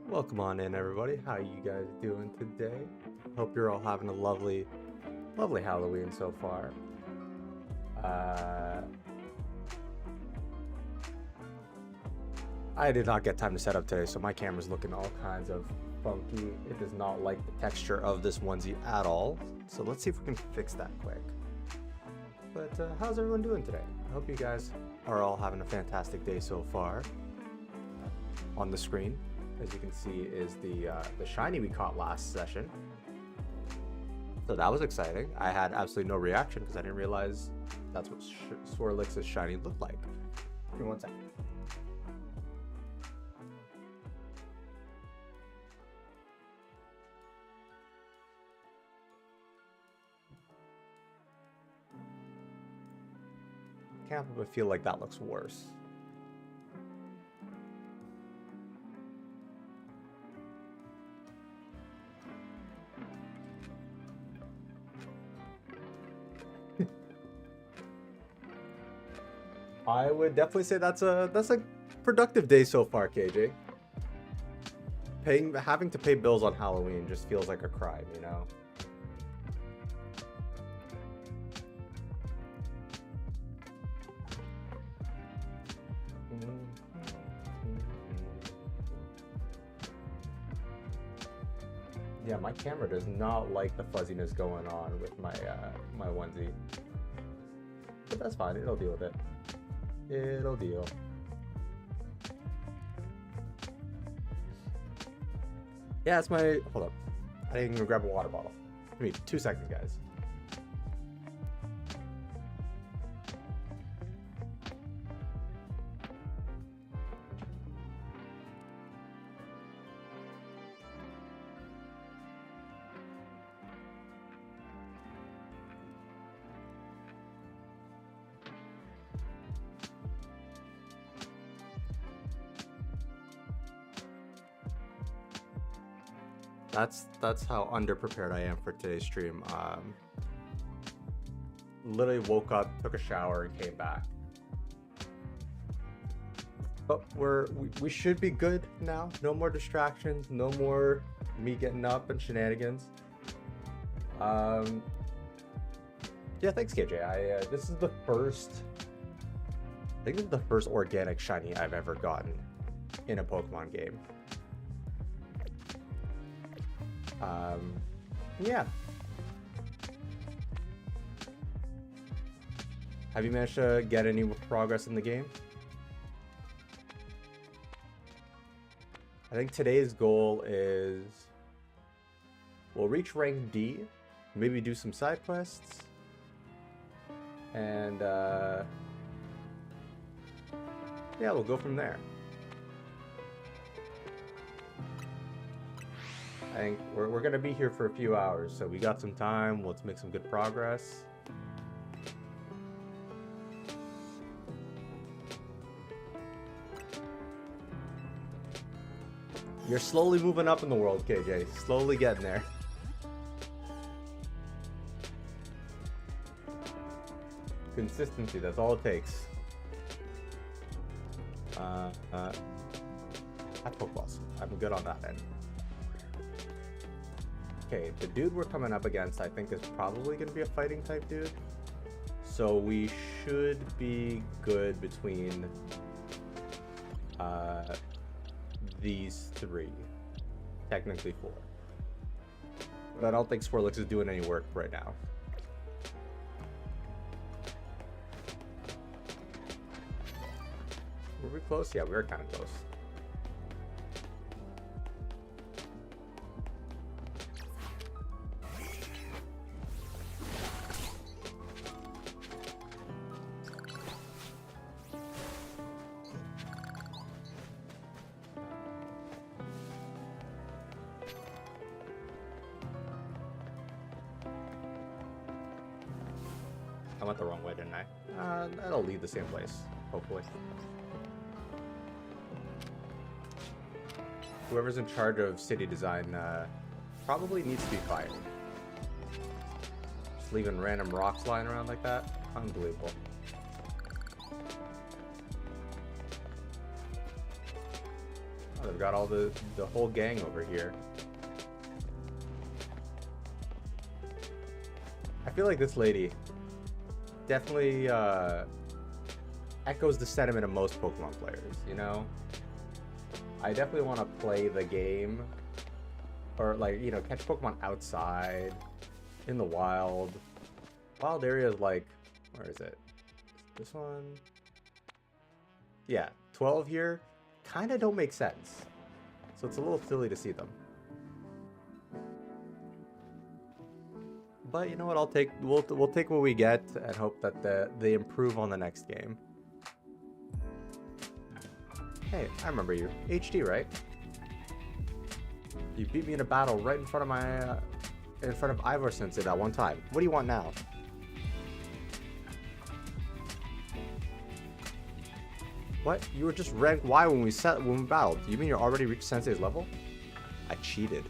Welcome on in, everybody. How you guys doing today? Hope you're all having a lovely Halloween so far. I did not get time to set up today, so my camera's looking all kinds of funky. It does not like the texture of this onesie at all. So let's see if we can fix that quick. But how's everyone doing today? I hope you guys are all having a fantastic day so far. On the screen, as you can see, is the shiny we caught last session. So that was exciting. I had absolutely no reaction because I didn't realize that's what Swirlix's shiny looked like. Give me one second. Can't help but feel like that looks worse. I would definitely say that's a productive day so far, KJ. Having to pay bills on Halloween just feels like a crime, you know? Yeah, my camera does not like the fuzziness going on with my my onesie. But that's fine, it'll deal with it. It'll deal. Yeah, it's my... Hold up. I didn't even grab a water bottle. Give me 2 seconds, guys. That's how underprepared I am for today's stream. Literally woke up, took a shower, and came back. But we should be good now. No more distractions. No more me getting up and shenanigans. Yeah, thanks, KJ. This is the first. I think this is the first organic shiny I've ever gotten in a Pokemon game. Yeah. Have you managed to get any progress in the game? I think today's goal is we'll reach rank D, maybe do some side quests, and yeah, we'll go from there. I think we're gonna be here for a few hours, so we got some time. Let's make some good progress. You're slowly moving up in the world, KJ. Slowly getting there. Consistency, that's all it takes. At Pokeballs. I'm good on that end. Okay, the dude we're coming up against, I think, is probably going to be a fighting type dude. So we should be good between these three. Technically 4. But I don't think Swirlix is doing any work right now. Were we close? Yeah, we were kind of close. I went the wrong way, didn't I? That'll lead the same place, hopefully. Whoever's in charge of city design probably needs to be fired. Just leaving random rocks lying around like that? Unbelievable. Oh, they've got all the whole gang over here. I feel like this lady definitely echoes the sentiment of most Pokemon players, you know? I definitely want to play the game, or like, you know, catch Pokemon outside, in the wild. Wild areas like, where is it? This one? Yeah, 12 here kind of don't make sense. So it's a little silly to see them. But you know what? We'll take what we get and hope that they improve on the next game. Hey, I remember you. HD, right? You beat me in a battle right in front of my in front of Ivor Sensei that one time. What do you want now? What? You were just rank Y when we battled. You mean you're already reached Sensei's level? I cheated.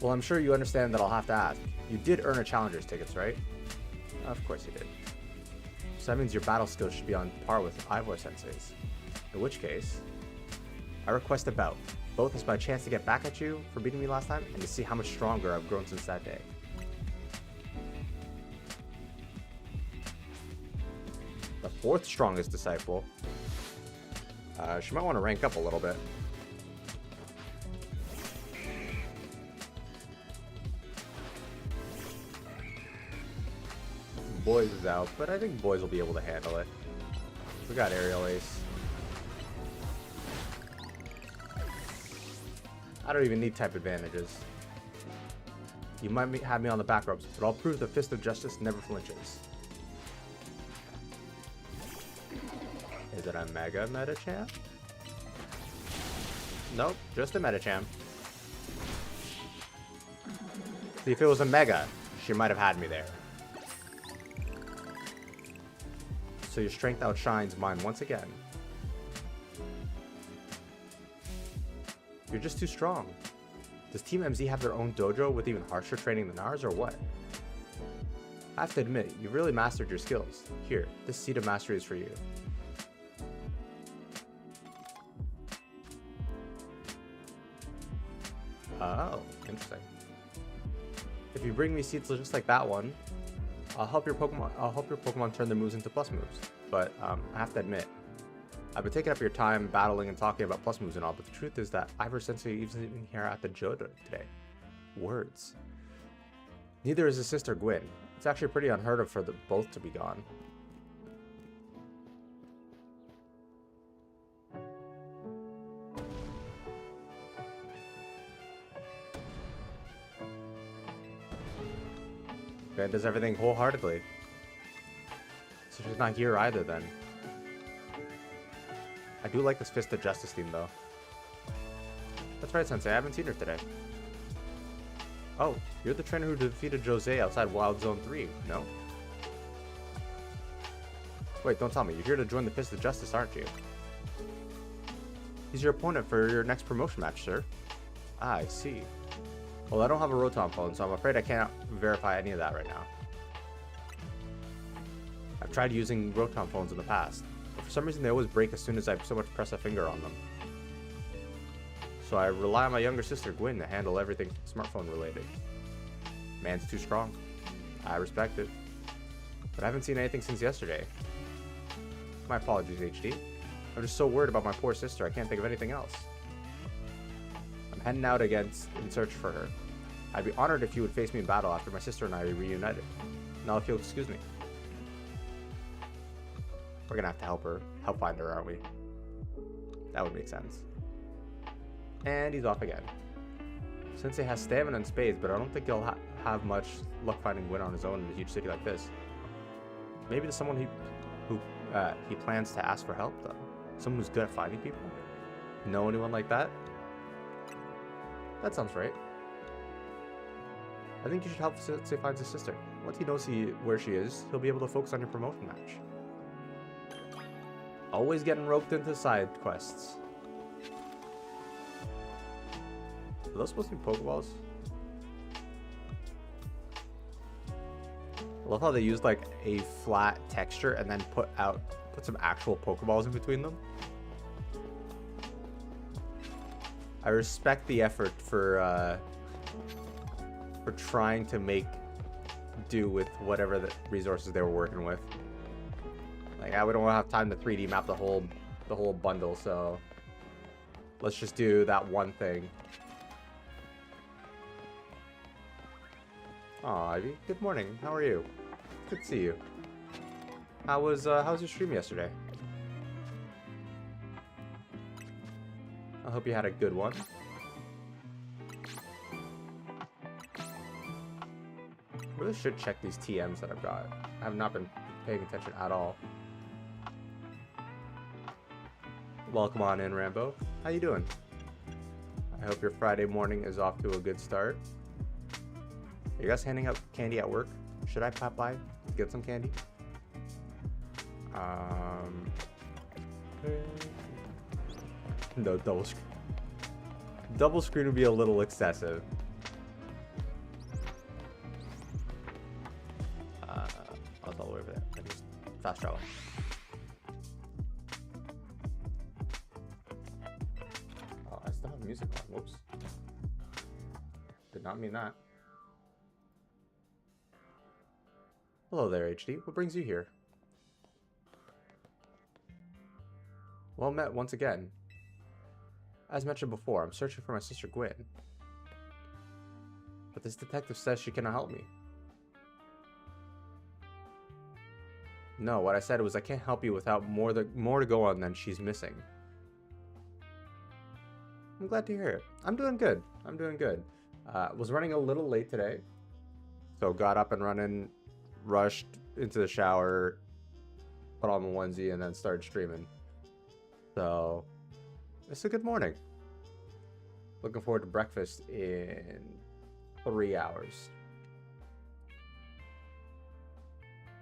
Well, I'm sure you understand that I'll have to ask. You did earn a Challenger's tickets, right? Of course you did. So that means your battle skills should be on par with Ivor Sensei's. In which case, I request a bout. Both as my chance to get back at you for beating me last time, and to see how much stronger I've grown since that day. The 4th strongest disciple. She might want to rank up a little bit. Boys is out, but I think Boys will be able to handle it. We got Aerial Ace. I don't even need type advantages. You might have me on the back ropes, but I'll prove the Fist of Justice never flinches. Is it a Mega Medicham? Nope, just a Medicham. See, if it was a Mega, she might have had me there. So your strength outshines mine once again. You're just too strong. Does Team MZ have their own dojo with even harsher training than ours, or what? I have to admit, you've really mastered your skills. Here, this Seed of Mastery is for you. Oh, interesting. If you bring me seeds just like that one, I'll help your Pokemon turn their moves into plus moves. But I have to admit, I've been taking up your time battling and talking about plus moves and all, but the truth is that Ivor Sensei isn't even here at the Johto today. Words. Neither is his sister Gwyn. It's actually pretty unheard of for both to be gone. Gwyn does everything wholeheartedly. So she's not here either then. I do like this Fist of Justice theme though. That's right, Sensei, I haven't seen her today. Oh, you're the trainer who defeated Jose outside Wild Zone 3, no? Wait, don't tell me, you're here to join the Fist of Justice, aren't you? He's your opponent for your next promotion match, sir. Ah, I see. Well, I don't have a Rotom phone, so I'm afraid I can't verify any of that right now. I've tried using Rotom phones in the past, but for some reason they always break as soon as I so much press a finger on them. So I rely on my younger sister Gwyn to handle everything smartphone related. Man's too strong. I respect it. but I haven't seen anything since yesterday. My apologies, HD. I'm just so worried about my poor sister, I can't think of anything else. I'm heading out again in search for her. I'd be honored if you would face me in battle after my sister and I are reunited. Now if you'll excuse me. We're gonna have to help find her, aren't we? That would make sense. And he's off again. Sensei has stamina and spades, but I don't think he'll have much luck finding Gwyn on his own in a huge city like this. Maybe to someone who he plans to ask for help, though. Someone who's good at finding people? Know anyone like that? That sounds right. I think you should help Sensei find his sister. Once he knows where she is, he'll be able to focus on your promotion match. Always getting roped into side quests. Are those supposed to be Pokeballs? I love how they used like a flat texture and then put some actual Pokeballs in between them. I respect the effort for trying to make do with whatever the resources they were working with. Like, we don't have time to 3D map the whole bundle, so let's just do that one thing. Aw, Ivy, good morning. How are you? Good to see you. How was your stream yesterday? I hope you had a good one. I really should check these TMs that I've got. I have not been paying attention at all. Welcome on in, Rambo. How you doing? I hope your Friday morning is off to a good start. Are you guys handing out candy at work? Should I pop by, get some candy? No, double screen. Double screen would be a little excessive. I was all the way over there. I just fast travel. Oh, I still have music on. Whoops. Did not mean that. Hello there, HD. What brings you here? Well met once again. As mentioned before, I'm searching for my sister Gwyn. But this detective says she cannot help me. No, what I said was I can't help you without more to go on than she's missing. I'm glad to hear it. I'm doing good. I'm doing good. Was running a little late today. So got up and running, rushed into the shower, put on the onesie, and then started streaming. So it's a good morning. Looking forward to breakfast in 3 hours.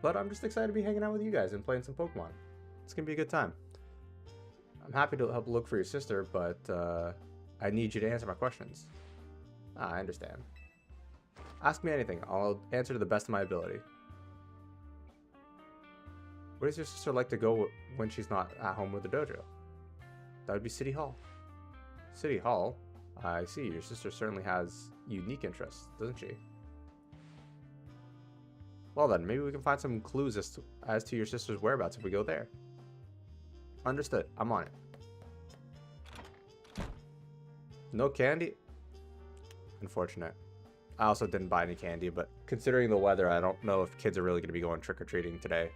But I'm just excited to be hanging out with you guys and playing some Pokemon. It's going to be a good time. I'm happy to help look for your sister, but I need you to answer my questions. I understand. Ask me anything. I'll answer to the best of my ability. Where does your sister like to go when she's not at home with the dojo? That would be City Hall. City Hall? I see. Your sister certainly has unique interests, doesn't she? Well then, maybe we can find some clues as to your sister's whereabouts if we go there. Understood. I'm on it. No candy? Unfortunate. I also didn't buy any candy, but considering the weather, I don't know if kids are really going to be going trick-or-treating today.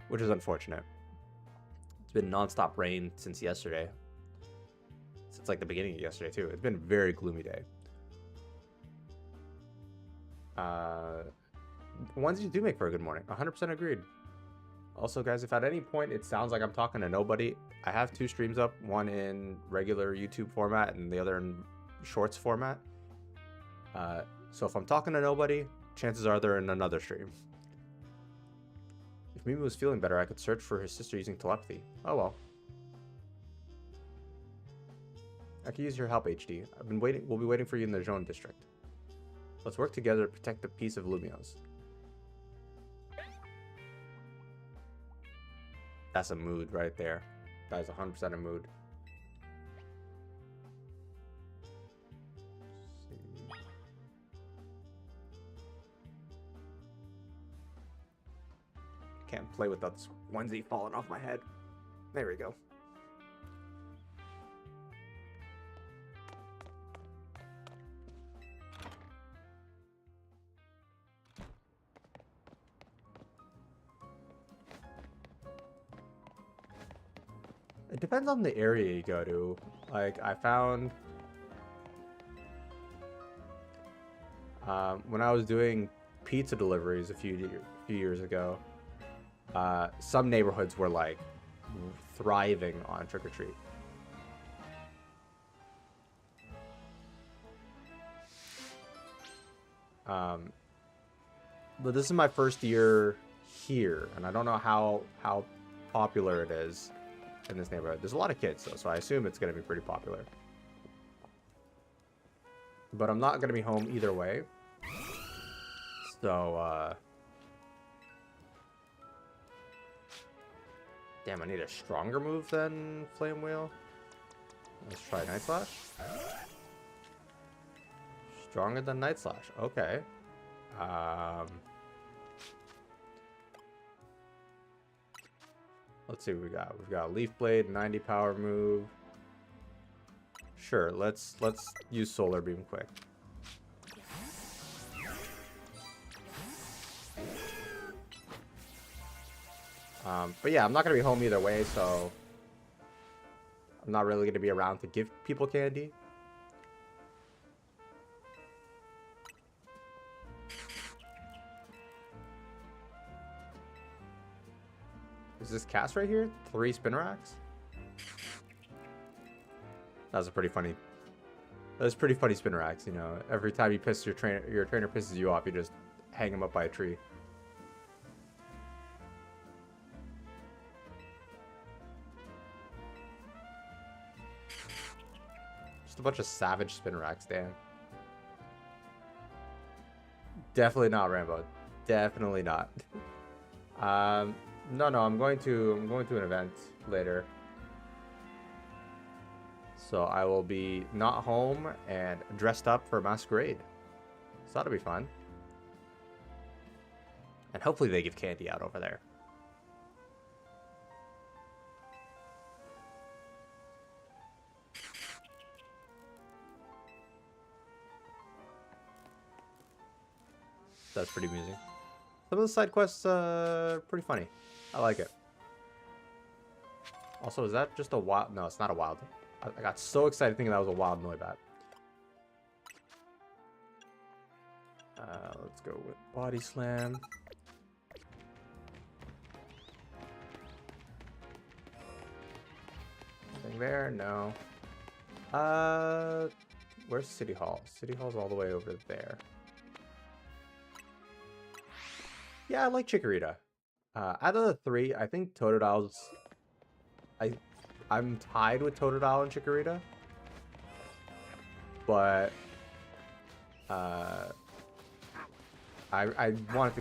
Which is unfortunate. It's been non-stop rain since yesterday. Since like the beginning of yesterday too. It's been a very gloomy day. Onesies do make for a good morning. 100% agreed. Also, guys, if at any point it sounds like I'm talking to nobody, I have 2 streams up. One in regular YouTube format and the other in shorts format. So if I'm talking to nobody, chances are they're in another stream. If Mimi was feeling better, I could search for his sister using telepathy. Oh well. I could use your help, HD. We'll be waiting for you in the Zone District. Let's work together to protect the peace of Lumiose. That's a mood right there. That is 100% a mood. can't play without this onesie falling off my head. There we go. It depends on the area you go to. Like, I found when I was doing pizza deliveries a few years ago, some neighborhoods were like thriving on trick or treat. But this is my first year here, and I don't know how popular it is in this neighborhood. There's a lot of kids though, so I assume it's going to be pretty popular. But I'm not going to be home either way. So, damn, I need a stronger move than Flame Wheel. Let's try Night Slash. Stronger than Night Slash. Okay. Let's see what we got. We've got Leaf Blade, 90 power move. Sure, let's use Solar Beam quick. But yeah, I'm not gonna be home either way, so I'm not really gonna be around to give people candy. Is this cast right here? 3 spin racks? That's a pretty funny. That's pretty funny spin racks, you know. Every time you piss your trainer pisses you off, you just hang him up by a tree. Just a bunch of savage spin racks, damn. Definitely not Rambo. Definitely not. No, I'm going to an event later. So I will be not home and dressed up for Masquerade. So that'll be fun. And hopefully they give candy out over there. That's pretty amusing. Some of the side quests are pretty funny. I like it. Also, is that just a wild? No, it's not a wild. I got so excited thinking that was a wild Noibat. Let's go with Body Slam. Anything there? No. Where's City Hall? City Hall's all the way over there. Yeah, I like Chikorita. Out of the 3, I think Totodile's... I'm tied with Totodile and Chikorita. But... I wanted to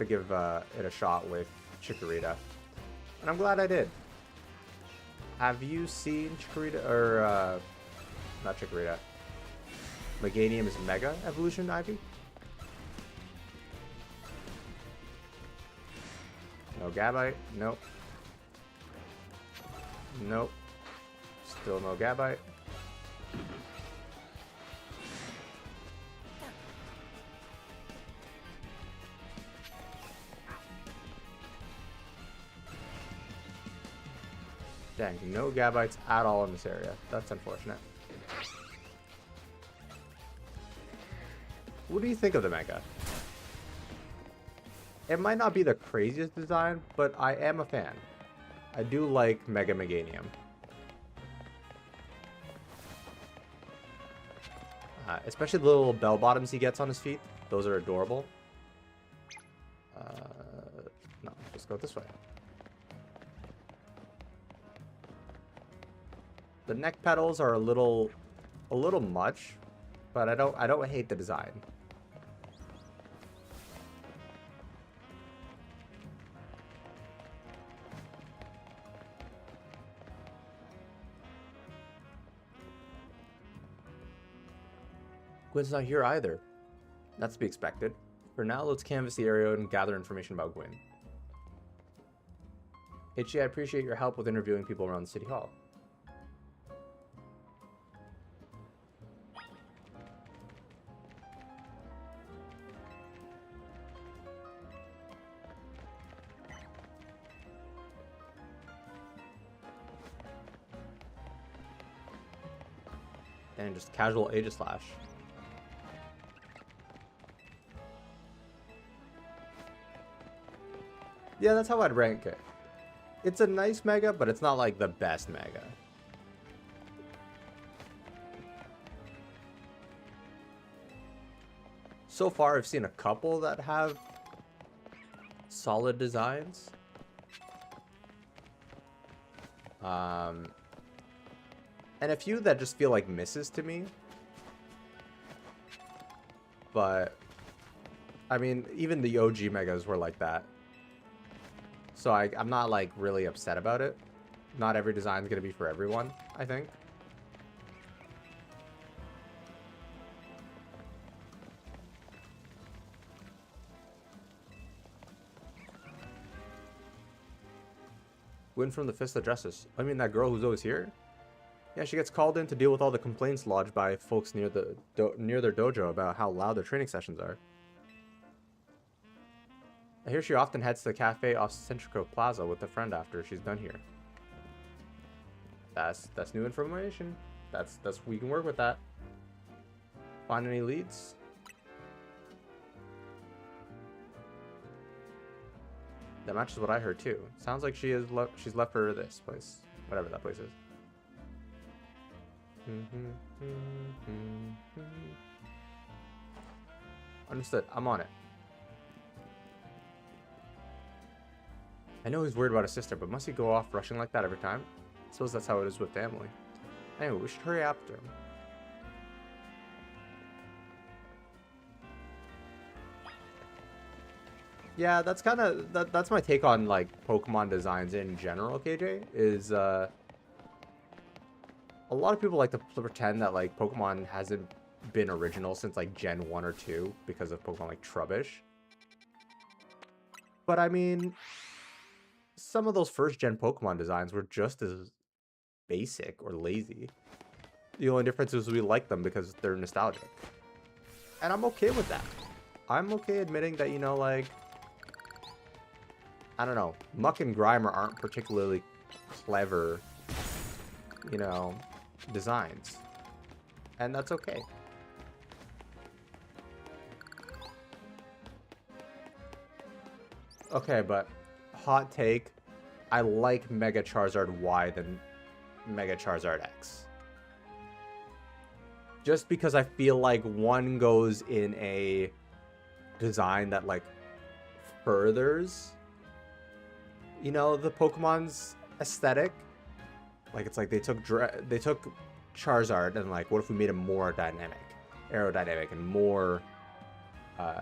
give it a shot with Chikorita. And I'm glad I did. Have you seen Chikorita, or, not Chikorita. Meganium's Mega Evolution, Ivy? No Gabite. Nope. Nope. Still no Gabite. Dang, no Gabites at all in this area. That's unfortunate. What do you think of the Mega? It might not be the craziest design, but I am a fan. I do like Mega Meganium. Especially the little bell bottoms he gets on his feet. Those are adorable. No, just go this way. The neck petals are a little much, but I don't hate the design. Gwyn's not here either. That's to be expected. For now, let's canvass the area and gather information about Gwyn. Itchy, I appreciate your help with interviewing people around the city hall. And just casual Aegislash. Yeah, that's how I'd rank it. It's a nice mega, but it's not like the best mega. So far, I've seen a couple that have solid designs. And a few that just feel like misses to me. But, I mean, even the OG megas were like that. So I'm not, like, really upset about it. Not every design is going to be for everyone, I think. Win from the Fist of Justice. I mean, that girl who's always here? Yeah, she gets called in to deal with all the complaints lodged by folks near their dojo about how loud their training sessions are. I hear she often heads to the cafe off Centrico Plaza with a friend after she's done here. That's new information. That's we can work with that. Find any leads? That matches what I heard too. Sounds like she's left for this place, whatever that place is. Understood. I'm on it. I know he's worried about his sister, but must he go off rushing like that every time? I suppose that's how it is with family. Anyway, we should hurry after him. Yeah, that's kind of that's my take on like Pokemon designs in general, KJ, is a lot of people like to pretend that like Pokemon hasn't been original since like Gen 1 or 2 because of Pokemon like Trubbish. But I mean, some of those first gen Pokemon designs were just as basic or lazy. The only difference is we like them because they're nostalgic. And I'm okay with that. I'm okay admitting that, you know, like, I don't know, Muck and Grimer aren't particularly clever, you know, designs. And that's okay. Okay, but hot take, I like Mega Charizard Y than Mega Charizard X. Just because I feel like one goes in a design that like furthers, you know, the Pokemon's aesthetic. Like it's like they took Charizard and like, what if we made him more dynamic, aerodynamic, and more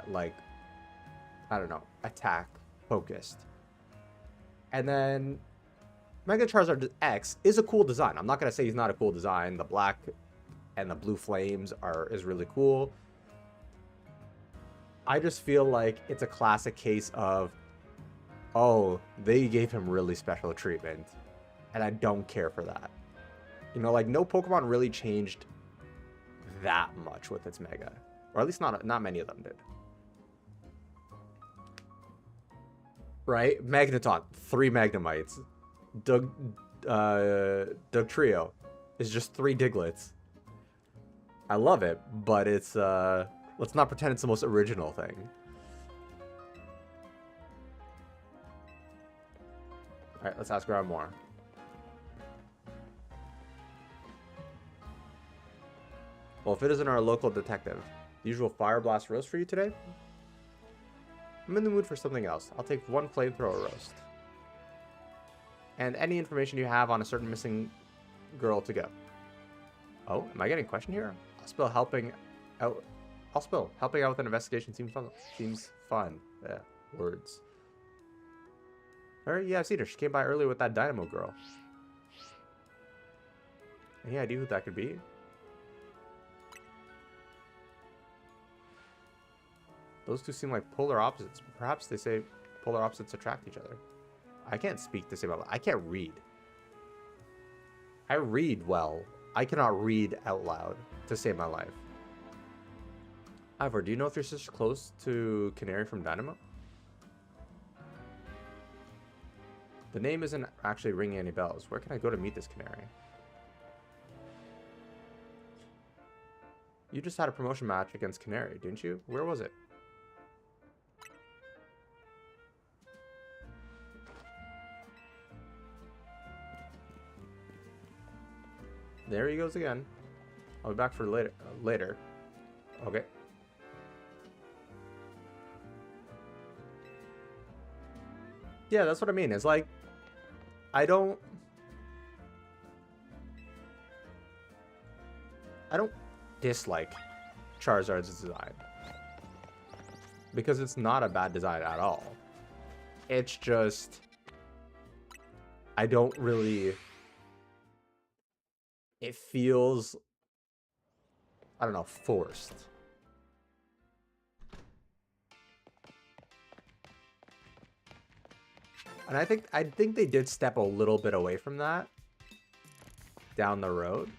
like, I don't know, attack focused. And then Mega Charizard X is a cool design. I'm not gonna say he's not a cool design. The black and the blue flames is really cool. I just feel like it's a classic case of, oh, they gave him really special treatment, and I don't care for that. You know, like no Pokemon really changed that much with its Mega, or at least not many of them did. Right? Magneton, 3 Magnemites. Dugtrio is just 3 Diglets. I love it, but it's let's not pretend it's the most original thing. Alright, let's ask around more. Well, if it isn't our local detective, the usual Fire Blast roast for you today? I'm in the mood for something else. I'll take 1 flamethrower roast. And any information you have on a certain missing girl to go. Oh, am I getting a question here? I'll spill helping out with an investigation seems fun. Yeah, words. Alright, yeah, I've seen her. She came by earlier with that Dynamo girl. Any idea who that could be? Those two seem like polar opposites. Perhaps they say polar opposites attract each other. I can't speak to save my life. I can't read. I read well. I cannot read out loud to save my life. Ivor, do you know if your sister's close to Canary from Dynamo? The name isn't actually ringing any bells. Where can I go to meet this Canary? You just had a promotion match against Canary, didn't you? Where was it? There he goes again. I'll be back for later. Okay. Yeah, that's what I mean. It's like, I don't dislike Charizard's design, because it's not a bad design at all. It's just, I don't really, it feels, I don't know, forced. And I think they did step a little bit away from that down the road.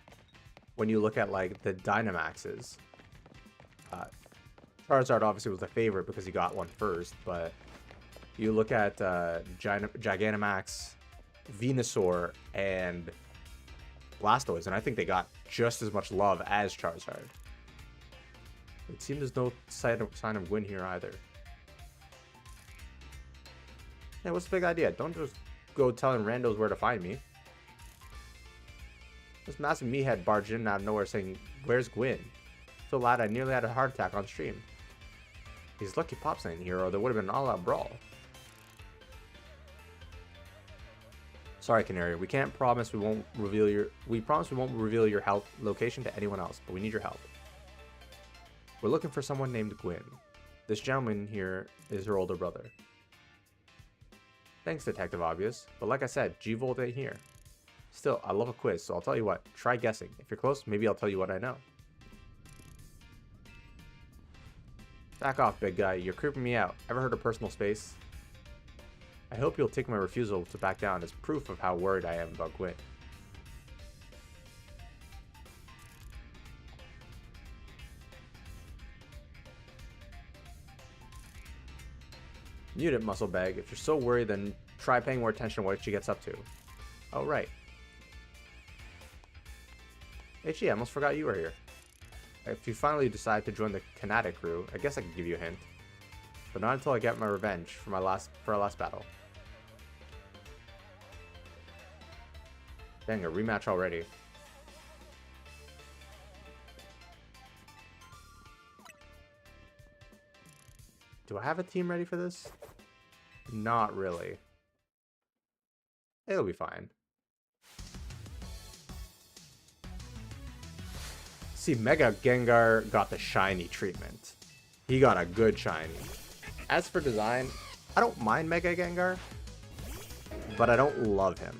When you look at like the Dynamaxes, Charizard obviously was the favorite because he got one first, but you look at Gigantamax, Venusaur, and Blastoise, and I think they got just as much love as Charizard. It seems there's no sign of win here either. Yeah, what's the big idea? Don't just go telling randos where to find me. This massive meathead barged in out of nowhere saying, "Where's Gwyn?" So loud I nearly had a heart attack on stream. He's lucky Pop's in here, or there would have been an all-out brawl. Sorry, Canary. We can't promise we won't reveal your. We promise we won't reveal your health location to anyone else, but we need your help. We're looking for someone named Gwyn. This gentleman here is her older brother. Thanks, Detective Obvious. But like I said, G-Volt ain't here. Still, I love a quiz, so I'll tell you what. Try guessing. If you're close, maybe I'll tell you what I know. Back off, big guy. You're creeping me out. Ever heard of personal space? I hope you'll take my refusal to back down as proof of how worried I am about Gwyn. Mute it, muscle bag. If you're so worried, then try paying more attention to what she gets up to. Oh, right. HE, I almost forgot you were here. If you finally decide to join the Kinetic crew, I guess I could give you a hint. But not until I get my revenge for our last battle. Dang, a rematch already. Do I have a team ready for this? Not really. It'll be fine. See, Mega Gengar got the shiny treatment. He got a good shiny. As for design, I don't mind Mega Gengar, but I don't love him.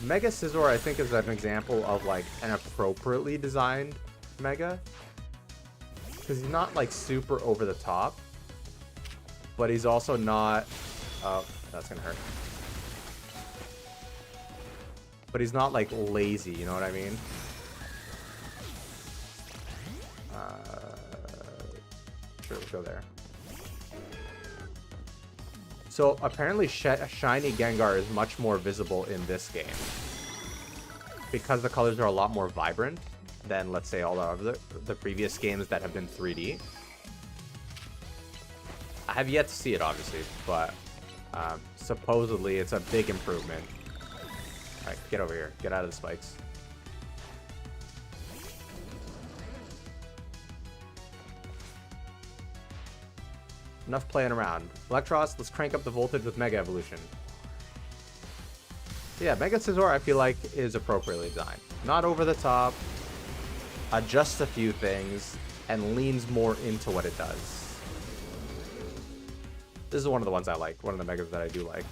Mega Scizor, I think, is an example of like an appropriately designed Mega, because he's not like super over the top, but he's also not. Oh, that's gonna hurt. But he's not like lazy, you know what I mean? Sure, let's go there. So apparently shiny Gengar is much more visible in this game, because the colors are a lot more vibrant than, let's say, all of the previous games that have been 3D. I have yet to see it, obviously, but supposedly it's a big improvement. Alright, get over here. Get out of the spikes. Enough playing around. Electros, let's crank up the voltage with Mega Evolution. So yeah, Mega Scizor, I feel like, is appropriately designed. Not over the top, adjusts a few things, and leans more into what it does. This is one of the ones I like, one of the Megas that I do like.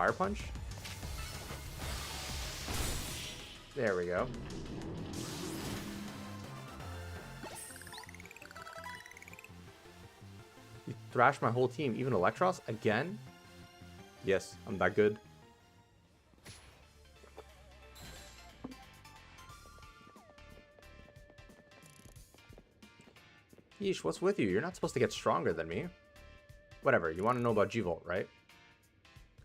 Fire Punch? There we go. You thrashed my whole team, even Electros? Again? Yes, I'm that good. Yeesh, what's with you? You're not supposed to get stronger than me. Whatever, you want to know about G-Volt, right?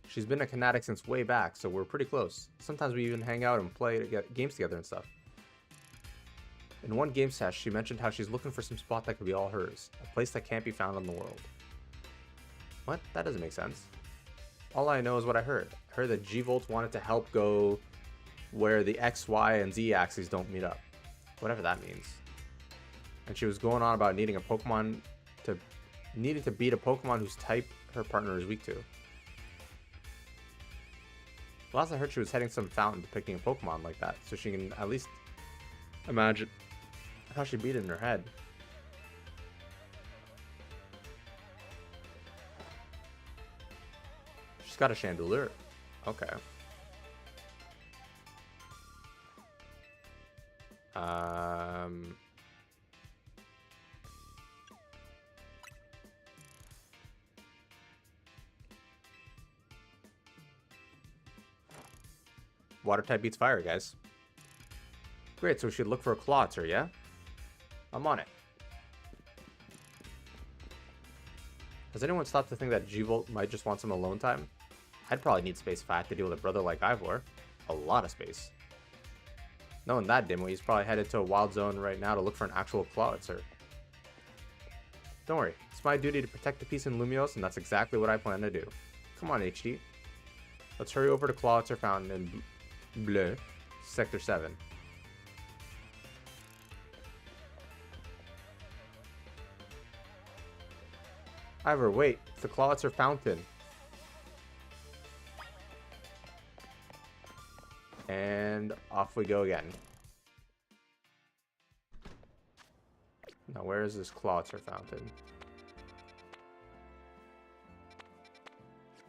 She's been a Knatic since way back, so we're pretty close. Sometimes we even hang out and play to get games together and stuff. In one game sesh, she mentioned how she's looking for some spot that could be all hers. A place that can't be found in the world. What? That doesn't make sense. All I know is what I heard. I heard that G-Volt wanted to help go where the X, Y, and Z axes don't meet up. Whatever that means. And she was going on about needing to beat a Pokemon whose type her partner is weak to. Last I heard, she was heading some fountain depicting a Pokemon like that, so she can at least imagine how she beat it in her head. She's got a Chandelure. Okay. Water type beats fire, guys. Great, so we should look for a Clawitzer, yeah? I'm on it. Has anyone stopped to think that G-Volt might just want some alone time? I'd probably need space if I had to deal with a brother like Ivor. A lot of space. Knowing that dimwit, he's probably headed to a wild zone right now to look for an actual Clawitzer. Don't worry, it's my duty to protect the peace in Lumiose, and that's exactly what I plan to do. Come on, HD. Let's hurry over to Clawitzer Fountain in Bleu, Sector 7. Ivor, wait, it's the Clawitzer Fountain. And off we go again. Now, where is this Clawitzer Fountain?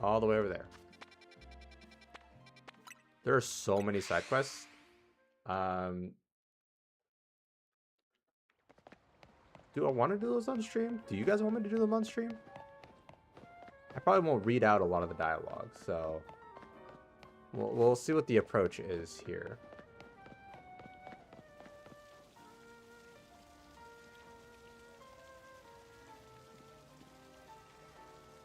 All the way over there. There are so many side quests. Do I want to do those on stream? Do you guys want me to do them on stream? I probably won't read out a lot of the dialogue, so we'll see what the approach is here.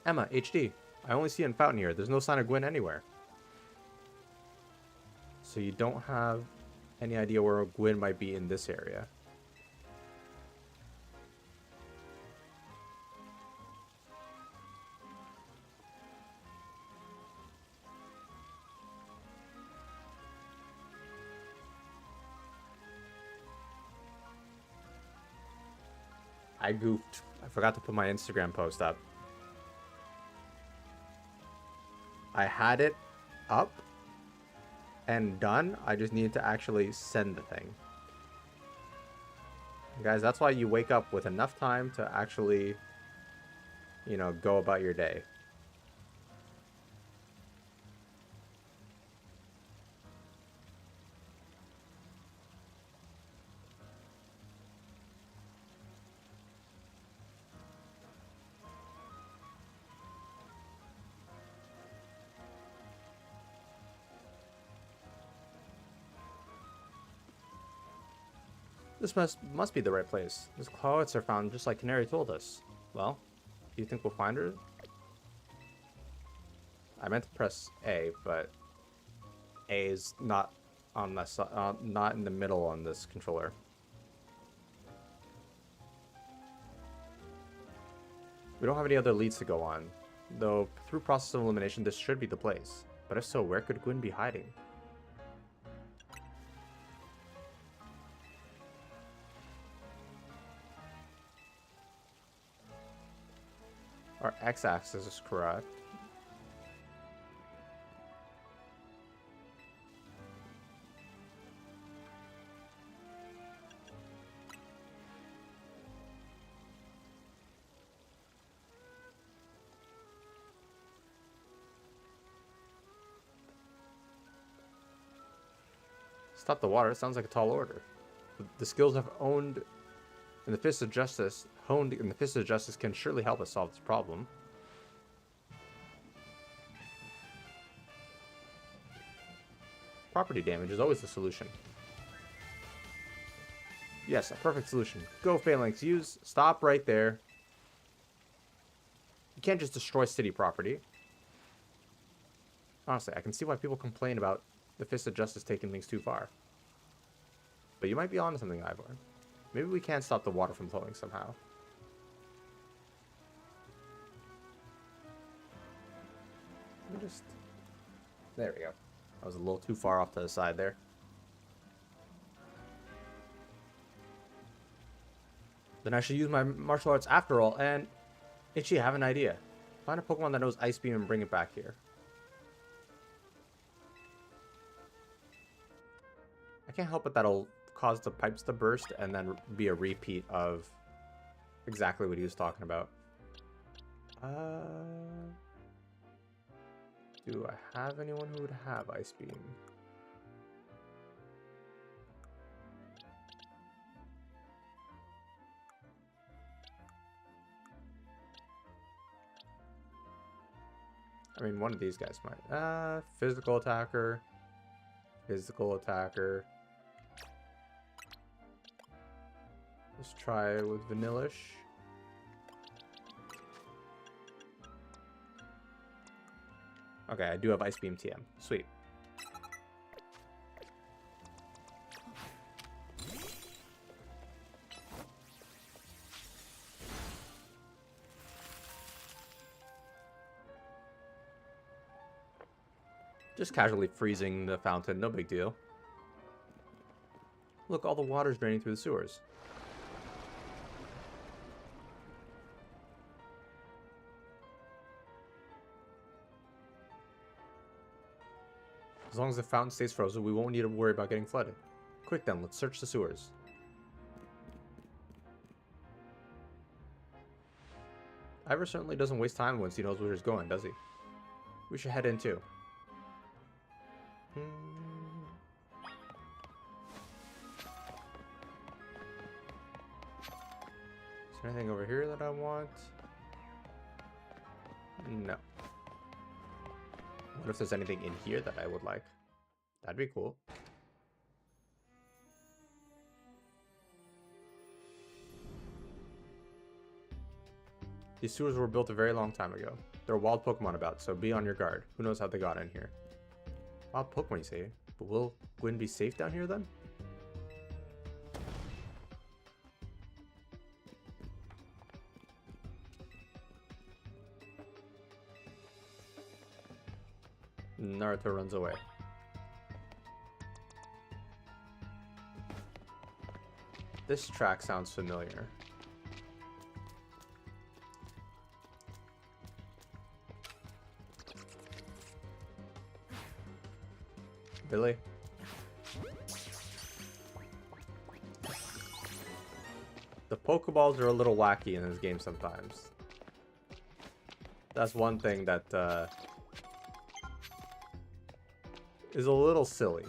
Emma, HD. I only see in Fountain here. There's no sign of Gwen anywhere. So you don't have any idea where Gwen might be in this area. I goofed. I forgot to put my Instagram post up. I had it up and done. I just needed to actually send the thing. Guys, that's why you wake up with enough time to actually, you know, go about your day. This must be the right place. These Clawitzer are found just like Canary told us. Well, do you think we'll find her? I meant to press A, but A is not on this, not in the middle on this controller. We don't have any other leads to go on, though through process of elimination this should be the place. But if so, where could Gwen be hiding? Our x-axis is correct. Stop the water. It sounds like a tall order. The skills have honed in the Fist of Justice, can surely help us solve this problem. Property damage is always the solution. Yes, a perfect solution. Go, Phalanx. Stop right there. You can't just destroy city property. Honestly, I can see why people complain about the Fist of Justice taking things too far. But you might be onto something, Ivor. Maybe we can stop the water from flowing somehow. There we go. I was a little too far off to the side there. Then I should use my martial arts after all, and Itchy, I have an idea. Find a Pokemon that knows Ice Beam and bring it back here. I can't help it that'll cause the pipes to burst and then be a repeat of exactly what he was talking about. Do I have anyone who would have Ice Beam? I mean, one of these guys might. Physical attacker. Physical attacker. Let's try it with Vanillish. Okay, I do have Ice Beam TM. Sweet. Just casually freezing the fountain, no big deal. Look, all the water's draining through the sewers. As long as the fountain stays frozen, we won't need to worry about getting flooded. Quick then, let's search the sewers. Ivor certainly doesn't waste time once he knows where he's going, does he? We should head in too. Is there anything over here that I want? No. What if there's anything in here that I would like? That'd be cool. These sewers were built a very long time ago. There are wild Pokemon about, so be on your guard. Who knows how they got in here? Wild Pokemon, you say? But will Gwyn be safe down here then? Naruto runs away. This track sounds familiar. Really? The Pokeballs are a little wacky in this game sometimes. That's one thing that is a little silly.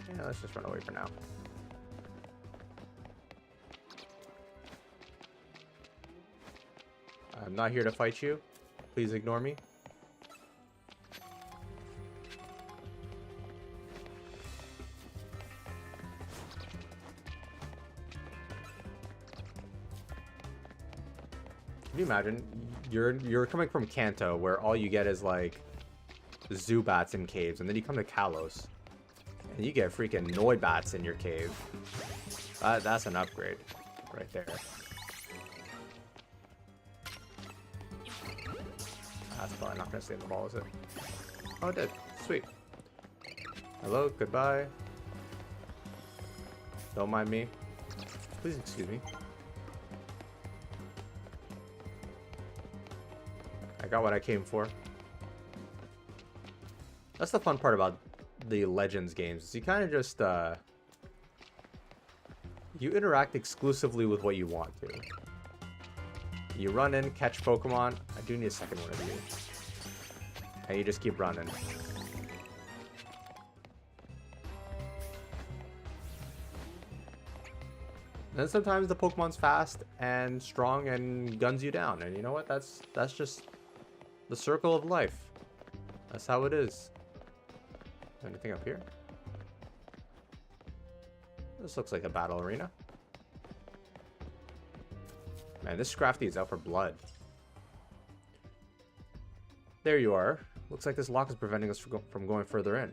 Yeah, let's just run away for now. I'm not here to fight you. Please ignore me. Can you imagine? You're coming from Kanto, where all you get is like Zubats in caves, and then you come to Kalos, and you get freaking Noibats in your cave. That's an upgrade, right there. That's probably not gonna stay in the ball, is it? Oh, it did. Sweet. Hello, goodbye. Don't mind me. Please excuse me. I got what I came for. That's the fun part about the Legends games. Is you kind of just you interact exclusively with what you want to. You run in, catch Pokemon. I do need a second one of you. And you just keep running. And then sometimes the Pokemon's fast and strong and guns you down. And you know what? That's just the circle of life. That's how it is. Anything up here? This looks like a battle arena. Man, this Scrafty is out for blood. There you are. Looks like this lock is preventing us from going further in.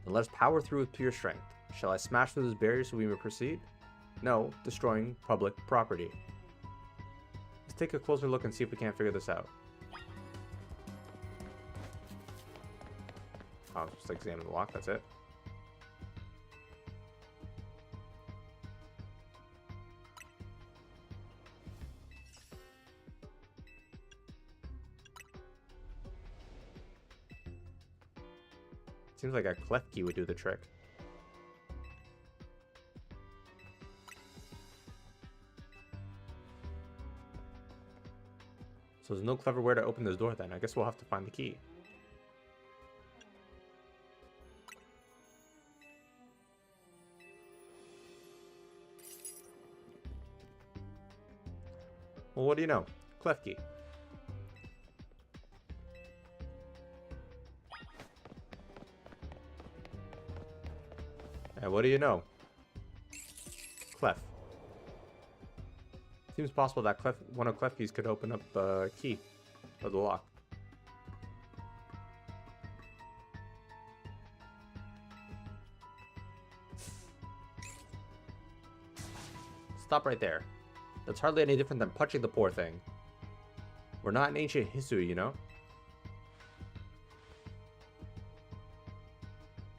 Then let us power through with pure strength. Shall I smash through this barrier so we may proceed? No, destroying public property. Let's take a closer look and see if we can't figure this out. Oh, just examine the lock, that's it. Seems like a Klefki would do the trick. So there's no clever way to open this door then. I guess we'll have to find the key. Well, what do you know? Klefki. And what do you know? Clef. Seems possible that one of Klefki's could open up the key of the lock. Stop right there. That's hardly any different than punching the poor thing. We're not in ancient Hisui, you know?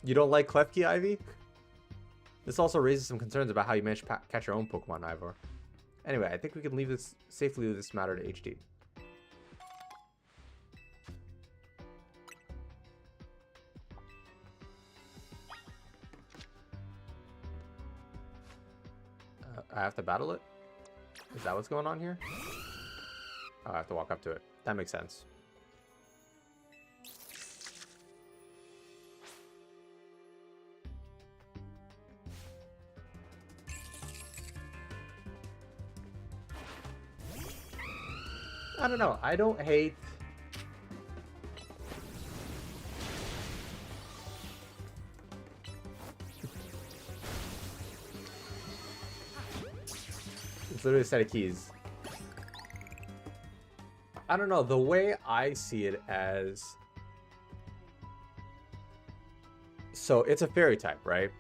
You don't like Klefki, Ivy? This also raises some concerns about how you managed to catch your own Pokemon, Ivor. Anyway, I think we can safely leave this matter to HD. I have to battle it? Is that what's going on here? Oh, I have to walk up to it. That makes sense. I don't know. I don't hate... It's literally a set of keys. I don't know. The way I see it as... So, it's a fairy type, right?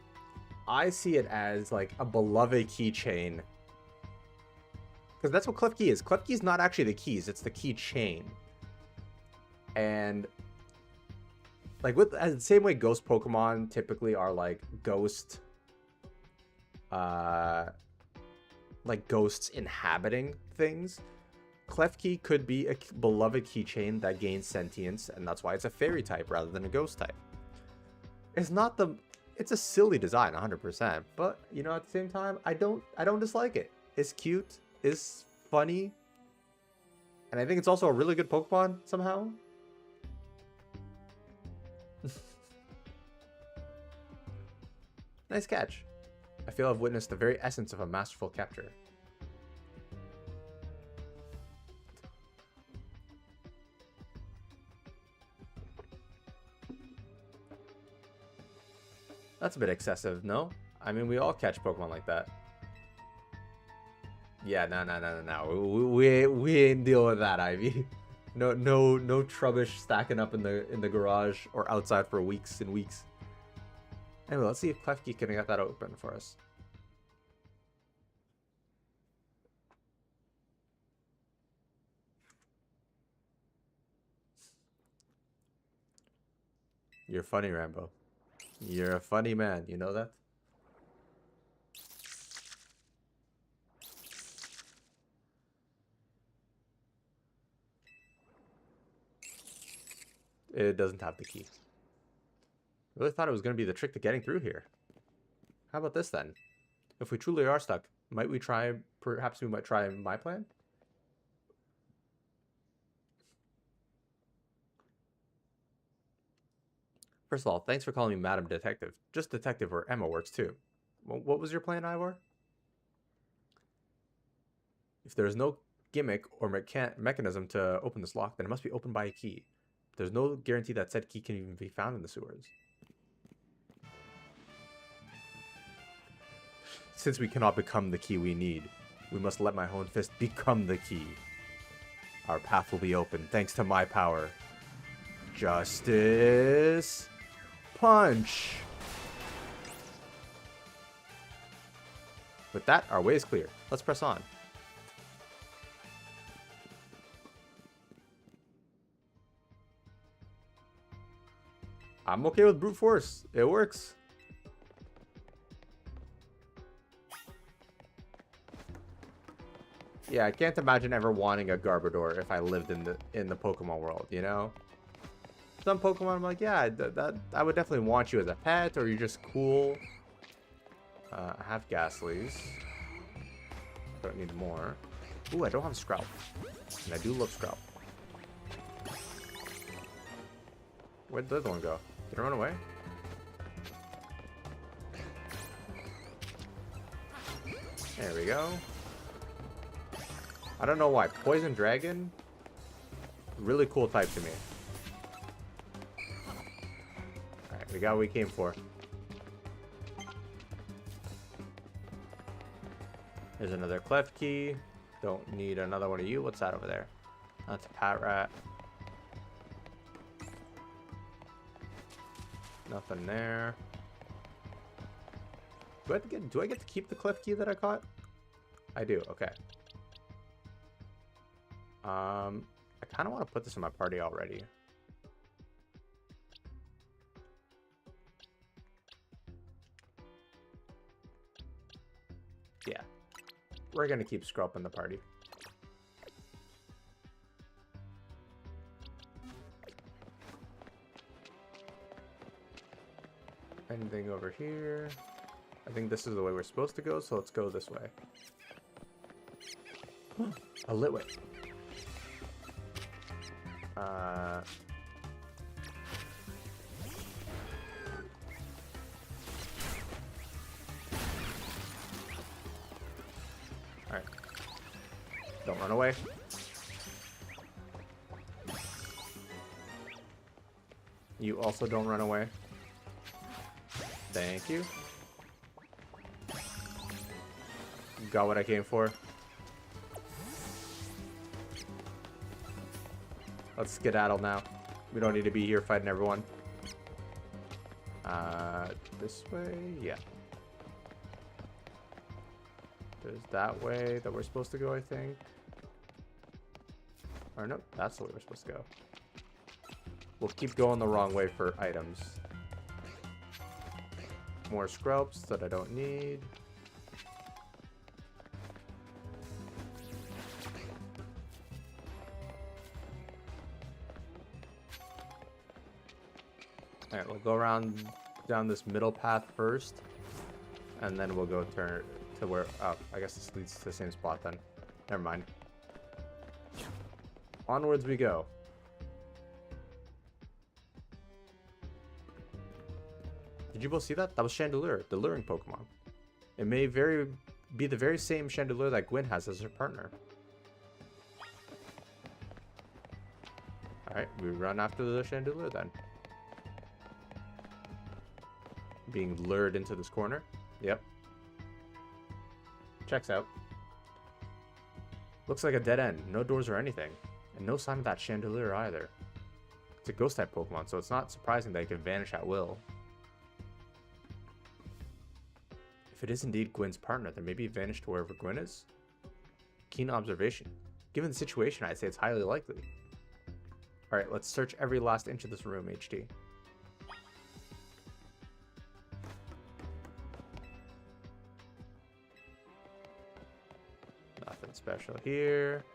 I see it as, like, a beloved keychain. Because that's what Klefki is. Klefki is not actually the keys. It's the keychain. And... like, with as the same way ghost Pokemon typically are, like, ghost... like, ghosts inhabiting things. Klefki could be a beloved keychain that gains sentience, and that's why it's a fairy type rather than a ghost type. It's not the... It's a silly design, 100%, but, you know, at the same time, I don't dislike it. It's cute, it's funny, and I think it's also a really good Pokemon, somehow. Nice catch. I feel I've witnessed the very essence of a masterful capture. That's a bit excessive, no? I mean, we all catch Pokemon like that. Yeah, no. We ain't deal with that, Ivy. No trubbish stacking up in the garage or outside for weeks and weeks. Anyway, let's see if Klefki can get that open for us. You're funny, Rambo. You're a funny man, you know that? It doesn't have the key. I really thought it was going to be the trick to getting through here. How about this then? If we truly are stuck, perhaps we might try my plan? First of all, thanks for calling me Madam Detective. Just Detective where Emma works too. What was your plan, Ivor? If there's no gimmick or mechanism to open this lock, then it must be opened by a key. There's no guarantee that said key can even be found in the sewers. Since we cannot become the key we need, we must let my own fist become the key. Our path will be open thanks to my power. Justice Punch! With that, our way is clear. Let's press on. I'm okay with brute force. It works. Yeah, I can't imagine ever wanting a Garbodor if I lived in the Pokemon world, you know? Some Pokemon I'm like, yeah, I would definitely want you as a pet, or you're just cool. I have Ghastlies. Don't need more. Ooh, I don't have Sprout. And I do love Sprout. Where'd the other one go? Did it run away? There we go. I don't know why. Poison Dragon? Really cool type to me. Alright, we got what we came for. There's another Klefki. Don't need another one of you. What's that over there? That's a Patrat. Nothing there. Do I get to keep the Klefki that I caught? I do, okay. I kind of want to put this in my party already. Yeah. We're going to keep Scrub in the party. Anything over here? I think this is the way we're supposed to go, so let's go this way. A Litwick. Alright. Don't run away. You also don't run away. Thank you. Got what I came for. Let's skedaddle now. We don't need to be here fighting everyone. This way? Yeah. There's that way that we're supposed to go, I think. Or no, that's the way we're supposed to go. We'll keep going the wrong way for items. More scrubs that I don't need. Alright, we'll go around down this middle path first. And then we'll go turn to where... Oh, I guess this leads to the same spot then. Never mind. Onwards we go. Did you both see that? That was Chandelure, the luring Pokemon. It may be the very same Chandelure that Gwen has as her partner. Alright, we run after the Chandelure then. Being lured into this corner. Yep. Checks out. Looks like a dead end. No doors or anything. And no sign of that Chandelure either. It's a ghost type Pokemon, so it's not surprising that it can vanish at will. If it is indeed Gwen's partner, then maybe it vanished to wherever Gwen is? Keen observation. Given the situation, I'd say it's highly likely. Alright, let's search every last inch of this room, HD. Nothing special here.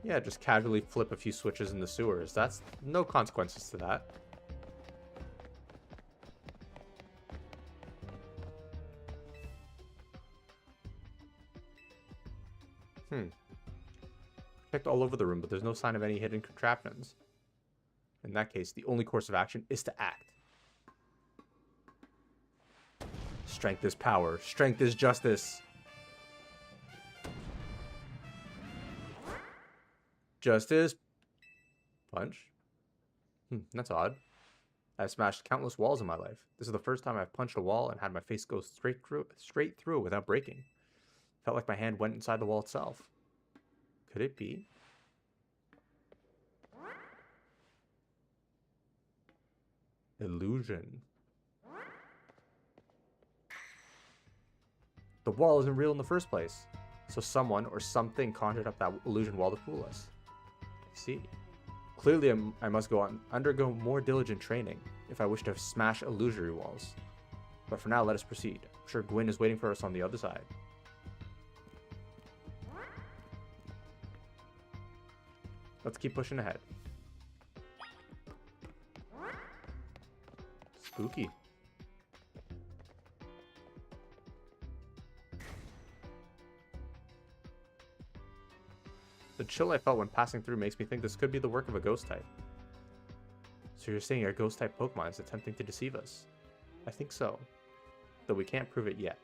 Yeah, just casually flip a few switches in the sewers. That's no consequences to that. Checked all over the room, but there's no sign of any hidden contraptions. In that case, the only course of action is to act. Strength is power. Strength is justice. Justice. Punch. That's odd. I've smashed countless walls in my life. This is the first time I've punched a wall and had my face go straight through it without breaking. Felt like my hand went inside the wall itself. Could it be? Illusion. The wall isn't real in the first place. So someone or something conjured up that illusion wall to fool us. I see. Clearly, I must undergo more diligent training if I wish to smash illusory walls. But for now, let us proceed. I'm sure Gwyn is waiting for us on the other side. Let's keep pushing ahead. Spooky. The chill I felt when passing through makes me think this could be the work of a ghost type. So you're saying our ghost type Pokemon is attempting to deceive us? I think so, though we can't prove it yet.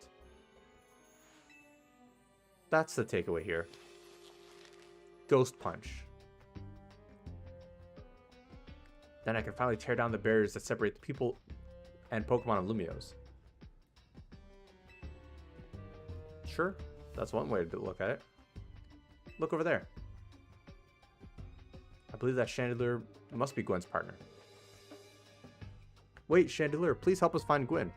That's the takeaway here. Ghost Punch. Then I can finally tear down the barriers that separate the people and Pokemon of Lumiose. Sure, that's one way to look at it. Look over there. I believe that Chandelure must be Gwyn's partner. Wait, Chandelure, please help us find Gwyn.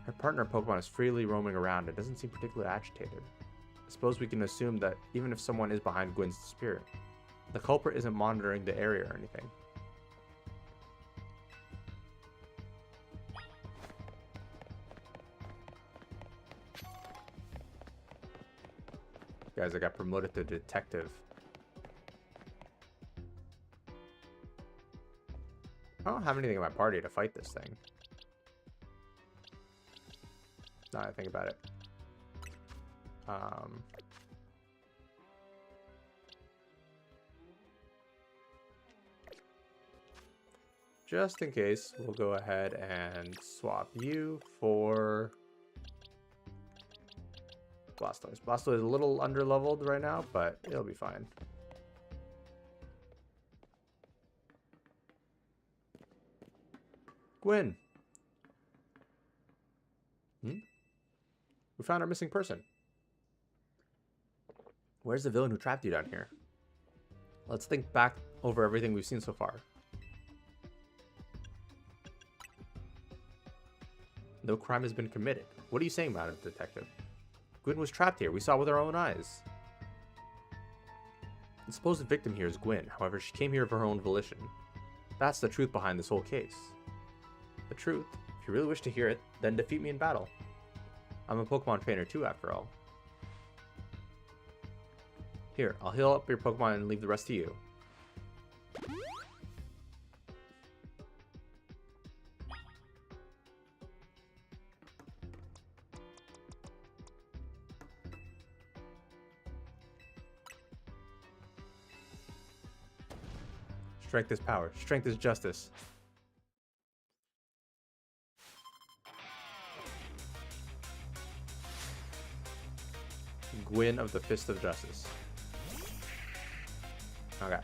Her partner Pokemon is freely roaming around and doesn't seem particularly agitated. I suppose we can assume that even if someone is behind Gwyn's spirit, the culprit isn't monitoring the area or anything. Guys, I got promoted to detective. I don't have anything in my party to fight this thing. Now that I think about it. Just in case, we'll go ahead and swap you for Blastoise. Blastoise is a little underleveled right now, but it'll be fine. Gwyn. We found our missing person. Where's the villain who trapped you down here? Let's think back over everything we've seen so far. No crime has been committed. What are you saying, Madam Detective? Gwyn was trapped here. We saw it with our own eyes. The supposed victim here is Gwyn. However, she came here of her own volition. That's the truth behind this whole case. The truth? If you really wish to hear it, then defeat me in battle. I'm a Pokemon trainer too, after all. Here, I'll heal up your Pokemon and leave the rest to you. Strength is power. Strength is justice. Gwyn of the Fist of Justice. Okay.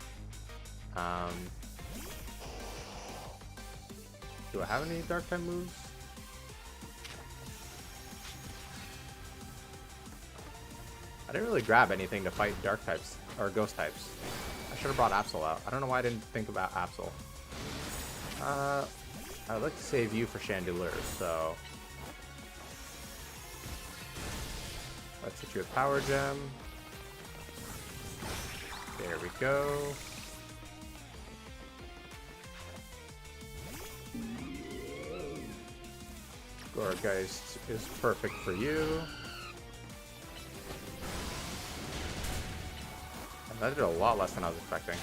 Do I have any dark type moves? I didn't really grab anything to fight dark types or ghost types. I should have brought Absol out. I don't know why I didn't think about Absol. I'd like to save you for Chandelure, so let's hit you with Power Gem. There we go. Gourgeist is perfect for you. And that did a lot less than I was expecting.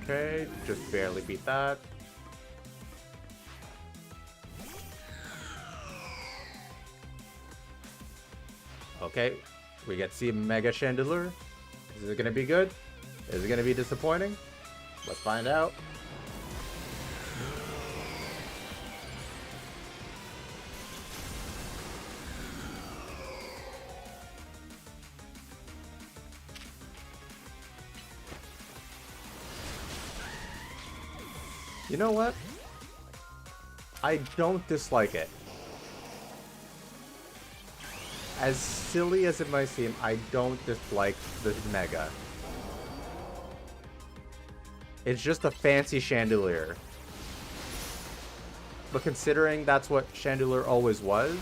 Okay, just barely beat that. Okay, we get to see Mega Chandelure. Is it gonna be good? Is it gonna be disappointing? Let's find out. You know what? I don't dislike it. As silly as it might seem, I don't dislike the Mega. It's just a fancy Chandelure. But considering that's what Chandelure always was,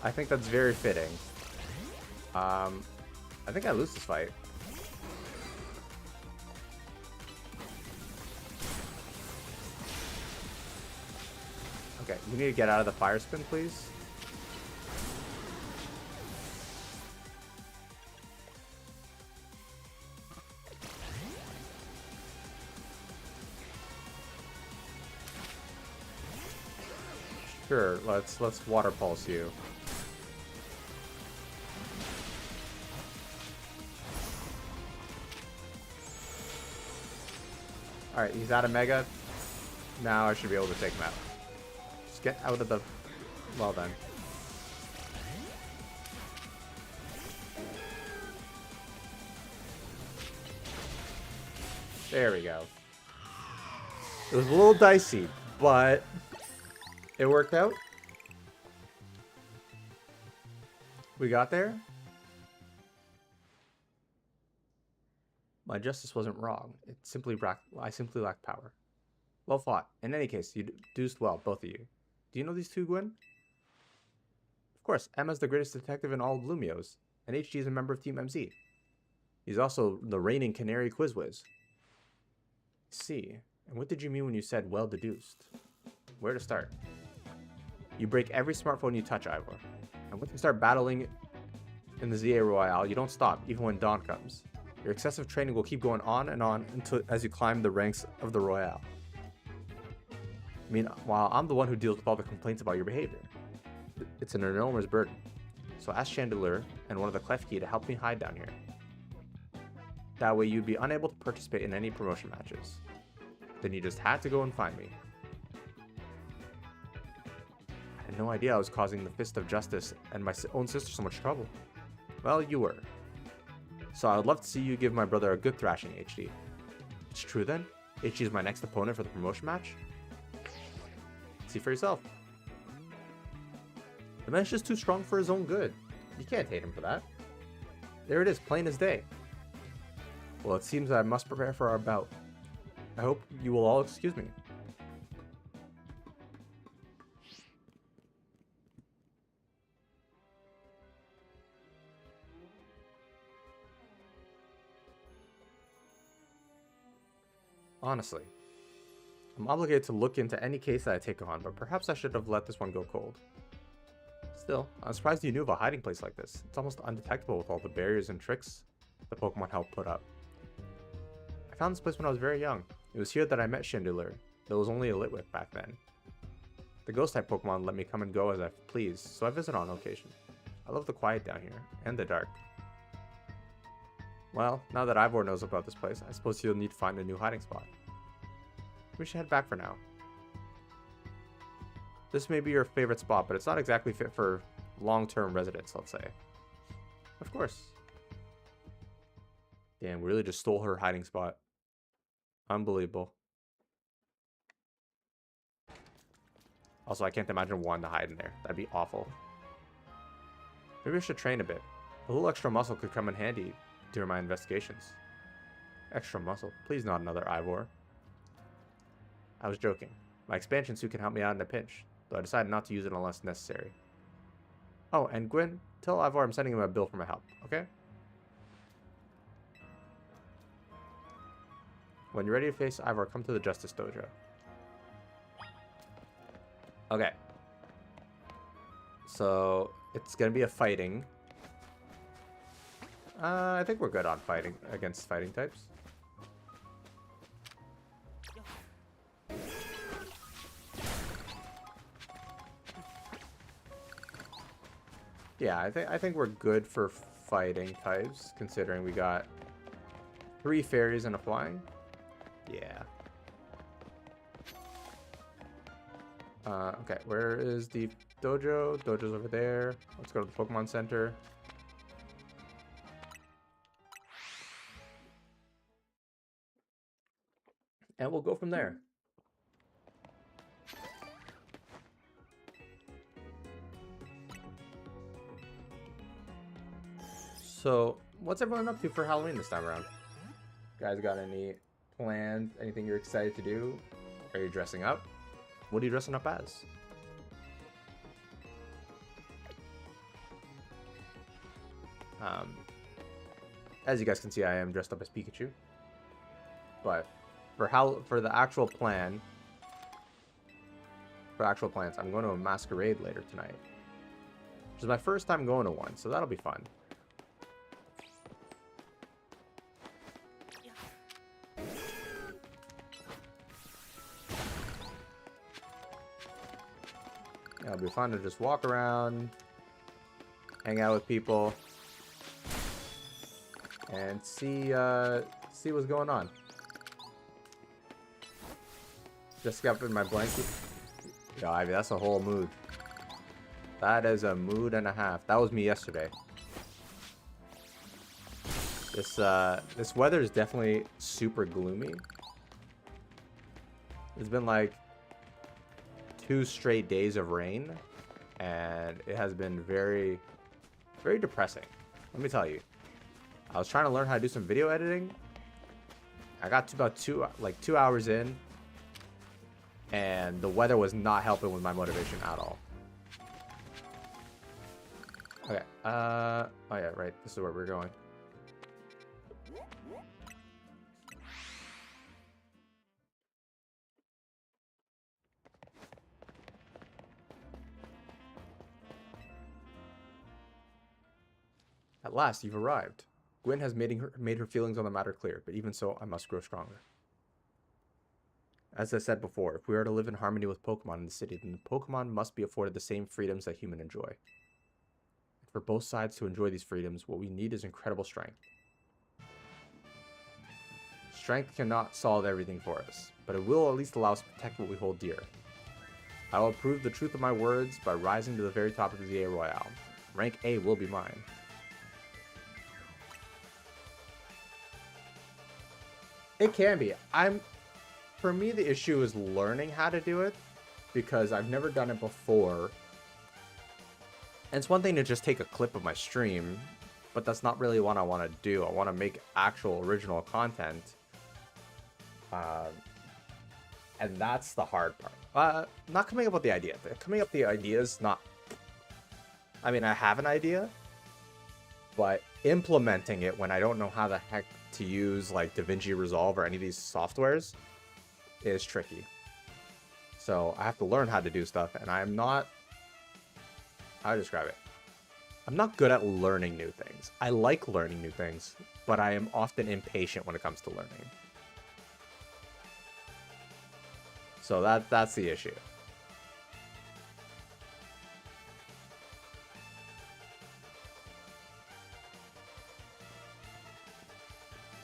I think that's very fitting. I think I lose this fight. Okay, we need to get out of the fire spin, please. Sure, let's water pulse you. Alright, he's out of Mega. Now I should be able to take him out. Just get out of the... Well then. There we go. It was a little dicey, but it worked out. We got there. My justice wasn't wrong. I simply lacked power. Well fought. In any case, you deuced well, both of you. Do you know these two, Gwen? Of course, Emma's the greatest detective in all of Lumiose, and HG is a member of Team MZ. He's also the reigning Canary Quiz Whiz. See, and what did you mean when you said well deduced? Where to start? You break every smartphone you touch, Ivor. And once you start battling in the ZA Royale, you don't stop, even when dawn comes. Your excessive training will keep going on and on until as you climb the ranks of the Royale. Meanwhile, I'm the one who deals with all the complaints about your behavior. It's an enormous burden. So ask Chandelure and one of the Klefki to help me hide down here. That way you'd be unable to participate in any promotion matches. Then you just had to go and find me. I had no idea I was causing the Fist of Justice and my own sister so much trouble. Well, you were. So I would love to see you give my brother a good thrashing, HD. It's true then? HD is my next opponent for the promotion match? See for yourself. The man's just too strong for his own good. You can't hate him for that. There it is, plain as day. Well, it seems I must prepare for our bout. I hope you will all excuse me. Honestly, I'm obligated to look into any case that I take on, but perhaps I should have let this one go cold. Still, I'm surprised you knew of a hiding place like this. It's almost undetectable with all the barriers and tricks the Pokemon helped put up. I found this place when I was very young. It was here that I met Chandelure, though it was only a Litwick back then. The Ghost-type Pokemon let me come and go as I please, so I visit on occasion. I love the quiet down here, and the dark. Well, now that Ivor knows about this place, I suppose he'll need to find a new hiding spot. We should head back for now. This may be your favorite spot, but it's not exactly fit for long-term residents, let's say. Of course. Damn, we really just stole her hiding spot. Unbelievable. Also, I can't imagine wanting to hide in there. That'd be awful. Maybe I should train a bit. A little extra muscle could come in handy during my investigations. Extra muscle? Please not another Ivor. I was joking. My expansion suit can help me out in a pinch, though I decided not to use it unless necessary. Oh, and Gwen, tell Ivor I'm sending him a bill for my help, okay? When you're ready to face Ivor, come to the Justice Dojo. Okay. So, it's gonna be a fighting. I think we're good on fighting against fighting types. Yeah, I think we're good for fighting types, considering we got 3 fairies and a flying. Yeah. Okay, where is the dojo? Dojo's over there. Let's go to the Pokemon Center. And we'll go from there. So, what's everyone up to for Halloween this time around? Guys got any plans? Anything you're excited to do? Are you dressing up? What are you dressing up as? As you guys can see, I am dressed up as Pikachu. But for the actual plan, I'm going to a masquerade later tonight, which is my first time going to one, so that'll be fun. It'll be fun to just walk around, hang out with people, and see what's going on. Just got up in my blanket. Yo, Ivy, that's a whole mood. That is a mood and a half. That was me yesterday. This weather is definitely super gloomy. It's been like 2 straight days of rain, and it has been very, very depressing. Let me tell you. I was trying to learn how to do some video editing. I got to about 2 hours in, and the weather was not helping with my motivation at all. Okay. Oh yeah, right. This is where we're going. At last, you've arrived. Gwen has made her feelings on the matter clear, but even so, I must grow stronger. As I said before, if we are to live in harmony with Pokemon in the city, then the Pokemon must be afforded the same freedoms that humans enjoy. And for both sides to enjoy these freedoms, what we need is incredible strength. Strength cannot solve everything for us, but it will at least allow us to protect what we hold dear. I will prove the truth of my words by rising to the very top of the A Royale. Rank A will be mine. It can be. For me, the issue is learning how to do it, because I've never done it before. And it's one thing to just take a clip of my stream, but that's not really what I want to do. I want to make actual original content. And that's the hard part. Not coming up with the idea. Coming up with the idea is not... I mean, I have an idea, but implementing it when I don't know how the heck to use like DaVinci Resolve or any of these softwares is tricky. So I have to learn how to do stuff, and I'm not... How do I describe it? I'm not good at learning new things. I like learning new things, but I am often impatient when it comes to learning. So that's the issue.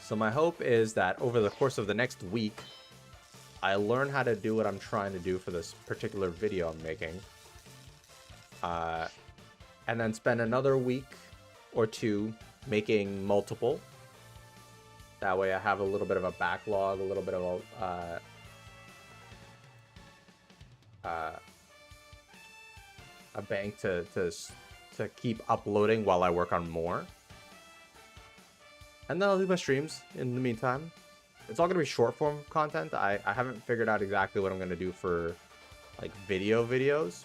So my hope is that over the course of the next week, I learn how to do what I'm trying to do for this particular video I'm making. And then spend another week or 2 making multiple. That way I have a little bit of a backlog, a little bit of a bank to keep uploading while I work on more. And then I'll do my streams in the meantime. It's all going to be short form content. I haven't figured out exactly what I'm going to do for like videos,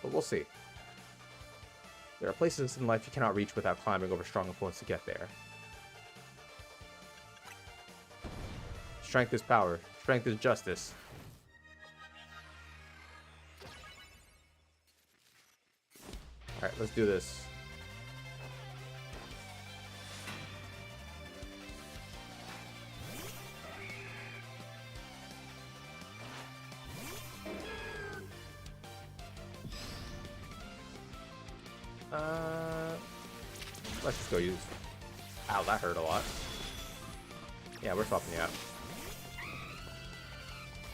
but we'll see. There are places in life you cannot reach without climbing over strong opponents to get there. Strength is power. Strength is justice. Alright, let's do this. Let's just go use... Ow, that hurt a lot. Yeah, we're swapping you out.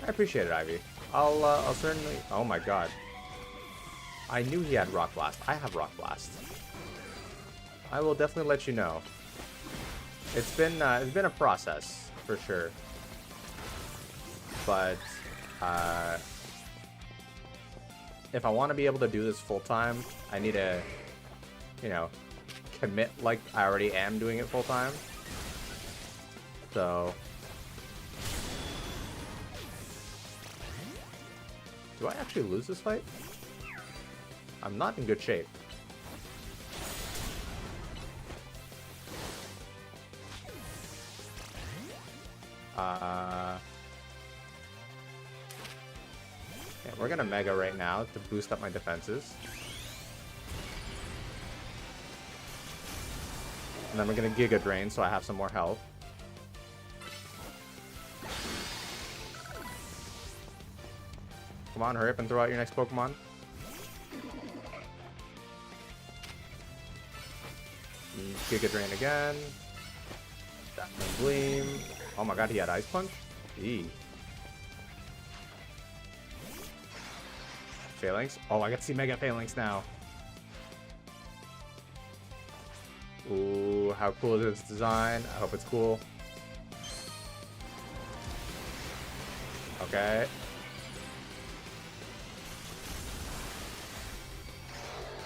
I appreciate it, Ivy. I'll certainly... Oh my god. I knew he had Rock Blast. I have Rock Blast. I will definitely let you know. It's been a process, for sure. But, if I want to be able to do this full-time, I need to, you know, commit like I already am doing it full-time. So... Do I actually lose this fight? I'm not in good shape. Yeah, we're gonna Mega right now to boost up my defenses. And then we're gonna Giga Drain so I have some more health. Come on, hurry up and throw out your next Pokemon. Giga Drain again. Dazzling Gleam. Oh my god, he had Ice Punch? Eee. Phalanx? Oh, I get to see Mega Phalanx now. Ooh, how cool is this design? I hope it's cool. Okay.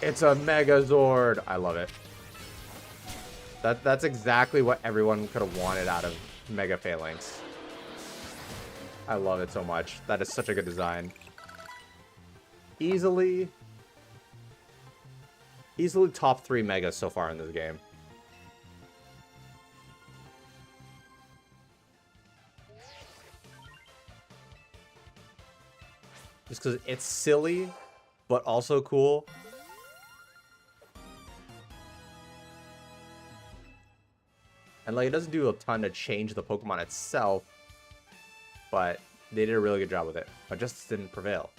It's a Megazord. I love it. That's exactly what everyone could have wanted out of Mega Phalanx. I love it so much. That is such a good design. Easily top 3 Megas so far in this game. Just because it's silly, but also cool. And like, it doesn't do a ton to change the Pokemon itself, but they did a really good job with it. But justice didn't prevail.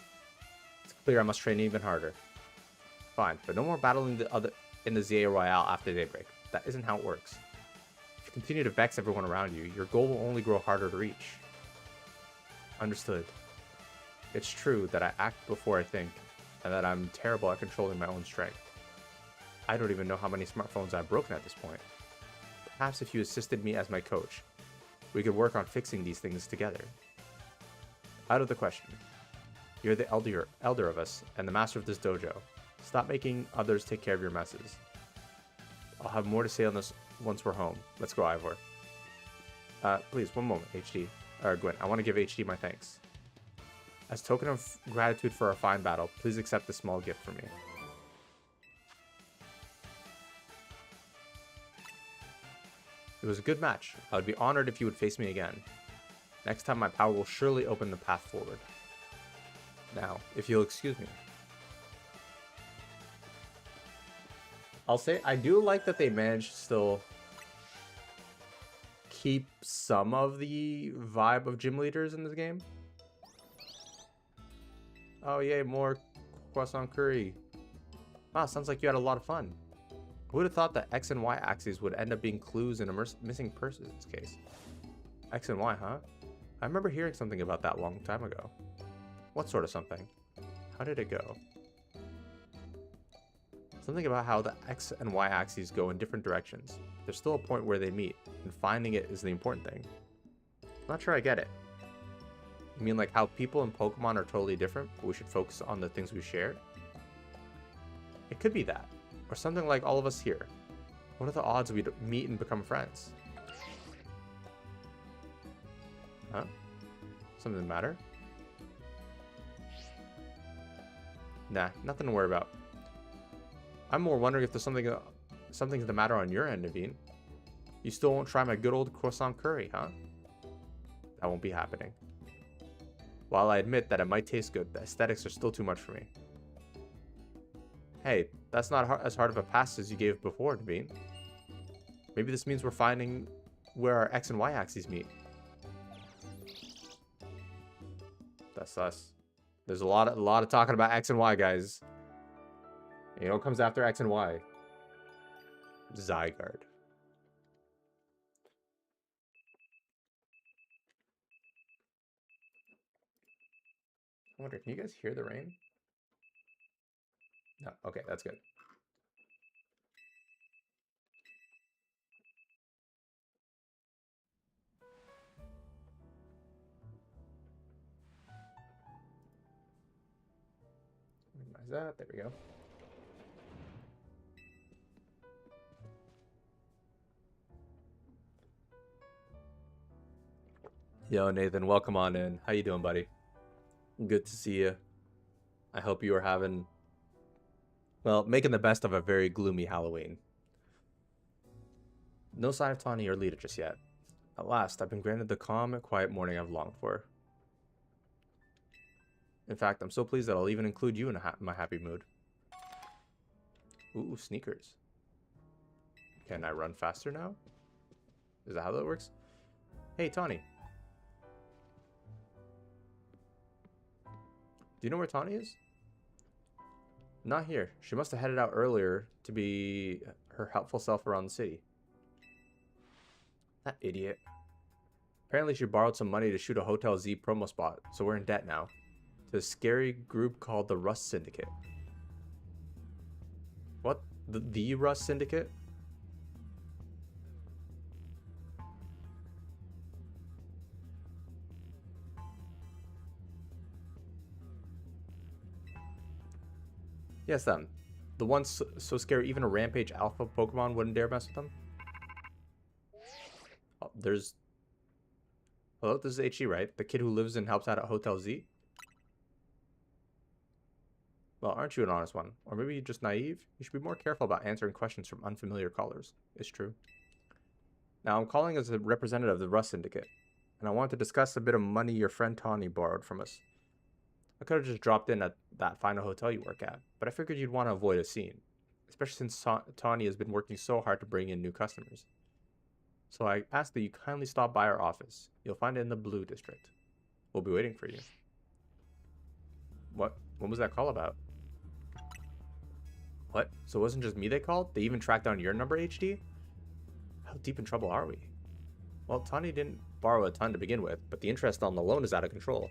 It's clear I must train even harder. Fine, but no more battling in the ZA Royale after daybreak. That isn't how it works. If you continue to vex everyone around you, your goal will only grow harder to reach. Understood. It's true that I act before I think, and that I'm terrible at controlling my own strength. I don't even know how many smartphones I've broken at this point. Perhaps if you assisted me as my coach, we could work on fixing these things together. Out of the question. You're the elder of us, and the master of this dojo. Stop making others take care of your messes. I'll have more to say on this once we're home. Let's go, Ivor. Please, one moment, HD. Or Gwen, I want to give HD my thanks. As token of gratitude for our fine battle, please accept this small gift from me. It was a good match. I would be honored if you would face me again. Next time my power will surely open the path forward. Now, if you'll excuse me. I'll say, I do like that they managed to still keep some of the vibe of gym leaders in this game. Oh yay, more croissant curry. Wow, sounds like you had a lot of fun. Who would have thought that X and Y axes would end up being clues in a missing person's case? X and Y, huh? I remember hearing something about that a long time ago. What sort of something? How did it go? Something about how the X and Y axes go in different directions. There's still a point where they meet, and finding it is the important thing. I'm not sure I get it. You mean like how people and Pokemon are totally different, but we should focus on the things we share? It could be that. Or something like all of us here. What are the odds we'd meet and become friends? Huh? Something the matter? Nah, nothing to worry about. I'm more wondering if there's something's the matter on your end, Naveen. You still won't try my good old croissant curry, huh? That won't be happening. While I admit that it might taste good, the aesthetics are still too much for me. Hey, that's not as hard of a pass as you gave before, Naveen. Maybe this means we're finding where our X and Y axes meet. That's us. There's a lot of talking about X and Y, guys. You know what comes after X and Y? Zygarde. I wonder, can you guys hear the rain? No, okay, that's good. Minimize that, there we go. Yo, Nathan, welcome on in. How you doing, buddy? Good to see you. I hope you are having, well, making the best of a very gloomy Halloween. No sign of Tawny or Lita just yet. At last, I've been granted the calm and quiet morning I've longed for. In fact, I'm so pleased that I'll even include you in my happy mood. Ooh, sneakers. Can I run faster now? Is that how that works? Hey, Tawny. Do you know where Tawny is? Not here. She must have headed out earlier to be her helpful self around the city. That idiot. Apparently she borrowed some money to shoot a Hotel Z promo spot, so we're in debt now. To a scary group called the Rust Syndicate. What? The Rust Syndicate? Yes, them. The ones so scary even a Rampage Alpha Pokemon wouldn't dare mess with them? Oh, there's... Hello, this is HG, right? The kid who lives and helps out at Hotel Z? Well, aren't you an honest one? Or maybe you're just naive? You should be more careful about answering questions from unfamiliar callers. It's true. Now, I'm calling as a representative of the Rust Syndicate, and I want to discuss a bit of money your friend Tawny borrowed from us. I could have just dropped in at that final hotel you work at, but I figured you'd want to avoid a scene, especially since Tawny has been working so hard to bring in new customers. So I ask that you kindly stop by our office. You'll find it in the Blue District. We'll be waiting for you. What? What was that call about? What? So it wasn't just me they called? They even tracked down your number, HD? How deep in trouble are we? Well, Tawny didn't borrow a ton to begin with, but the interest on the loan is out of control.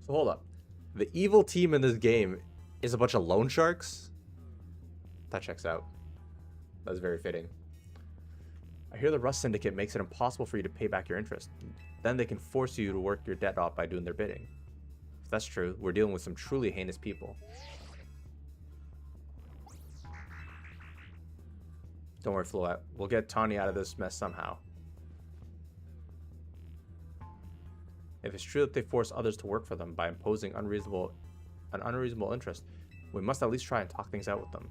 So hold up. The evil team in this game is a bunch of loan sharks? That checks out. That's very fitting. I hear the Rust Syndicate makes it impossible for you to pay back your interest. Then they can force you to work your debt off by doing their bidding. If that's true, we're dealing with some truly heinous people. Don't worry, Floette. We'll get Tawny out of this mess somehow. If it's true that they force others to work for them by imposing an unreasonable interest, we must at least try and talk things out with them.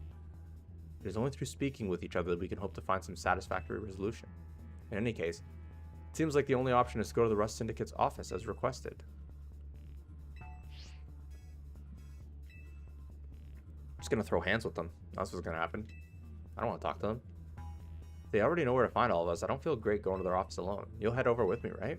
It is only through speaking with each other that we can hope to find some satisfactory resolution. In any case, it seems like the only option is to go to the Rust Syndicate's office as requested. I'm just gonna throw hands with them. That's what's gonna happen. I don't want to talk to them. They already know where to find all of us. I don't feel great going to their office alone. You'll head over with me, right?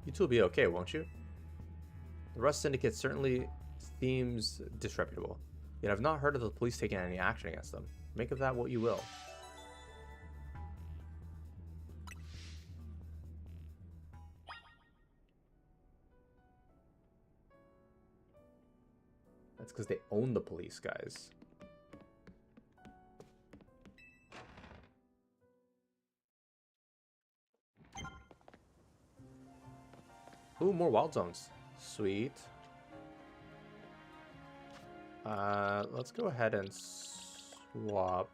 You two will be okay, won't you? The Rust Syndicate certainly seems disreputable, yet I've not heard of the police taking any action against them. Make of that what you will. That's because they own the police, guys. Ooh, more wild zones. Sweet. Let's go ahead and swap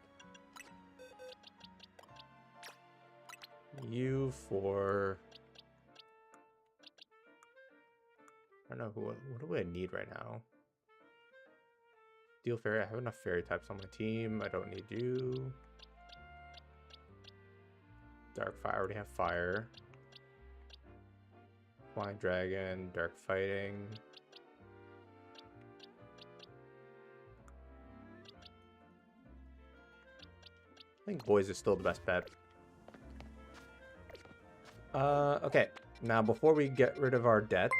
you for... I don't know, what do I need right now? Steel Fairy, I have enough Fairy types on my team. I don't need you. Dark Fire, I already have Fire. Flying Dragon, Dark Fighting. I think Boys is still the best bet. Okay. Now, before we get rid of our debt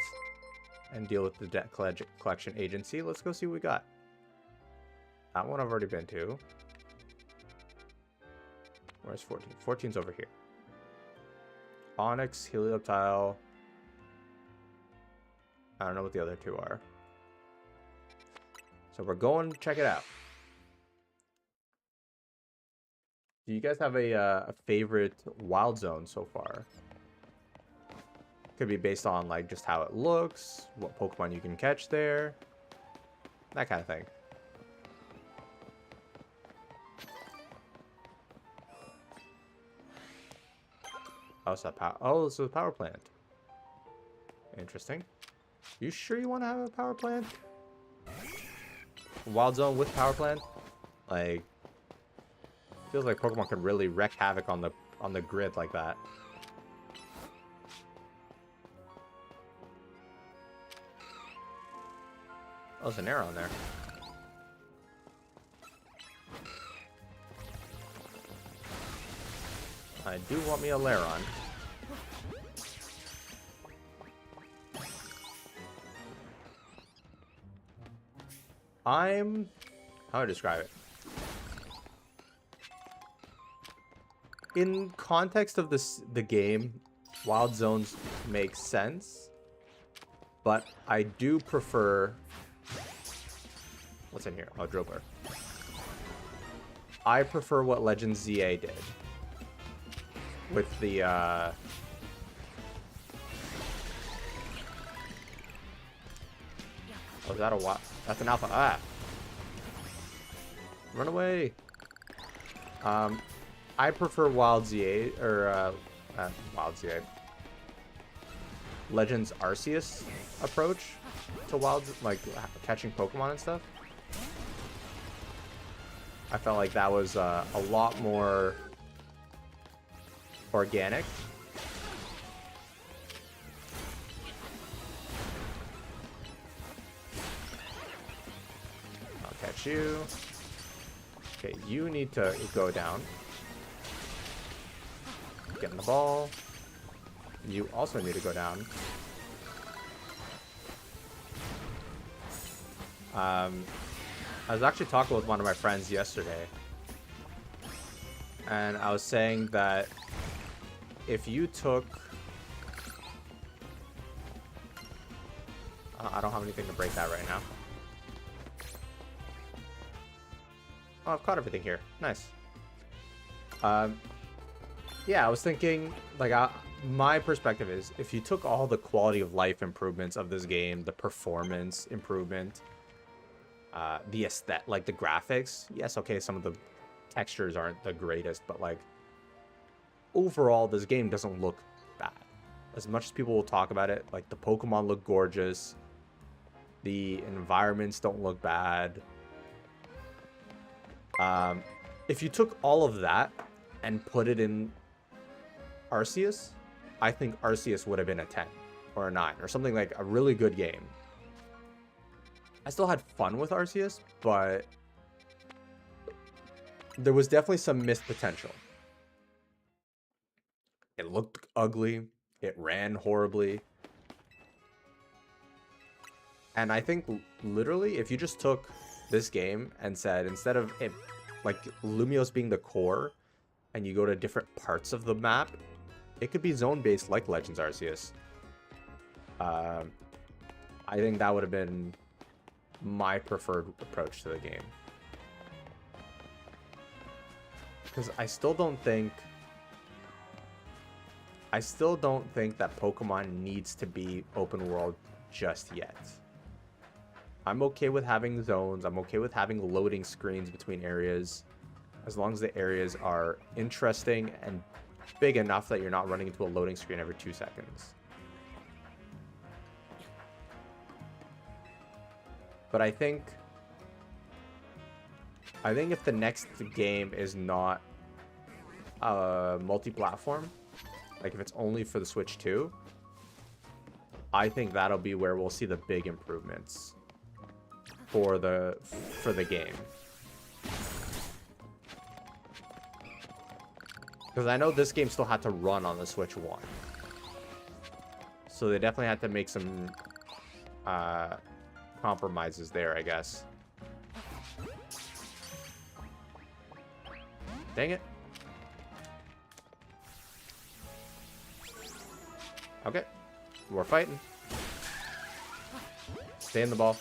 and deal with the debt collection agency, let's go see what we got. That one I've already been to. Where's 14? 14's over here. Onyx, Helioptile. I don't know what the other two are. So we're going to check it out. Do you guys have a favorite wild zone so far? Could be based on like just how it looks, what Pokemon you can catch there, that kind of thing. Oh, it's a this is a power plant. Interesting. You sure you want to have a power plant? Wild zone with power plant? Like, feels like Pokemon could really wreak havoc on the grid like that. Oh, there's an arrow in there. I do want me a Lairon. How do I describe it? In context of the game, Wild Zones make sense, but I do prefer... What's in here? Oh, Drillbur. I prefer what Legends ZA did. With the, Oh, is that a what? That's an alpha. Ah! Run away! I prefer Wild ZA, or, Wild ZA. Legends Arceus approach to Wild, like, catching Pokemon and stuff. I felt like that was, a lot more organic. I'll catch you. Okay, you need to go down. Get in the ball. You also need to go down. I was actually talking with one of my friends yesterday, and I was saying that if you took... I don't have anything to break that right now. Oh, I've caught everything here. Nice. Yeah, I was thinking, like, my perspective is, if you took all the quality of life improvements of this game, the performance improvement, the aesthetic, like the graphics, yes, okay, some of the textures aren't the greatest, but like, overall, this game doesn't look bad. As much as people will talk about it, like, the Pokemon look gorgeous, the environments don't look bad. If you took all of that and put it in Arceus, I think Arceus would have been a 10 or a 9 or something, like a really good game. I still had fun with Arceus, but there was definitely some missed potential. It looked ugly. It ran horribly. And I think literally if you just took this game and said, instead of it, like Lumiose being the core, and you go to different parts of the map, it could be zone-based like Legends Arceus. I think that would have been my preferred approach to the game. Because I still don't think that Pokemon needs to be open world just yet. I'm okay with having zones. I'm okay with having loading screens between areas, as long as the areas are interesting and big enough that you're not running into a loading screen every 2 seconds. But I think if the next game is not multi-platform, like if it's only for the Switch 2, I think that'll be where we'll see the big improvements for the game. Because I know this game still had to run on the Switch 1. So they definitely had to make some compromises there, I guess. Dang it. Okay. We're fighting. Stay in the ball.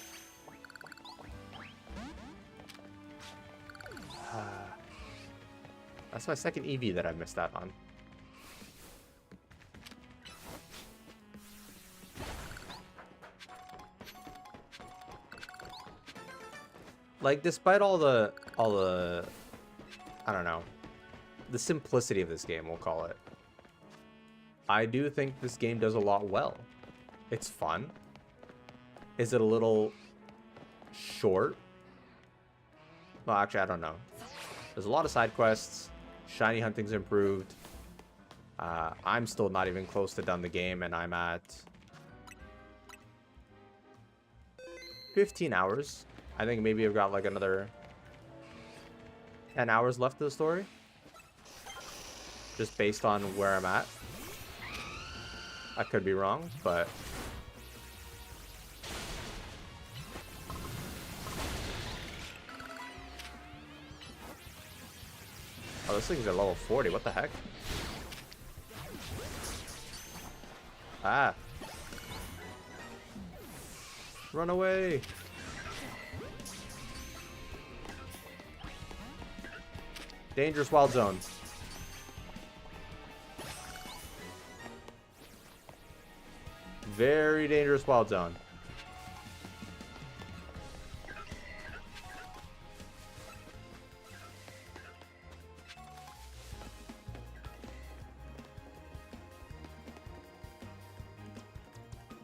That's my second EV that I missed out on. Like, despite all the I don't know, the simplicity of this game, we'll call it, I do think this game does a lot well. It's fun. Is it a little short? Well, actually, I don't know. There's a lot of side quests. Shiny hunting's improved. I'm still not even close to done the game, and I'm at 15 hours. I think maybe I've got like another 10 hours left of the story. Just based on where I'm at. I could be wrong, but... Oh, this thing's at level 40. What the heck? Ah. Run away. Dangerous wild zone. Very dangerous wild zone.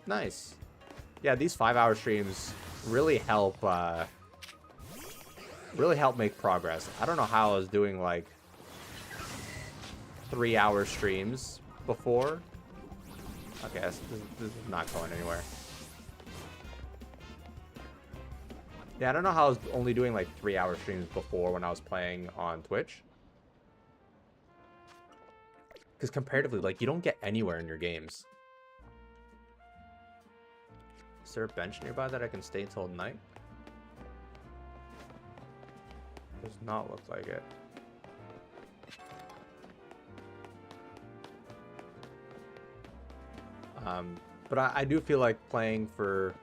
Nice. Yeah, these 5-hour streams really help make progress. I don't know how I was doing like 3-hour streams before. Okay, this is not going anywhere. Yeah, I don't know how I was only doing like 3-hour streams before when I was playing on Twitch. Because comparatively, like, you don't get anywhere in your games. Is there a bench nearby that I can stay until night? Does not look like it. But I do feel like playing for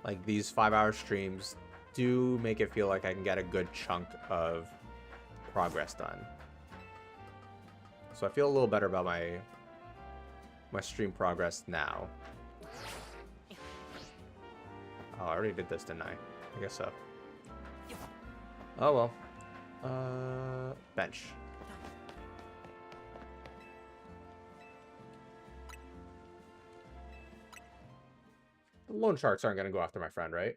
like these 5-hour streams do make it feel like I can get a good chunk of progress done. So I feel a little better about my stream progress now. Oh, I already did this, didn't I? I guess so. Oh well. Bench. The loan sharks aren't gonna go after my friend, right?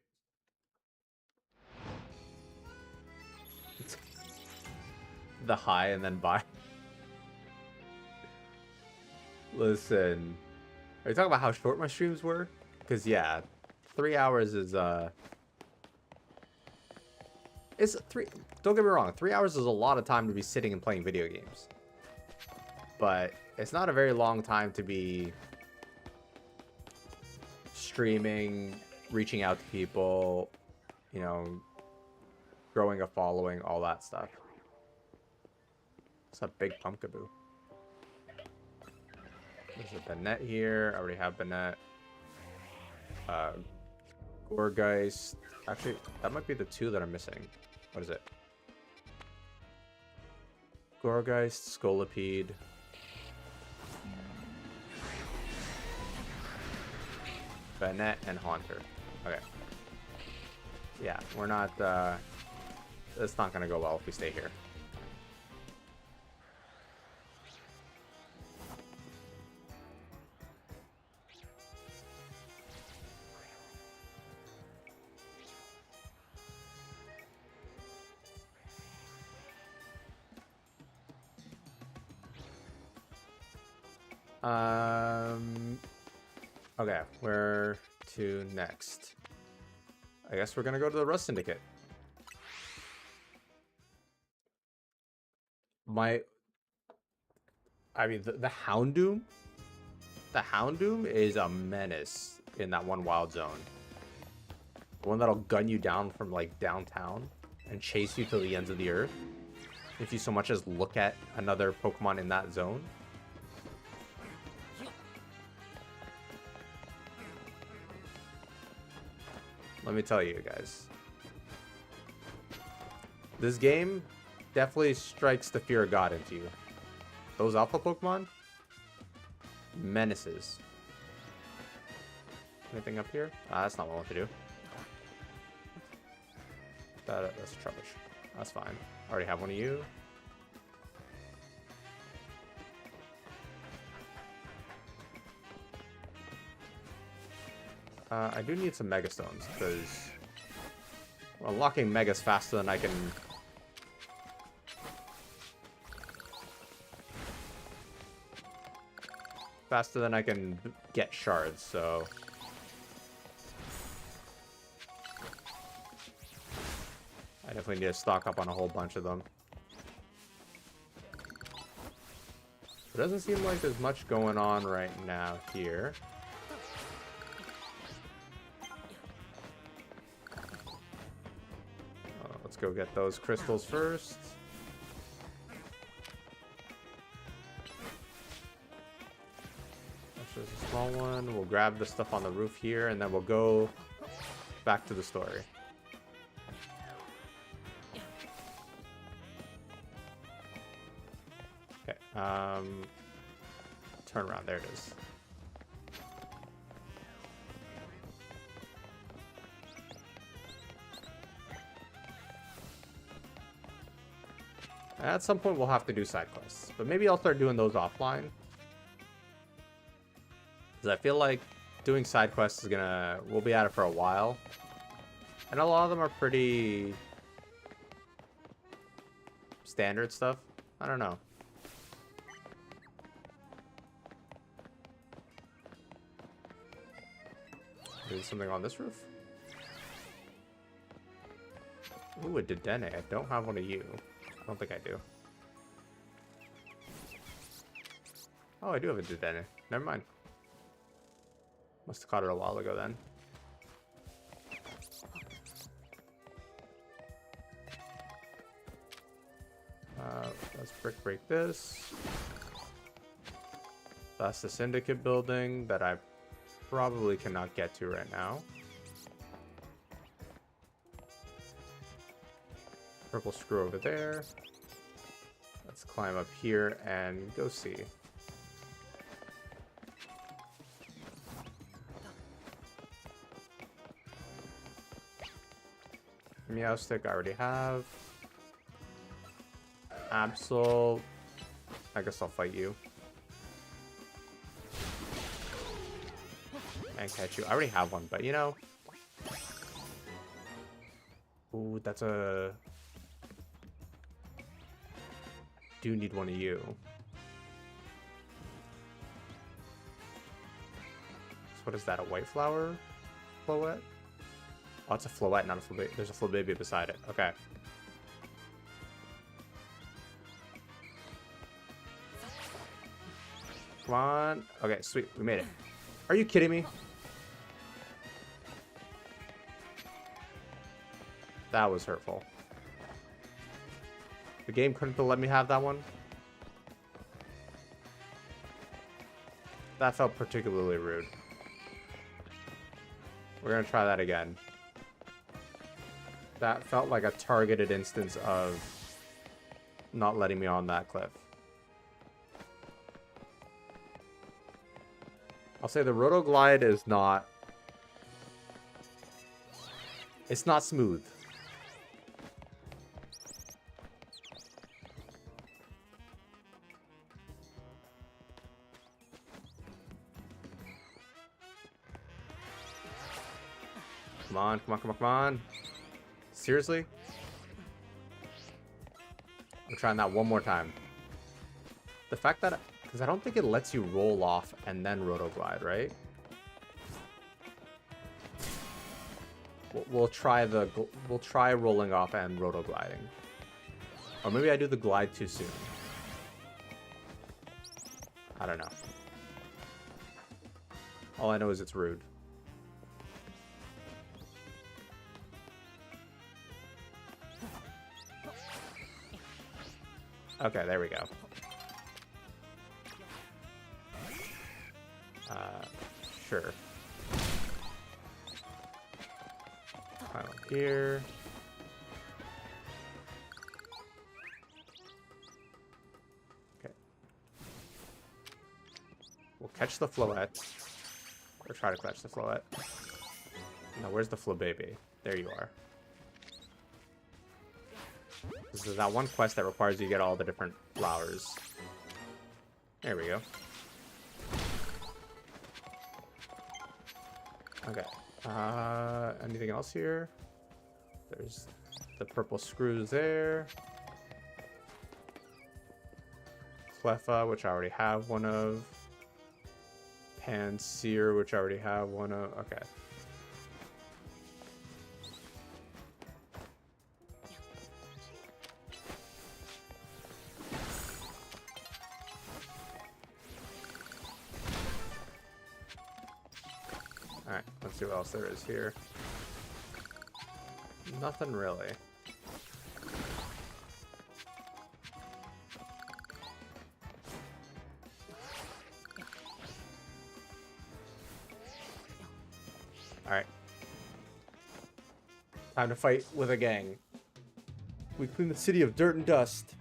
The high and then buy. Listen, are you talking about how short my streams were? Because yeah, 3 hours is don't get me wrong, 3 hours is a lot of time to be sitting and playing video games. But it's not a very long time to be streaming, reaching out to people, you know, growing a following, all that stuff. It's a big pumpkaboo. There's a Banette here. I already have Banette. Gourgeist. Actually, that might be the two that I'm missing. What is it? Gourgeist, Scolipede. Banette and Haunter. Okay. Yeah, we're not, it's not gonna go well if we stay here. Okay, where to next? I guess we're gonna go to the Rust Syndicate. I mean, the Houndoom The Houndoom is a menace in that one wild zone. The one that'll gun you down from like downtown and chase you to the ends of the earth. If you so much as look at another Pokemon in that zone. Let me tell you guys. This game definitely strikes the fear of God into you. Those alpha Pokemon? Menaces. Anything up here? That's not what I want to do. That's a Trubbish. That's fine. I already have one of you. I do need some Mega Stones because unlocking Megas faster than I can. Faster than I can get shards, so. I definitely need to stock up on a whole bunch of them. It doesn't seem like there's much going on right now here. Let's go get those crystals first. That's just a small one. We'll grab the stuff on the roof here, and then we'll go back to the story. Okay, turn around, there it is. At some point we'll have to do side quests, but maybe I'll start doing those offline. Because I feel like doing side quests is we'll be at it for a while. And a lot of them are pretty standard stuff. I don't know. Is something on this roof? Ooh, a Dedenne. I don't have one of you. I don't think I do. Oh, I do have a Dedenne. Never mind. Must have caught it a while ago then. Let's break this. That's the Syndicate building that I probably cannot get to right now. Purple screw over there. Let's climb up here and go see. Meowstic I already have. Absol. I guess I'll fight you. And catch you. I already have one, but you know. Ooh, that's a. Do need one of you. So what is that? A white flower? Floette? Oh, it's a Floette, not a Flabébé. There's a Flabébé beside it. Okay. Come on. Okay, sweet. We made it. Are you kidding me? That was hurtful. The game couldn't let me have that one. That felt particularly rude. We're gonna try that again. That felt like a targeted instance of not letting me on that cliff. I'll say the Rotoglide is not... It's not smooth. Come on, come on, come on, come on. Seriously? I'm trying that one more time. The fact that... Because I don't think it lets you roll off and then Rotoglide, right? We'll try rolling off and Rotogliding. Or maybe I do the glide too soon. I don't know. All I know is it's rude. Okay, there we go. Sure. Climb up here. Okay. We'll catch the Floette. Or try to catch the Floette. Now, where's the Flababy? There you are. This is that one quest that requires you to get all the different flowers. There we go. Okay. Anything else here? There's the purple screws there. Cleffa, which I already have one of. Pansear, which I already have one of. Okay. Alright, let's see what else there is here. Nothing really. Alright. Time to fight with a gang. We clean the city of dirt and dust.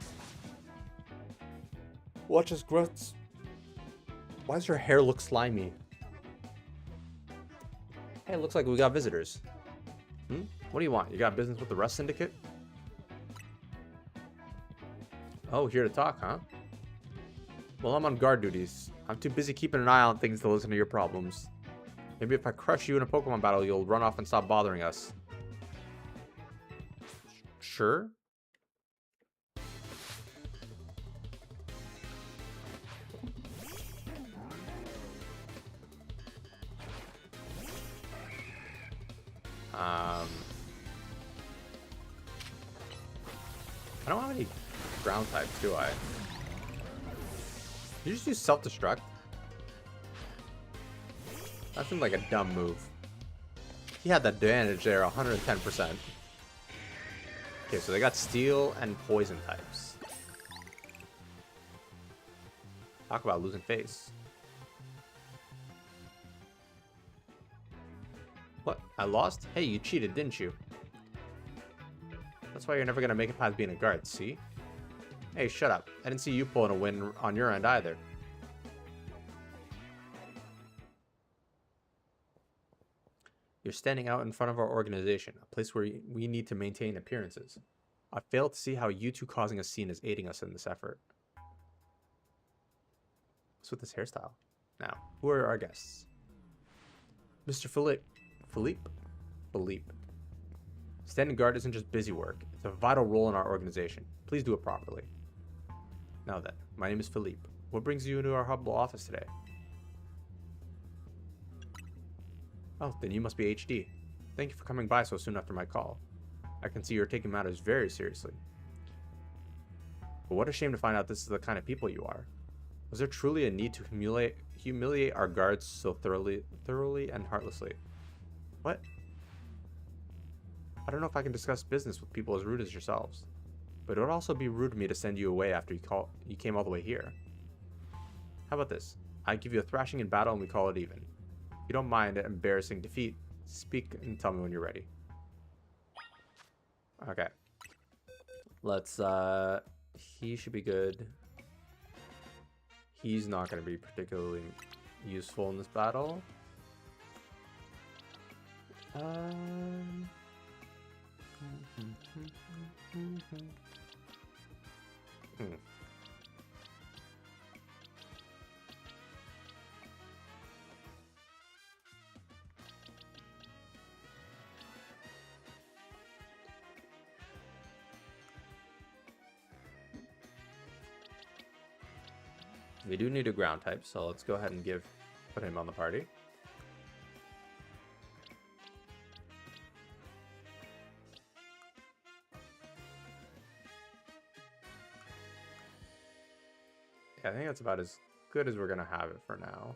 Watch us grunts. Why does your hair look slimy? Hey, it looks like we got visitors. What do you want? You got business with the Rust Syndicate? Oh, here to talk, huh? Well, I'm on guard duties. I'm too busy keeping an eye on things to listen to your problems. Maybe if I crush you in a Pokemon battle, you'll run off and stop bothering us. Sure? I don't have any ground types, do I? You just use self-destruct? That seemed like a dumb move. He had that advantage there, 110%. Okay, so they got steel and poison types. Talk about losing face. What? I lost? Hey, you cheated, didn't you? That's why you're never gonna make it past being a guard, see? Hey, shut up. I didn't see you pulling a win on your end either. You're standing out in front of our organization, a place where we need to maintain appearances. I fail to see how you two causing a scene is aiding us in this effort. What's with this hairstyle? Now, who are our guests? Mr. Philippe. Standing guard isn't just busy work. It's a vital role in our organization. Please do it properly. Now then, my name is Philippe. What brings you into our humble office today? Oh, then you must be HD. Thank you for coming by so soon after my call. I can see you're taking matters very seriously. But what a shame to find out this is the kind of people you are. Was there truly a need to humiliate our guards so thoroughly and heartlessly? What? I don't know if I can discuss business with people as rude as yourselves, but it would also be rude of me to send you away after you came all the way here. How about this? I give you a thrashing in battle and we call it even. If you don't mind an embarrassing defeat, speak and tell me when you're ready. Okay. Let's, he should be good. He's not going to be particularly useful in this battle. We do need a ground type, so let's go ahead and put him on the party. Yeah, I think that's about as good as we're gonna have it for now.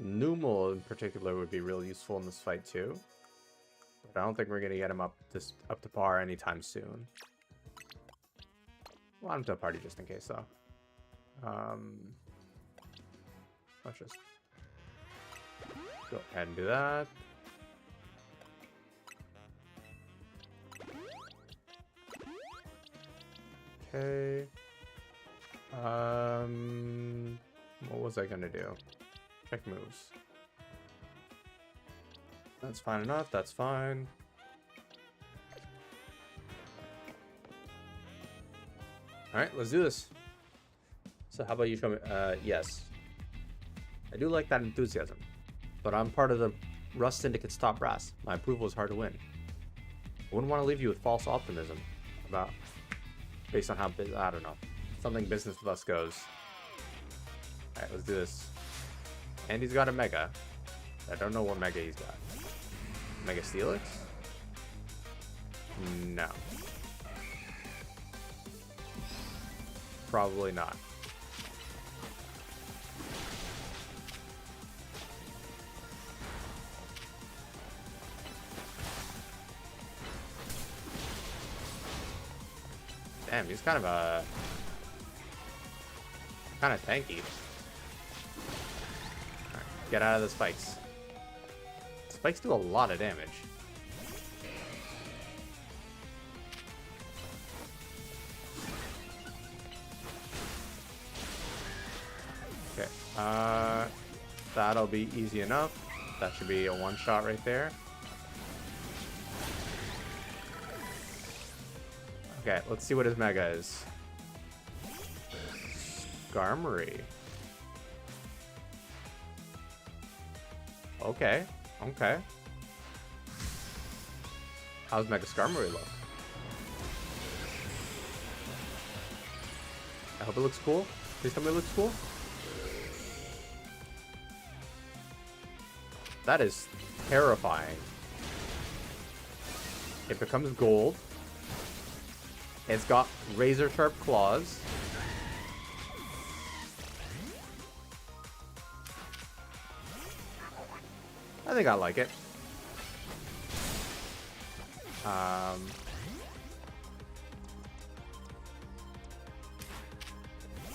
Numel in particular would be really useful in this fight too. But I don't think we're gonna get him up to par anytime soon. Well, I'm to a party just in case though. Let's just go ahead and do that. Okay. What was I gonna do? Check moves. That's fine enough, that's fine. Alright, let's do this. So how about you show me? Yes. I do like that enthusiasm, but I'm part of the Rust Syndicate's top brass. My approval is hard to win. I wouldn't want to leave you with false optimism about, based on how, I don't know, something business with us goes. Alright, let's do this. And he's got a Mega. I don't know what Mega he's got. Mega Steelix? No. Probably not. Damn, he's kind of tanky. Right, get out of the spikes. Spikes do a lot of damage. Okay, that'll be easy enough. That should be a one-shot right there. Okay, let's see what his Mega is. Skarmory. Okay, okay. How's Mega Skarmory look? I hope it looks cool. Please tell me it looks cool. That is terrifying. It becomes gold. It's got razor sharp claws. I think I like it.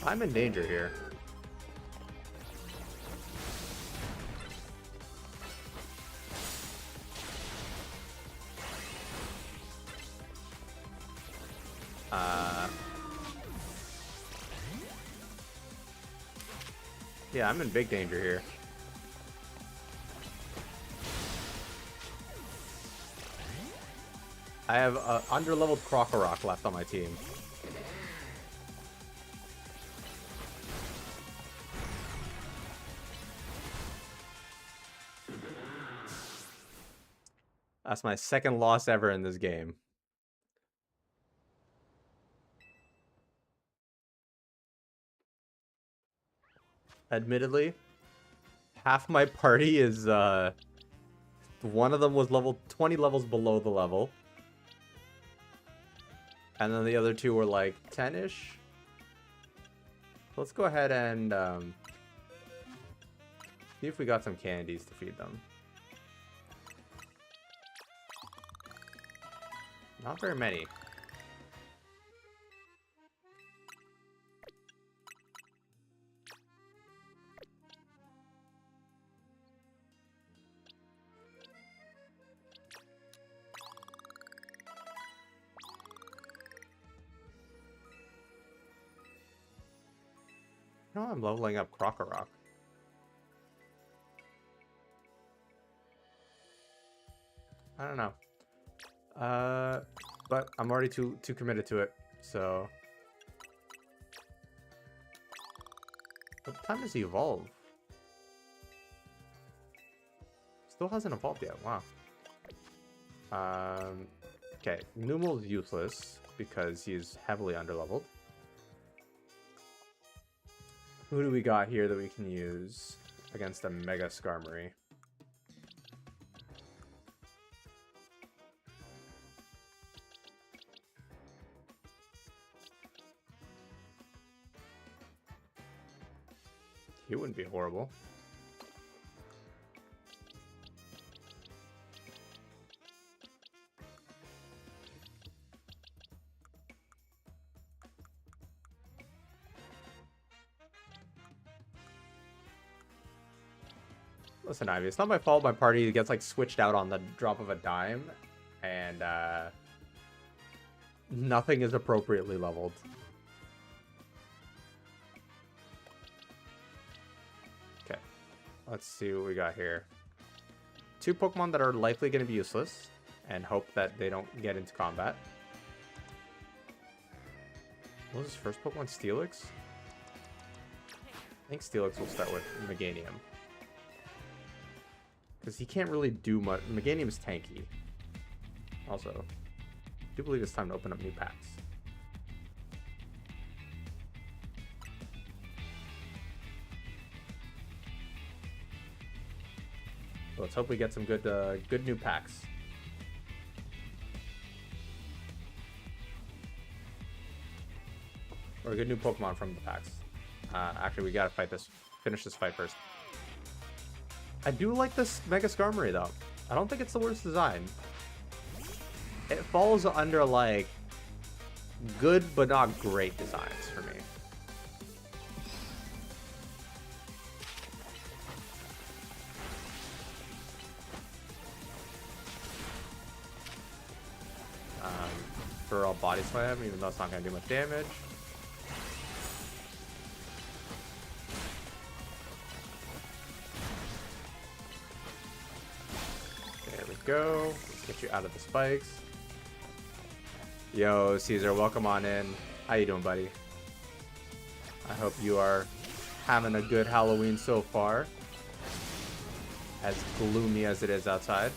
I'm in danger here. Yeah, I'm in big danger here. I have underleveled Krokorok left on my team. That's my second loss ever in this game. Admittedly, half my party is, one of them was level 20 levels below the level. And then the other two were like 10-ish. Let's go ahead and, see if we got some candies to feed them. Not very many. No, I'm leveling up Krokorok. I don't know. But I'm already too committed to it, so. What time does he evolve? Still hasn't evolved yet, wow. Okay, Numel's useless because he's heavily underleveled. Who do we got here that we can use against a Mega Skarmory? He wouldn't be horrible. Listen, Ivy, it's not my fault my party gets, like, switched out on the drop of a dime, and, nothing is appropriately leveled. Okay, let's see what we got here. 2 Pokemon that are likely going to be useless, and hope that they don't get into combat. What was his first Pokemon? Steelix? I think Steelix will start with Meganium. Because he can't really do much. Meganium's tanky. Also, I do believe it's time to open up new packs. So let's hope we get some good good new packs. Or a good new Pokemon from the packs. Actually, we gotta finish this fight first. I do like this Mega Skarmory, though. I don't think it's the worst design. It falls under, like, good but not great designs for me. For all Body Slam, even though it's not going to do much damage. There we go. Let's get you out of the spikes. Yo, Caesar, welcome on in. How you doing, buddy? I hope you are having a good Halloween so far. As gloomy as it is outside.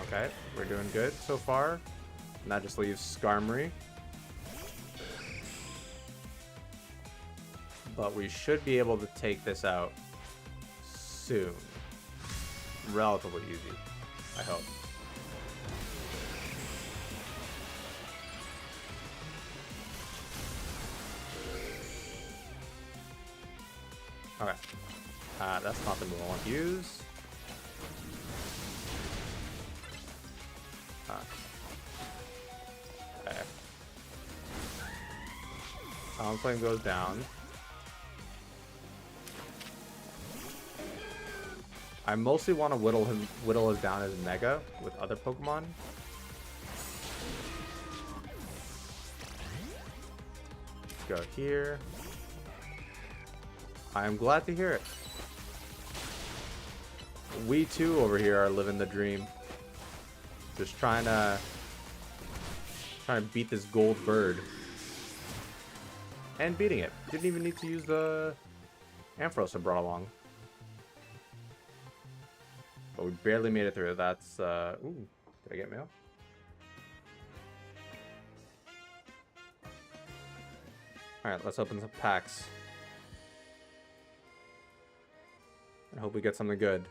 Okay, we're doing good so far. And that just leaves Skarmory. But we should be able to take this out soon. Relatively easy, I hope. Okay. That's not the move I want to use. Okay. Flame goes down. I mostly want to whittle us down as Mega with other Pokemon. Let's go here. I'm glad to hear it. We too over here are living the dream. Just trying to beat this gold bird. And beating it. Didn't even need to use the Ampharos I brought along. But we barely made it through. That's ooh, did I get mail? Alright, let's open some packs. I hope we get something good.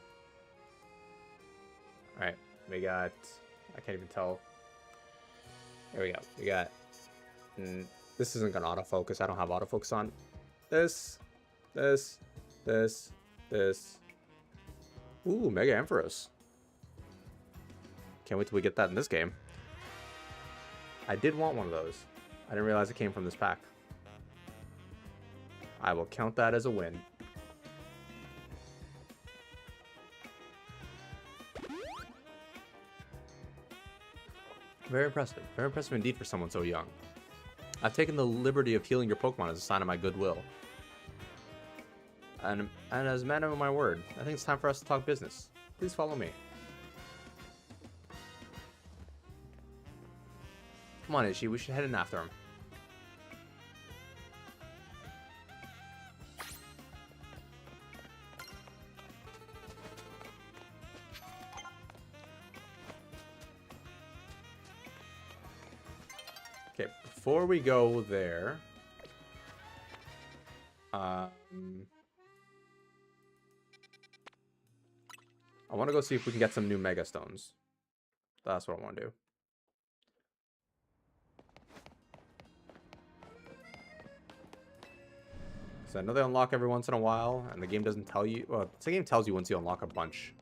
Alright, we got... I can't even tell. There we go. We got... this isn't going to autofocus. I don't have autofocus on. This. Ooh, Mega Ampharos. Can't wait till we get that in this game. I did want one of those. I didn't realize it came from this pack. I will count that as a win. Very impressive. Very impressive indeed for someone so young. I've taken the liberty of healing your Pokemon as a sign of my goodwill. And as a man of my word, I think it's time for us to talk business. Please follow me. Come on, Ishi. We should head in after him. Okay, before we go there, I want to go see if we can get some new Mega Stones. That's what I want to do. So I know they unlock every once in a while, and the game doesn't tell you. Well, the game tells you once you unlock a bunch.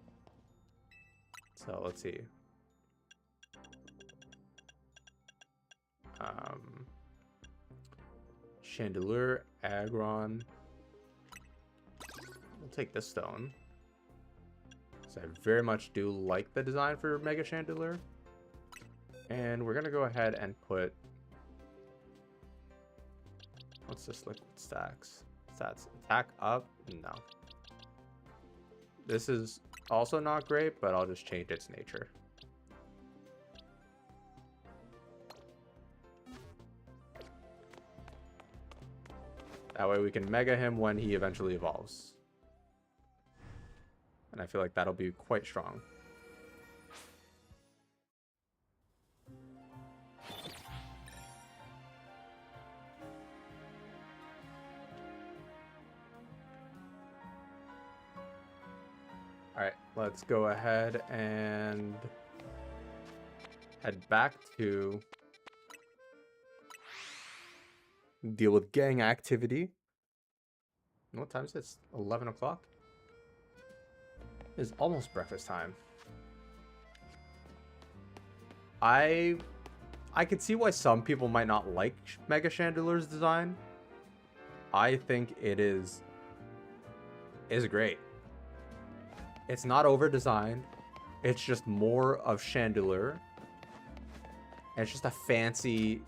So let's see. Chandelure, Aggron. We'll take this stone. So I very much do like the design for Mega Chandelure. And we're gonna go ahead and put... What's this liquid stacks? Stats. Attack up? No. This is also not great, but I'll just change its nature. That way we can Mega him when he eventually evolves. And I feel like that'll be quite strong. Alright, let's go ahead and head back to deal with gang activity. What time is it? It's 11 o'clock. It's almost breakfast time. I could see why some people might not like Mega Chandelure's design. I think it is great. It's not over designed. It's just more of Chandelure. And it's just a fancy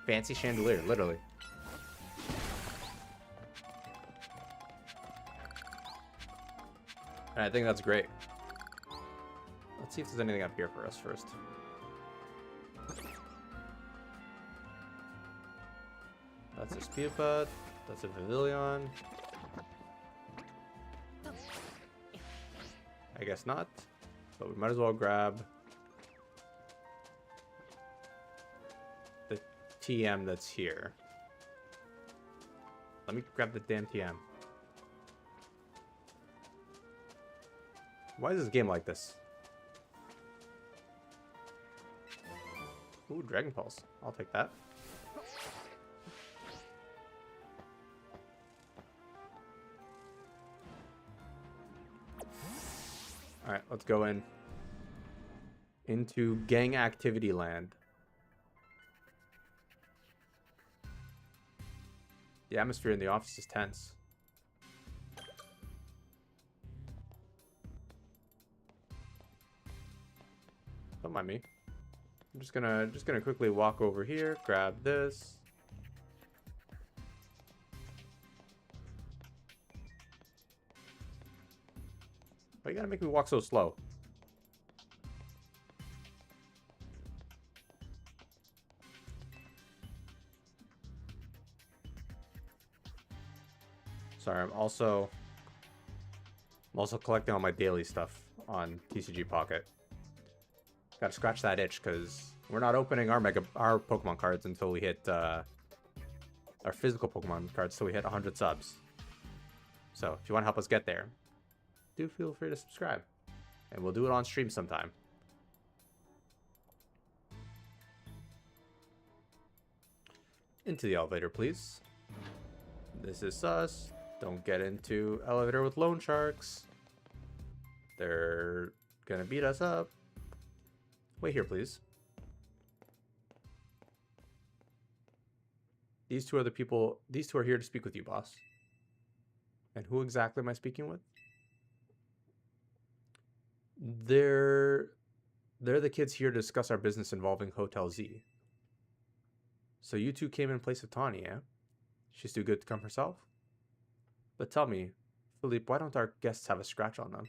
fancy Chandelure, literally. And I think that's great. Let's see if there's anything up here for us first. That's a Spewpud. That's a Pavilion. I guess not, but we might as well grab the TM that's here. Let me grab the damn TM. Why is this game like this? Ooh, Dragon Pulse. I'll take that. Alright, let's go into gang activity land. The atmosphere in the office is tense. Don't mind me. I'm just gonna quickly walk over here, grab this. Why you gotta make me walk so slow? Sorry, I'm also collecting all my daily stuff on TCG Pocket. Gotta scratch that itch because we're not opening our Pokemon cards until we hit our physical Pokemon cards until we hit 100 subs. So if you want to help us get there, do feel free to subscribe, and we'll do it on stream sometime. Into the elevator, please. This is sus. Don't get into elevator with loan sharks. They're gonna beat us up. Wait here, please. These two are the people. These two are here to speak with you, boss. And who exactly am I speaking with? They're the kids here to discuss our business involving Hotel Z. So you two came in place of Tawny, eh? She's too good to come herself? But tell me, Philippe, why don't our guests have a scratch on them?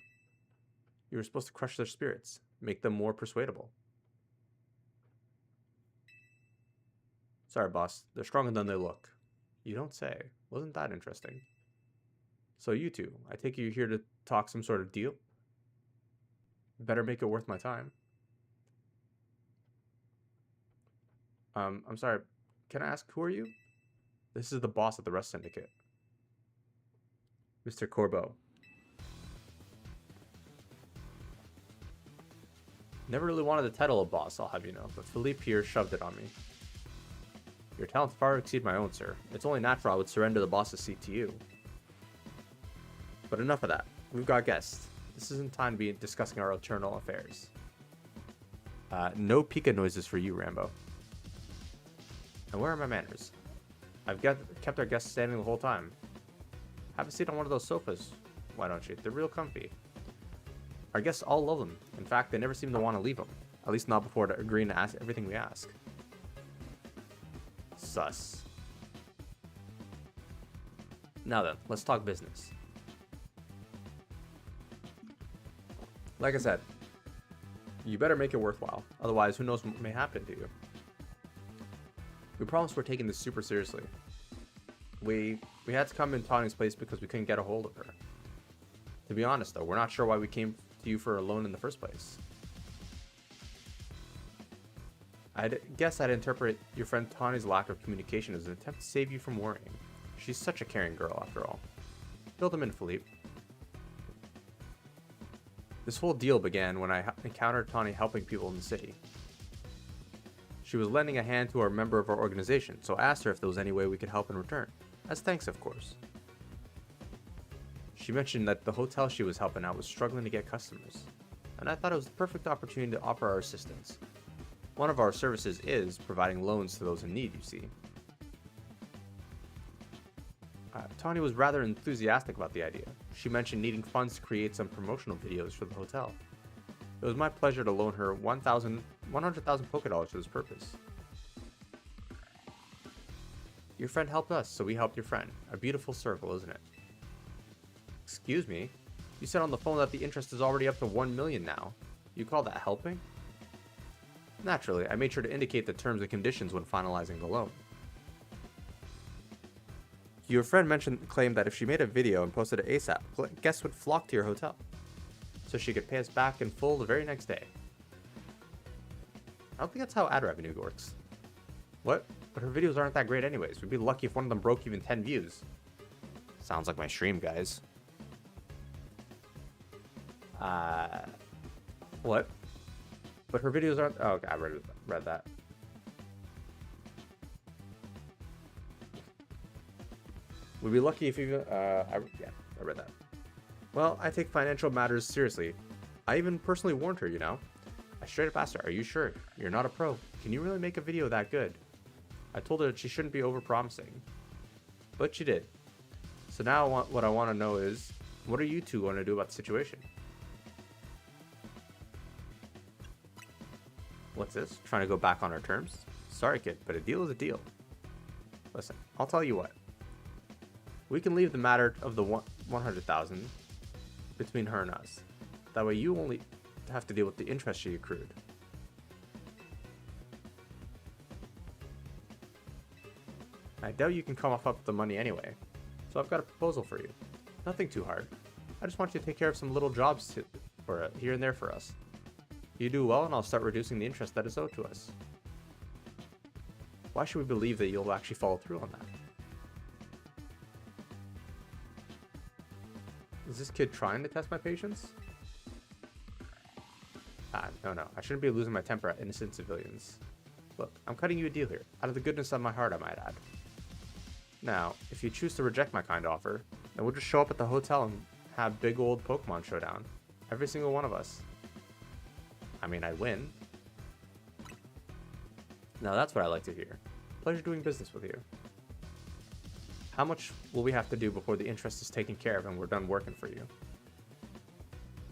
You were supposed to crush their spirits, make them more persuadable. Sorry, boss. They're stronger than they look. You don't say. Wasn't that interesting? So you two, I take it you're here to talk some sort of deal? Better make it worth my time. I'm sorry. Can I ask, who are you? This is the boss of the Rust Syndicate. Mr. Corbeau. Never really wanted the title of boss, I'll have you know, but Philippe here shoved it on me. Your talents far exceed my own, sir. It's only natural I would surrender the boss's seat to you. But enough of that. We've got guests. This isn't time to be discussing our internal affairs. No Pika noises for you, Rambo. And where are my manners? Kept our guests standing the whole time. Have a seat on one of those sofas. Why don't you? They're real comfy. Our guests all love them. In fact, they never seem to want to leave them. At least not before agreeing to ask everything we ask. Sus. Now then, let's talk business. Like I said, you better make it worthwhile. Otherwise, who knows what may happen to you. We promised we're taking this super seriously. We had to come in Tawny's place because we couldn't get a hold of her. To be honest though, we're not sure why we came to you for a loan in the first place. I guess I'd interpret your friend Tawny's lack of communication as an attempt to save you from worrying. She's such a caring girl after all. Fill them in, Philippe. This whole deal began when I encountered Tawny helping people in the city. She was lending a hand to a member of our organization, so I asked her if there was any way we could help in return. As thanks, of course. She mentioned that the hotel she was helping out was struggling to get customers, and I thought it was the perfect opportunity to offer our assistance. One of our services is providing loans to those in need, you see. Tawny was rather enthusiastic about the idea. She mentioned needing funds to create some promotional videos for the hotel. It was my pleasure to loan her 100,000 Poké Dollars for this purpose. Your friend helped us, so we helped your friend. A beautiful circle, isn't it? Excuse me? You said on the phone that the interest is already up to 1 million now. You call that helping? Naturally, I made sure to indicate the terms and conditions when finalizing the loan. Your friend claimed that if she made a video and posted it ASAP, guests would flock to your hotel, so she could pay us back in full the very next day. I don't think that's how ad revenue works. What? But her videos aren't that great anyways. We'd be lucky if one of them broke even 10 views. Sounds like my stream, guys. What? But her videos aren't... Oh, okay, I read that. We'd be lucky if even... I read that. Well, I take financial matters seriously. I even personally warned her, you know. I straight up asked her, are you sure? You're not a pro. Can you really make a video that good? I told her that she shouldn't be over-promising. But she did. So now what I want to know is, what are you two going to do about the situation? What's this? Trying to go back on our terms? Sorry, kid, but a deal is a deal. Listen, I'll tell you what. We can leave the matter of the 100,000 between her and us. That way you only have to deal with the interest she accrued. I doubt you can come off up with the money anyway, so I've got a proposal for you. Nothing too hard. I just want you to take care of some little jobs here and there for us. You do well and I'll start reducing the interest that is owed to us. Why should we believe that you'll actually follow through on that? Is this kid trying to test my patience? No. I shouldn't be losing my temper at innocent civilians. Look, I'm cutting you a deal here, out of the goodness of my heart, I might add. Now, if you choose to reject my kind offer, then we'll just show up at the hotel and have big old Pokemon showdown. Every single one of us. I mean, I win. Now that's what I like to hear. Pleasure doing business with you. How much will we have to do before the interest is taken care of and we're done working for you?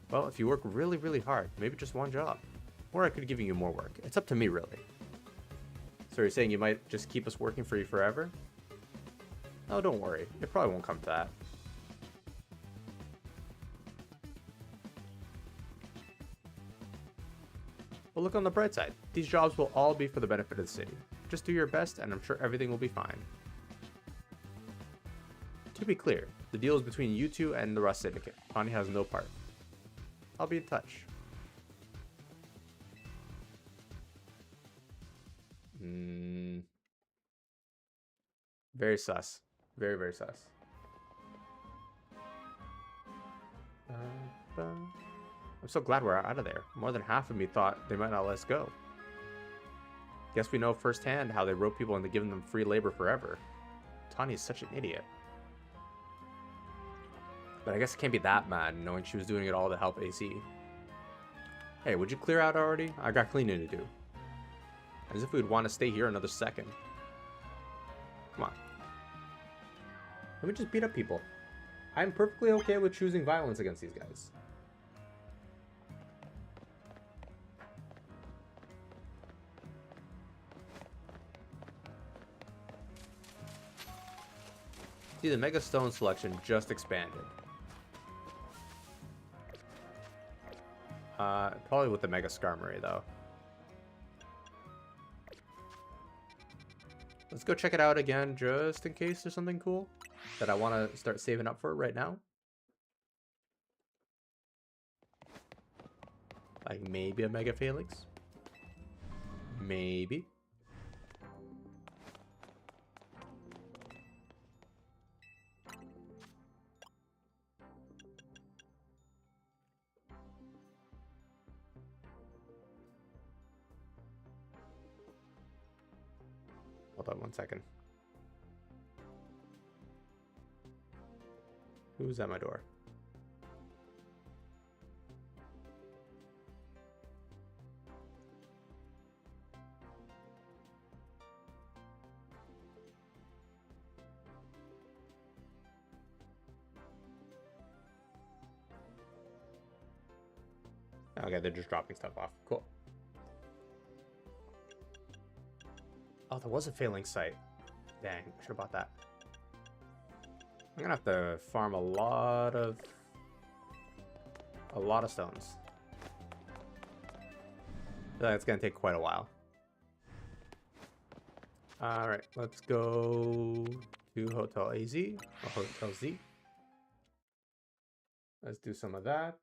Well, if you work really, really hard, maybe just one job. Or I could give you more work. It's up to me, really. So you're saying you might just keep us working for you forever? Oh, don't worry. It probably won't come to that. But look on the bright side. These jobs will all be for the benefit of the city. Just do your best and I'm sure everything will be fine. To be clear, the deal is between you two and the Rust Syndicate. Tawny has no part. I'll be in touch. Very sus. Very, very sus. I'm so glad we're out of there. More than half of me thought they might not let us go. Guess we know firsthand how they rope people into giving them free labor forever. Tawny is such an idiot. But I guess I can't be that mad knowing she was doing it all to help AC. Hey, would you clear out already? I got cleaning to do. As if we'd want to stay here another second. Come on. Let me just beat up people. I'm perfectly okay with choosing violence against these guys. See, the Mega Stone selection just expanded. Probably with the Mega Skarmory, though. Let's go check it out again, just in case there's something cool that I want to start saving up for right now. Like maybe a Mega Phalanx. Maybe. Hold on one second. Who's at my door? Okay, they're just dropping stuff off. Cool. Oh, there was a Phalanx site. Dang, should have bought that. I'm gonna have to farm a lot of stones. That's gonna take quite a while. All right, let's go to Hotel AZ or Hotel Z. Let's do some of that,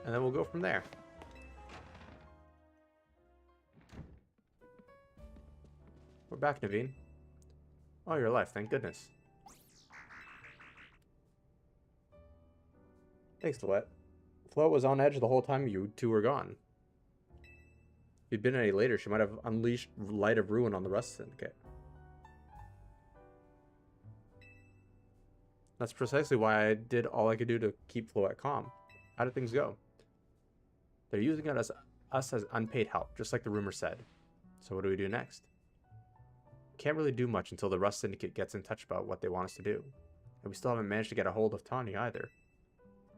and then we'll go from there. We're back, Naveen. Oh, you're alive, thank goodness. Thanks, Floette. Floette was on edge the whole time you two were gone. If you'd been any later, she might have unleashed Light of Ruin on the Rust Syndicate. That's precisely why I did all I could do to keep Floette calm. How did things go? They're using us as unpaid help, just like the rumor said. So what do we do next? Can't really do much until the Rust Syndicate gets in touch about what they want us to do. And we still haven't managed to get a hold of Tawny either.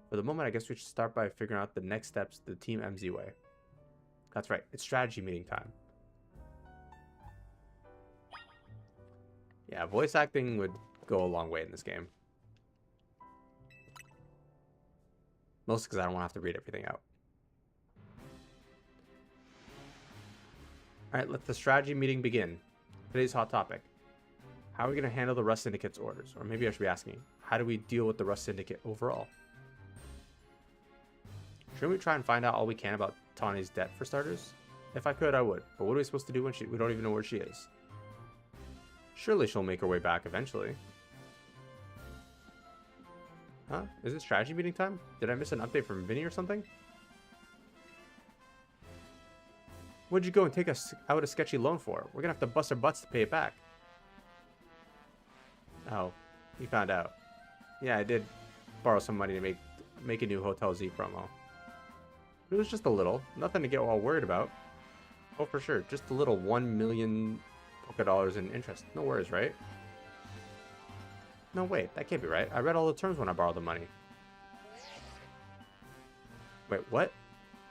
For the moment, I guess we should start by figuring out the next steps to the Team MZ way. That's right, it's strategy meeting time. Yeah, voice acting would go a long way in this game. Mostly because I don't want to have to read everything out. Alright, let the strategy meeting begin. Today's hot topic. How are we going to handle the Rust Syndicate's orders? Or maybe I should be asking, how do we deal with the Rust Syndicate overall? Shouldn't we try and find out all we can about Tawny's debt for starters? If I could, I would. But what are we supposed to do when we don't even know where she is? Surely she'll make her way back eventually. Huh? Is it strategy meeting time? Did I miss an update from Vinny or something? What'd you go and take us out a sketchy loan for? We're gonna have to bust our butts to pay it back. Oh, you found out. Yeah, I did borrow some money to make a new Hotel Z promo. It was just a little. Nothing to get all worried about. Oh, for sure. Just a little 1 million Poké Dollars in interest. No worries, right? No, wait. That can't be right. I read all the terms when I borrowed the money. Wait, what?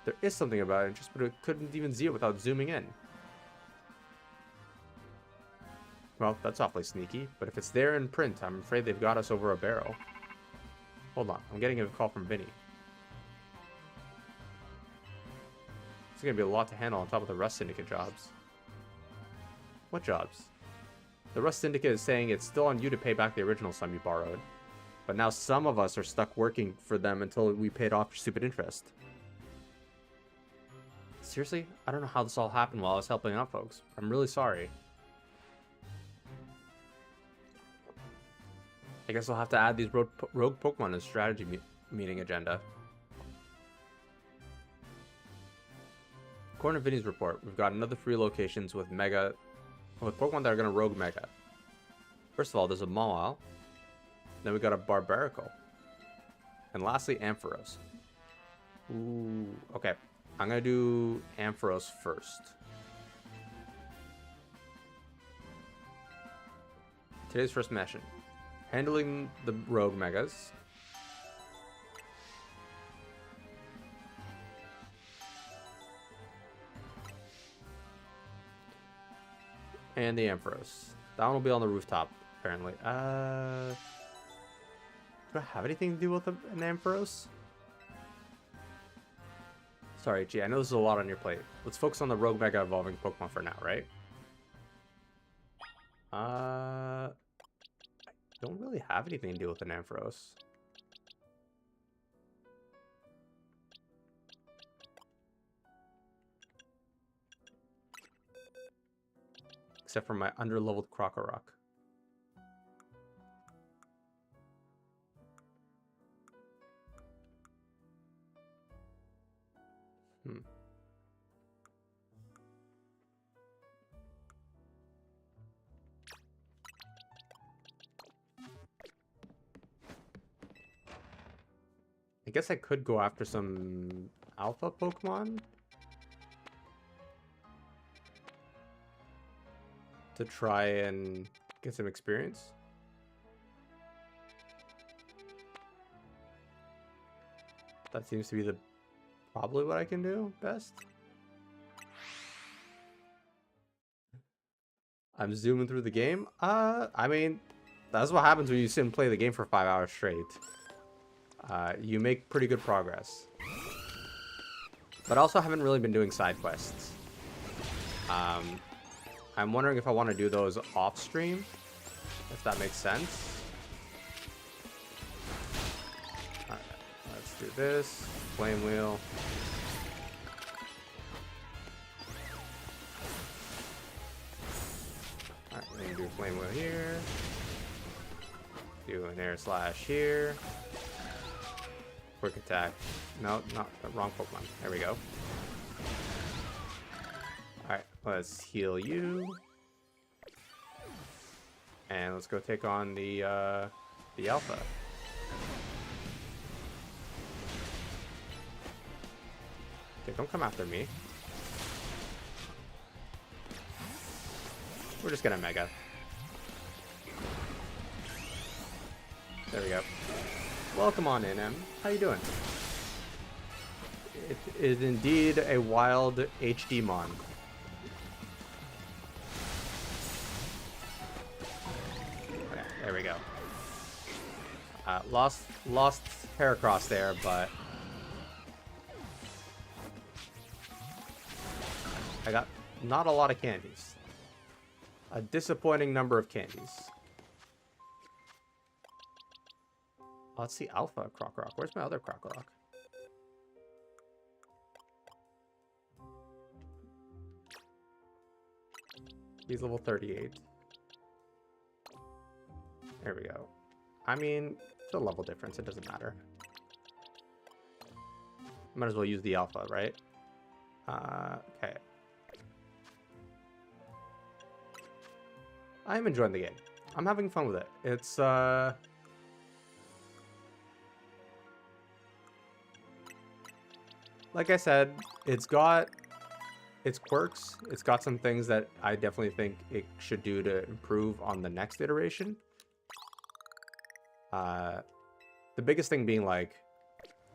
There is something about interest, but I couldn't even see it without zooming in. Well, that's awfully sneaky, but if it's there in print, I'm afraid they've got us over a barrel. Hold on, I'm getting a call from Vinny. It's gonna be a lot to handle on top of the Rust Syndicate jobs. What jobs? The Rust Syndicate is saying it's still on you to pay back the original sum you borrowed. But now some of us are stuck working for them until we paid off your stupid interest. Seriously? I don't know how this all happened while I was helping out folks. I'm really sorry. I guess I'll have to add these rogue Pokemon to the strategy meeting agenda. According to Vinny's report, we've got another 3 locations with Pokemon that are going to rogue Mega. First of all, there's a Mawile. Then we got a Barbarical. And lastly, Ampharos. Ooh, okay. I'm going to do Ampharos first. Today's first mission. Handling the rogue megas. And the Ampharos. That one will be on the rooftop, apparently. Do I have anything to do with an Ampharos? Sorry, G, I know this is a lot on your plate. Let's focus on the rogue mega evolving Pokemon for now, right? I don't really have anything to do with an Ampharos. Except for my underleveled Krokorok. I guess I could go after some alpha Pokemon to try and get some experience. That seems to be probably what I can do best. I'm zooming through the game. I mean, that's what happens when you sit and play the game for 5 hours straight. You make pretty good progress. But I also haven't really been doing side quests. I'm wondering if I want to do those off stream, if that makes sense. Alright, let's do this. Flame Wheel. Alright, we're gonna do Flame Wheel here. Do an Air Slash here. Quick attack. No, not the wrong Pokemon. There we go. Alright, let's heal you. And let's go take on the Alpha. Okay, don't come after me. We're just gonna Mega. There we go. Welcome on in, Em. How you doing? It is indeed a wild HD mon. Okay, there we go. Lost Heracross there, but I got not a lot of candies. A disappointing number of candies. Let's see, Alpha Krokorok. Where's my other Krokorok? He's level 38. There we go. I mean, it's a level difference. It doesn't matter. Might as well use the Alpha, right? Okay. I'm enjoying the game. I'm having fun with it. It's, like I said, it's got its quirks. It's got some things that I definitely think it should do to improve on the next iteration. The biggest thing being, like,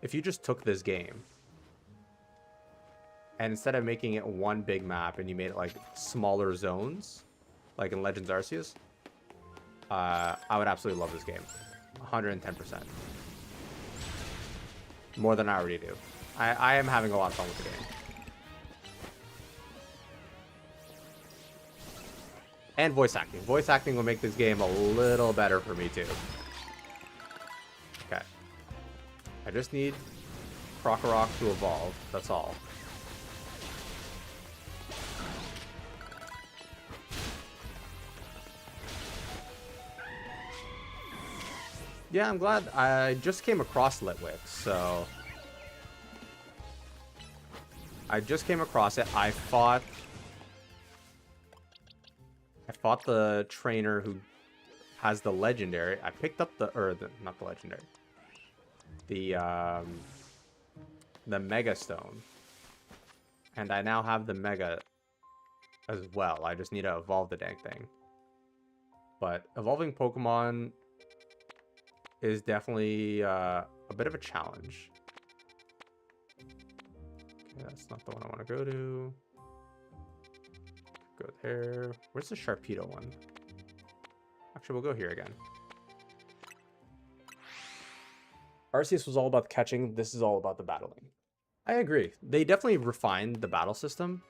if you just took this game and instead of making it one big map and you made it like smaller zones, like in Legends Arceus, I would absolutely love this game. 110%. More than I already do. I am having a lot of fun with the game. And voice acting. Voice acting will make this game a little better for me too. Okay. I just need Krokorok to evolve. That's all. Yeah, I'm glad. I just came across Litwick, so I just came across it. I fought the trainer who has the legendary. I picked up not the legendary. The Mega Stone. And I now have the Mega as well. I just need to evolve the dang thing. but evolving Pokemon is definitely a bit of a challenge. Okay, that's not the one I want to go to. Go there. Where's the Sharpedo one? Actually, we'll go here again. Arceus was all about the catching. This is all about the battling. I agree. They definitely refined the battle system.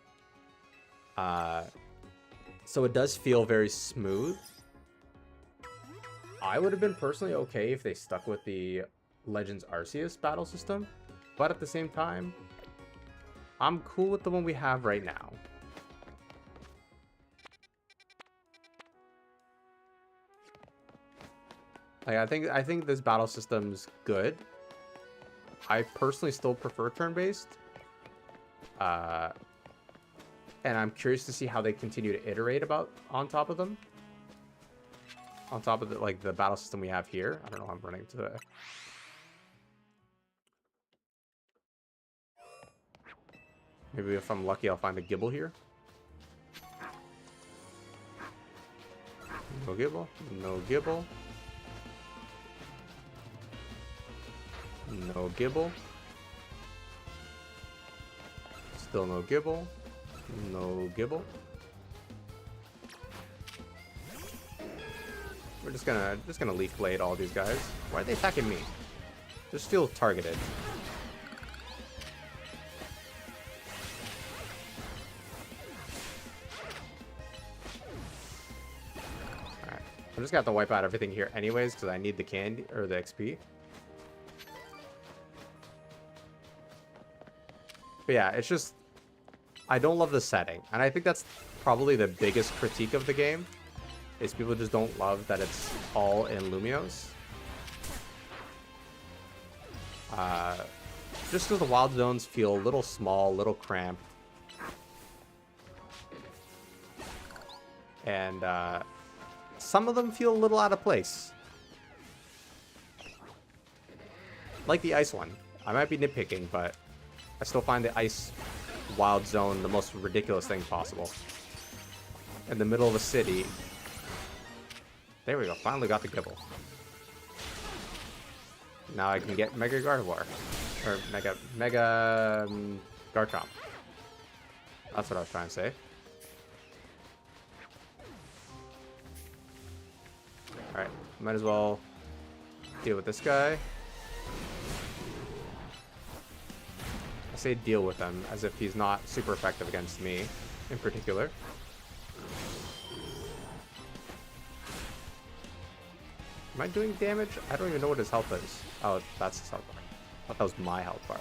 So it does feel very smooth. I would have been personally okay if they stuck with the Legends Arceus battle system. But at the same time, I'm cool with the one we have right now. Like, I think this battle system's good. I personally still prefer turn-based. And I'm curious to see how they continue to iterate on top of them. On top of the battle system we have here. I don't know how I'm running to the... Maybe if I'm lucky, I'll find a Gible here. No Gible. No Gible. No Gible. Still no Gible. No Gible. We're just gonna Leaf Blade all these guys. Why are they attacking me? Just feel targeted. Alright. I'm just gonna have to wipe out everything here anyways because I need the candy or the XP. But yeah, it's just, I don't love the setting. And I think that's probably the biggest critique of the game, is people just don't love that it's all in Lumiose. Just because the wild zones feel a little small, a little cramped. And some of them feel a little out of place. Like the ice one. I might be nitpicking, but I still find the ice wild zone the most ridiculous thing possible. In the middle of a city. There we go. Finally got the Gible. Now I can get Mega Gardevoir. Or Mega Garchomp. That's what I was trying to say. Alright. Might as well deal with this guy. I say deal with him as if he's not super effective against me in particular. Am I doing damage? I don't even know what his health is. Oh, that's his health bar. I thought that was my health bar.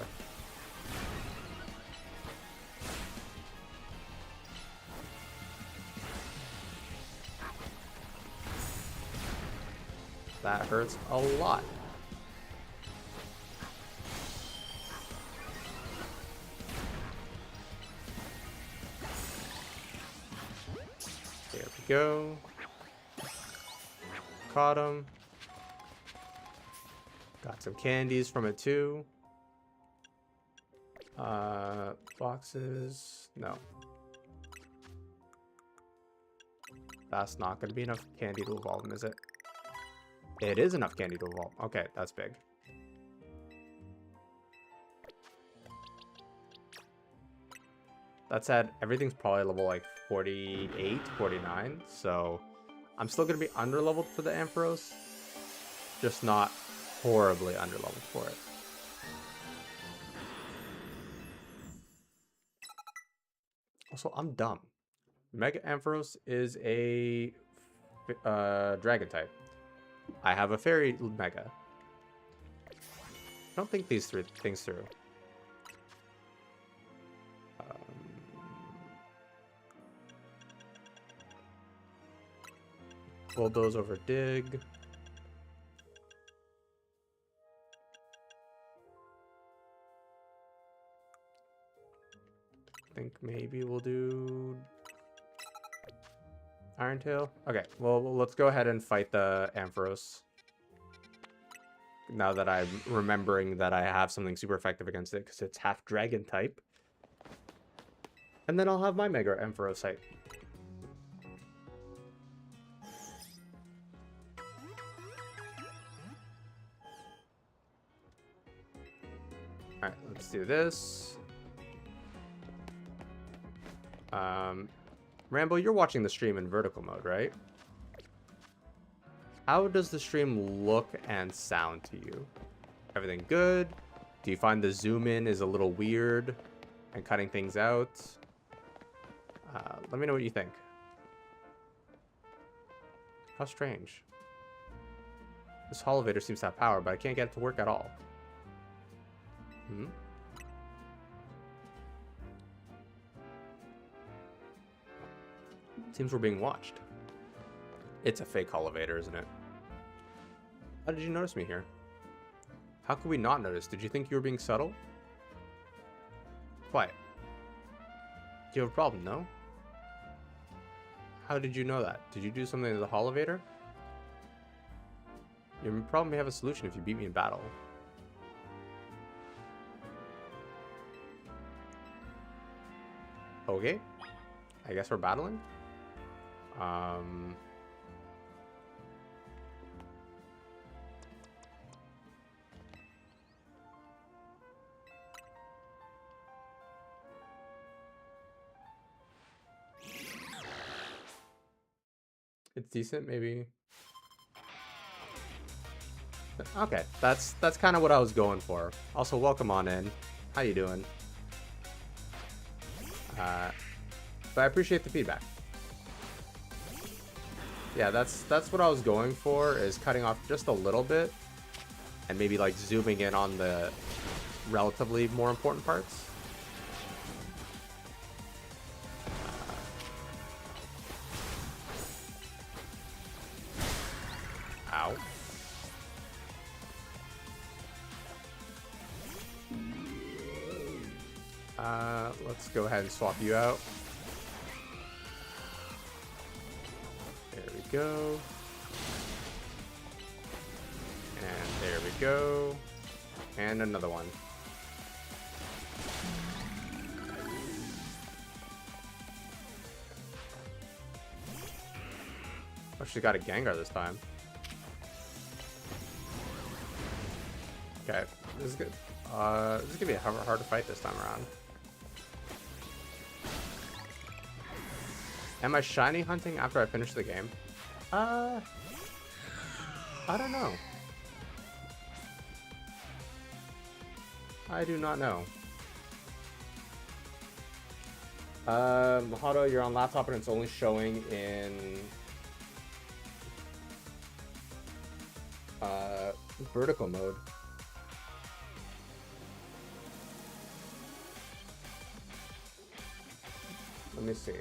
That hurts a lot. There we go. Caught him. Got some candies from it too. Boxes. No. That's not going to be enough candy to evolve him, is it? It is enough candy to evolve. Okay, that's big. That said, everything's probably level like 48, 49. So I'm still going to be under-leveled for the Ampharos. Just not horribly under-leveled for it. Also, I'm dumb. Mega Ampharos is a dragon type. I have a fairy Mega. I don't think these three things through. Bulldoze over Dig. I think maybe we'll do Iron Tail. Okay, well, let's go ahead and fight the Ampharos. Now that I'm remembering that I have something super effective against it, because it's half dragon type. And then I'll have my Mega Ampharos type. Alright, let's do this. Rambo, you're watching the stream in vertical mode, right? How does the stream look and sound to you? Everything good? Do you find the zoom in is a little weird and cutting things out? Let me know what you think. How strange. This elevator seems to have power, but I can't get it to work at all. Hmm? Seems we're being watched. It's a fake elevator, isn't it? How did you notice me here? How could we not notice? Did you think you were being subtle? Quiet. Do you have a problem, no? How did you know that? Did you do something to the elevator? You probably may have a solution if you beat me in battle. Okay. I guess we're battling? It's decent, maybe. Okay, that's kind of what I was going for. Also, welcome on in. How you doing? But I appreciate the feedback. Yeah, that's what I was going for, is cutting off just a little bit and maybe like zooming in on the relatively more important parts. Ow. Let's go ahead and swap you out. There we go. And there we go. And another one. Oh, she got a Gengar this time. Okay, this is good. This is gonna be hard to fight this time around. Am I shiny hunting after I finish the game? I don't know. I do not know. Mahado, you're on laptop and it's only showing in vertical mode. Let me see.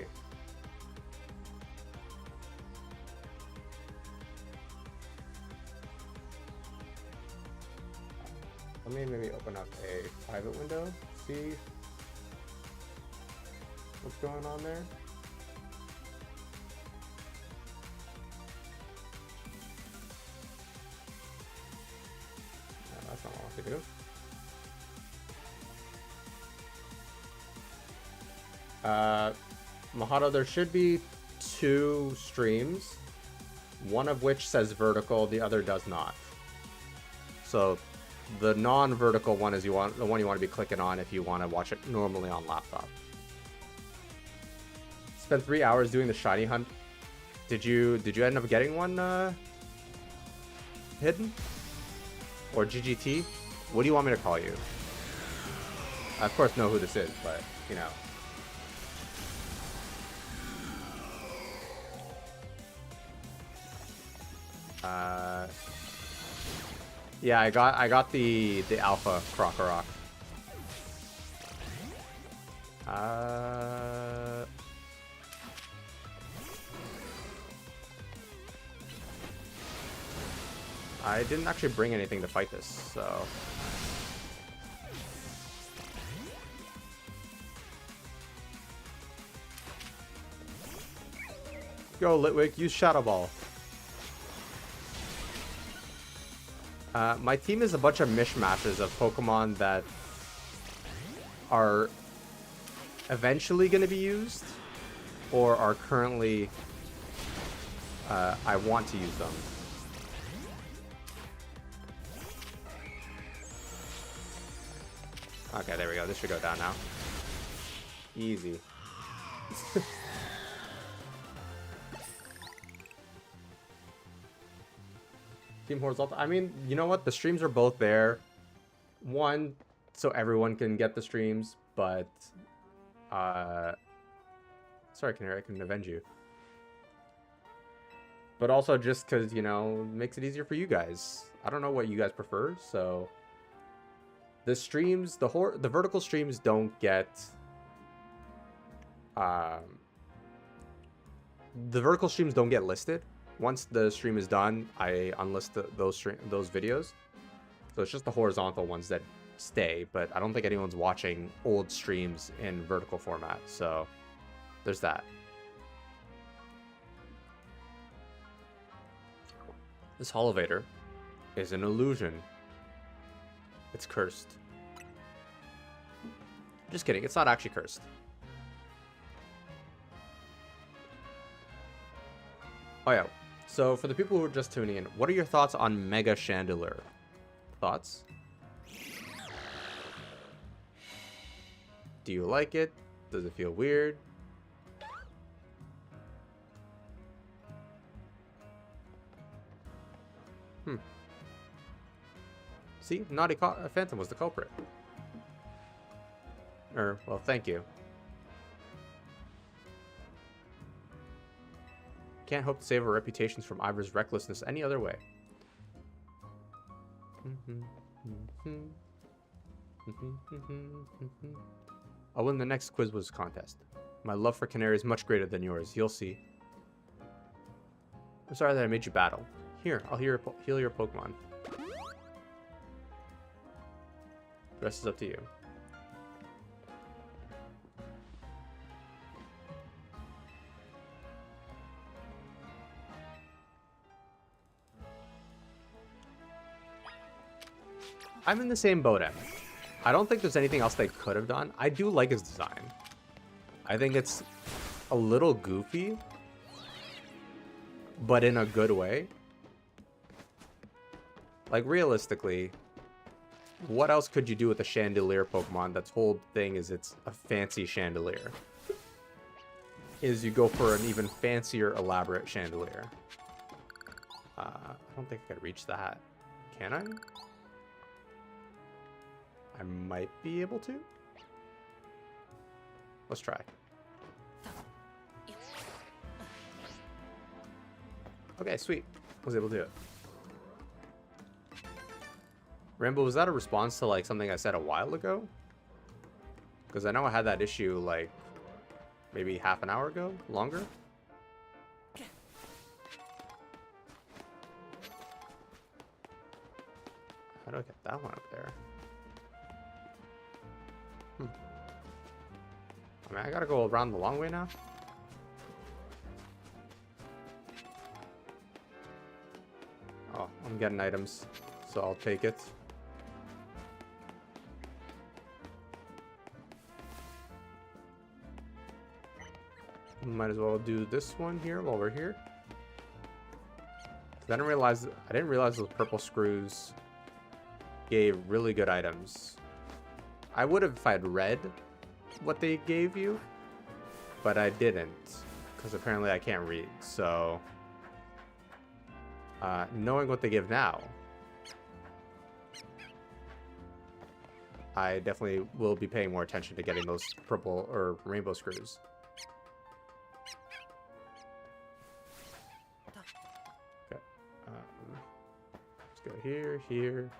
Let me maybe open up a private window, see what's going on there. No, that's not what I want to do. Mahado, there should be 2 streams, one of which says vertical, the other does not. So the non-vertical one is the one you want to be clicking on if you want to watch it normally on laptop. Spent 3 hours doing the shiny hunt. Did you end up getting one hidden? Or GGT? What do you want me to call you? I of course know who this is, but you know. Yeah, I got the alpha Krokorok. I didn't actually bring anything to fight this, so. Go, Litwick, use Shadow Ball. My team is a bunch of mishmashes of Pokemon that are eventually going to be used or are currently I want to use them. Okay, there we go. This should go down now. Easy. Team Horizontal. I mean, you know what? The streams are both there. One, so everyone can get the streams, but... Sorry, Canary, I couldn't avenge you. But also just because, you know, makes it easier for you guys. I don't know what you guys prefer, so... The streams, the vertical streams don't get... the vertical streams don't get listed. Once the stream is done, I unlist those videos. So it's just the horizontal ones that stay, but I don't think anyone's watching old streams in vertical format, so there's that. This Holovator is an illusion. It's cursed. Just kidding, it's not actually cursed. Oh yeah, so for the people who are just tuning in, what are your thoughts on Mega Chandelure? Thoughts? Do you like it? Does it feel weird? See, Naughty Phantom was the culprit. Well, thank you. Can't hope to save our reputations from Ivor's recklessness any other way. I'll win the next Quizwizz contest. My love for Canary is much greater than yours. You'll see. I'm sorry that I made you battle. Here, I'll heal your Pokemon. The rest is up to you. I'm in the same boat, Em. I don't think there's anything else they could have done. I do like his design. I think it's a little goofy, but in a good way. Like, realistically, what else could you do with a Chandelier Pokemon that's whole thing is it's a fancy Chandelier? Is you go for an even fancier, elaborate Chandelier. I don't think I could reach that. Can I? I might be able to. Let's try. Okay, sweet. Was able to do it. Rainbow, was that a response to like something I said a while ago? Because I know I had that issue like maybe half an hour ago, longer. How do I get that one up there? I mean, I gotta go around the long way now. Oh, I'm getting items, so I'll take it. Might as well do this one here while we're here. I didn't realize those purple screws gave really good items. I would have if I'd read what they gave you, but I didn't because apparently I can't read. So knowing what they give now, I definitely will be paying more attention to getting those purple or rainbow screws. Okay, let's go here, here,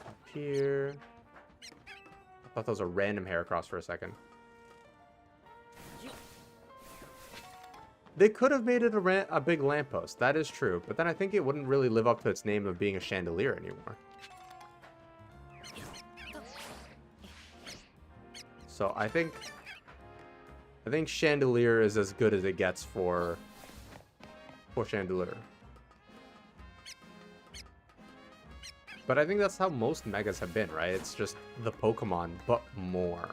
up here. I thought that was a random Heracross for a second. They could have made it a big lamppost. That is true. But then I think it wouldn't really live up to its name of being a chandelier anymore. So I think chandelier is as good as it gets for chandelier. But I think that's how most megas have been, right? It's just the Pokemon, but more.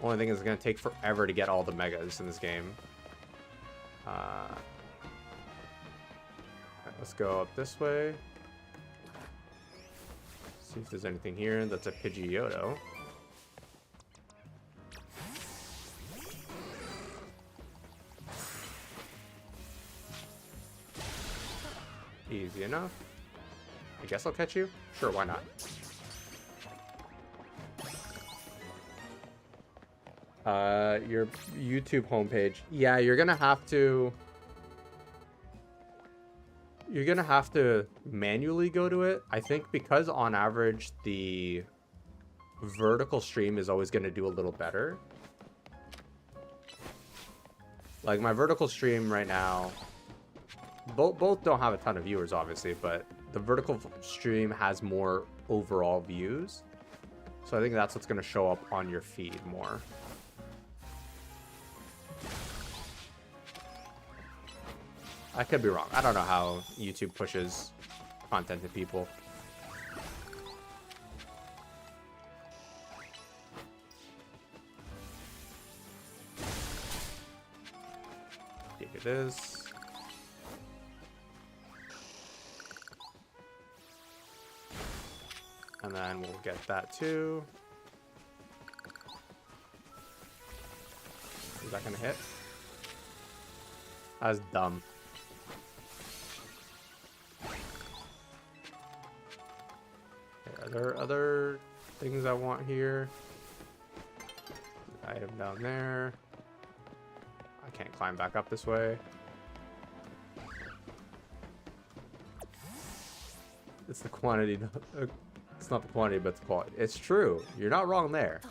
Only thing is it's gonna take forever to get all the megas in this game. Let's go up this way. See if there's anything here. That's a Pidgeotto. Easy enough. I guess I'll catch you. Sure, why not? Your YouTube homepage. Yeah, you're gonna have to manually go to it. I think because on average the vertical stream is always gonna do a little better. Like my vertical stream right now, both don't have a ton of viewers obviously, but the vertical stream has more overall views. So I think that's what's gonna show up on your feed more. I could be wrong. I don't know how YouTube pushes content to people. Take it is. And then we'll get that too. Is that gonna hit? That's dumb. Are there other things I want here? Item down there. I can't climb back up this way. It's the quantity. It's not the quantity, but the quality. It's true. You're not wrong there.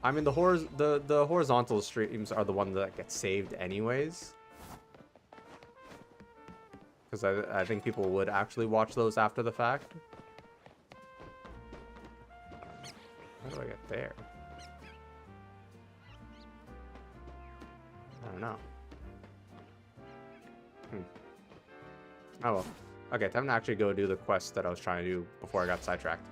I mean, the horizontal streams are the ones that get saved anyways. Because I think people would actually watch those after the fact. How do I get there? I don't know. Oh well. Okay, time to actually go do the quest that I was trying to do before I got sidetracked.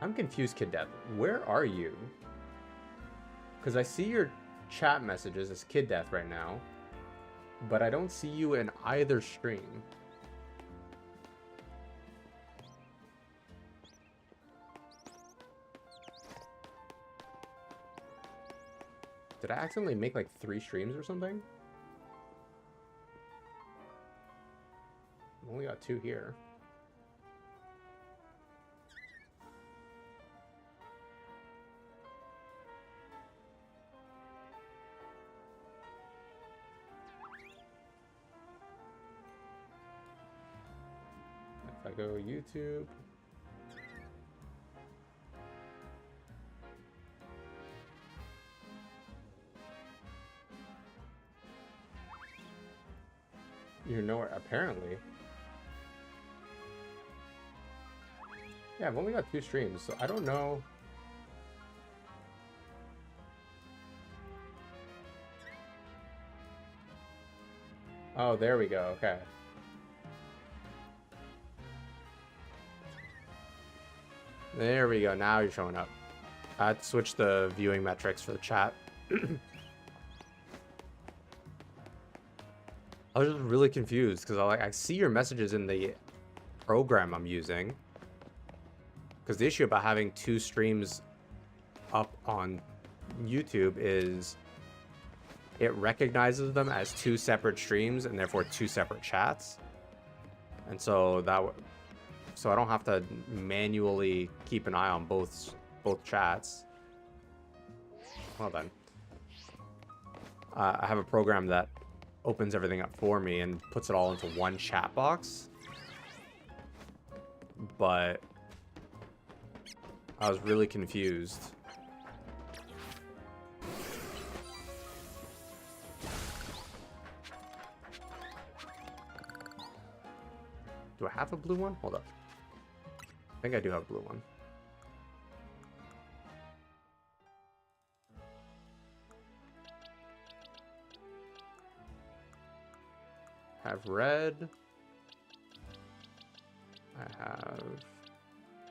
I'm confused, Kid Death. Where are you? Because I see your chat messages as Kid Death right now, but I don't see you in either stream. Did I accidentally make like 3 streams or something? I've only got 2 here. If I go YouTube. You're nowhere, apparently. Yeah, I've only got 2 streams, so I don't know. Oh, there we go, okay. There we go, now you're showing up. I had to switch the viewing metrics for the chat. I was just really confused because I see your messages in the program I'm using. Because the issue about having 2 streams up on YouTube is it recognizes them as 2 separate streams and therefore 2 separate chats. And so so I don't have to manually keep an eye on both chats. Well then, I have a program that opens everything up for me and puts it all into one chat box. But I was really confused. Do I have a blue one? Hold up. I think I do have a blue one. have red. I have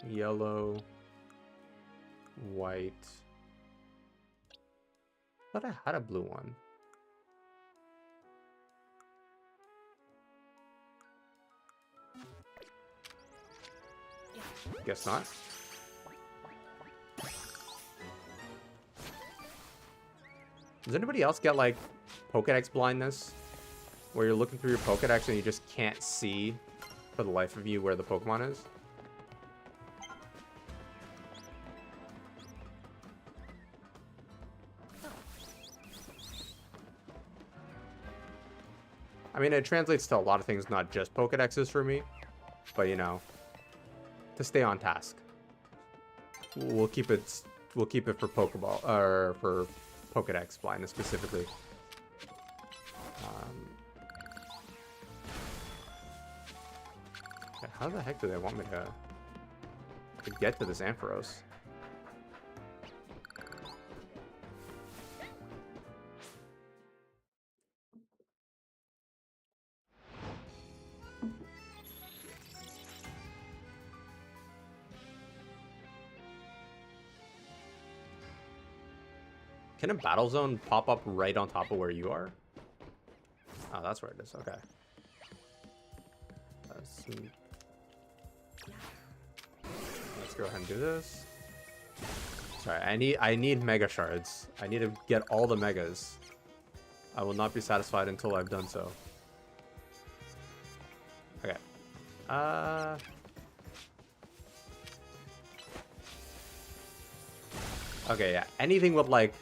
yellow, white. I thought I had a blue one. Guess not. Does anybody else get like Pokedex blindness? Where you're looking through your Pokedex and you just can't see for the life of you where the Pokemon is? I mean, it translates to a lot of things, not just Pokedexes for me, but you know, to stay on task. We'll keep it for Pokeball or for Pokedex blindness specifically. Okay, how the heck do they want me to get to this Ampharos? Can a battle zone pop up right on top of where you are? Oh, that's where it is. Okay. Let's go ahead and do this. Sorry, I need Mega Shards. I need to get all the Megas. I will not be satisfied until I've done so. Okay. Okay, yeah. Anything with like...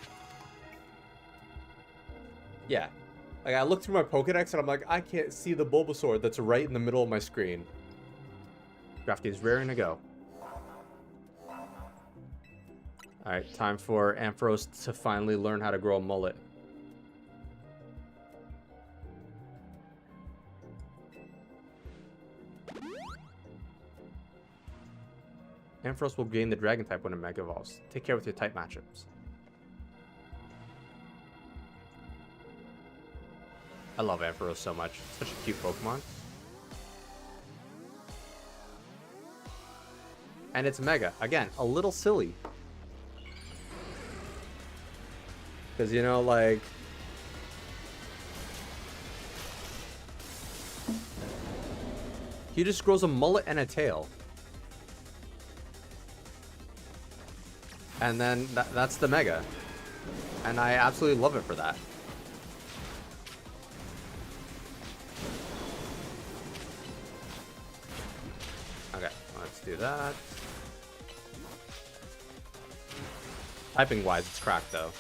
Yeah. Like, I look through my Pokedex and I'm like, I can't see the Bulbasaur that's right in the middle of my screen. Drafty is raring to go. Alright, time for Ampharos to finally learn how to grow a mullet. Ampharos will gain the Dragon type when it Mega Evolves. Take care with your type matchups. I love Ampharos so much. Such a cute Pokemon. And it's Mega. Again, a little silly. Because, you know, like... he just grows a mullet and a tail. And then that's the Mega. And I absolutely love it for that. Okay, let's do that. Typing wise, it's cracked though.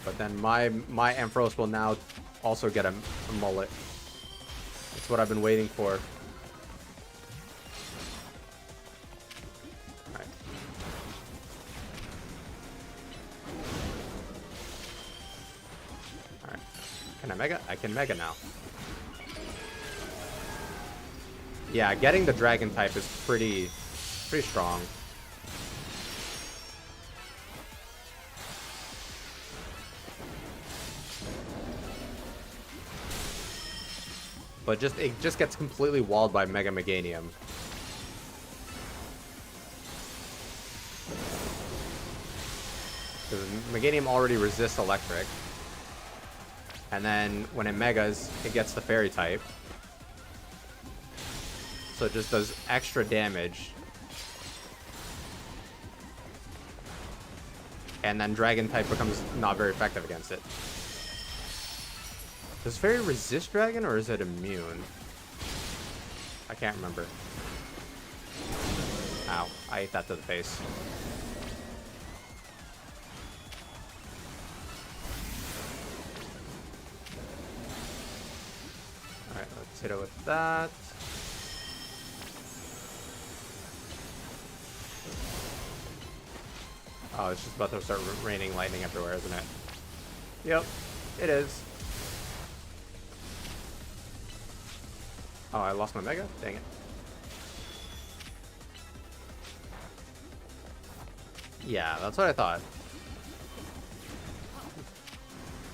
But then my Ampharos will now also get a mullet. That's what I've been waiting for. Alright. Alright. Can I Mega? I can Mega now. Yeah, getting the Dragon type is pretty strong. But it just gets completely walled by Mega Meganium. Because Meganium already resists electric. And then when it Megas, it gets the Fairy type. So it just does extra damage. And then Dragon type becomes not very effective against it. Does Fairy resist Dragon or is it immune? I can't remember. Ow, I ate that to the face. Alright, let's hit it with that. Oh, it's just about to start raining lightning everywhere, isn't it? Yep, it is. Oh, I lost my Mega? Dang it. Yeah, that's what I thought.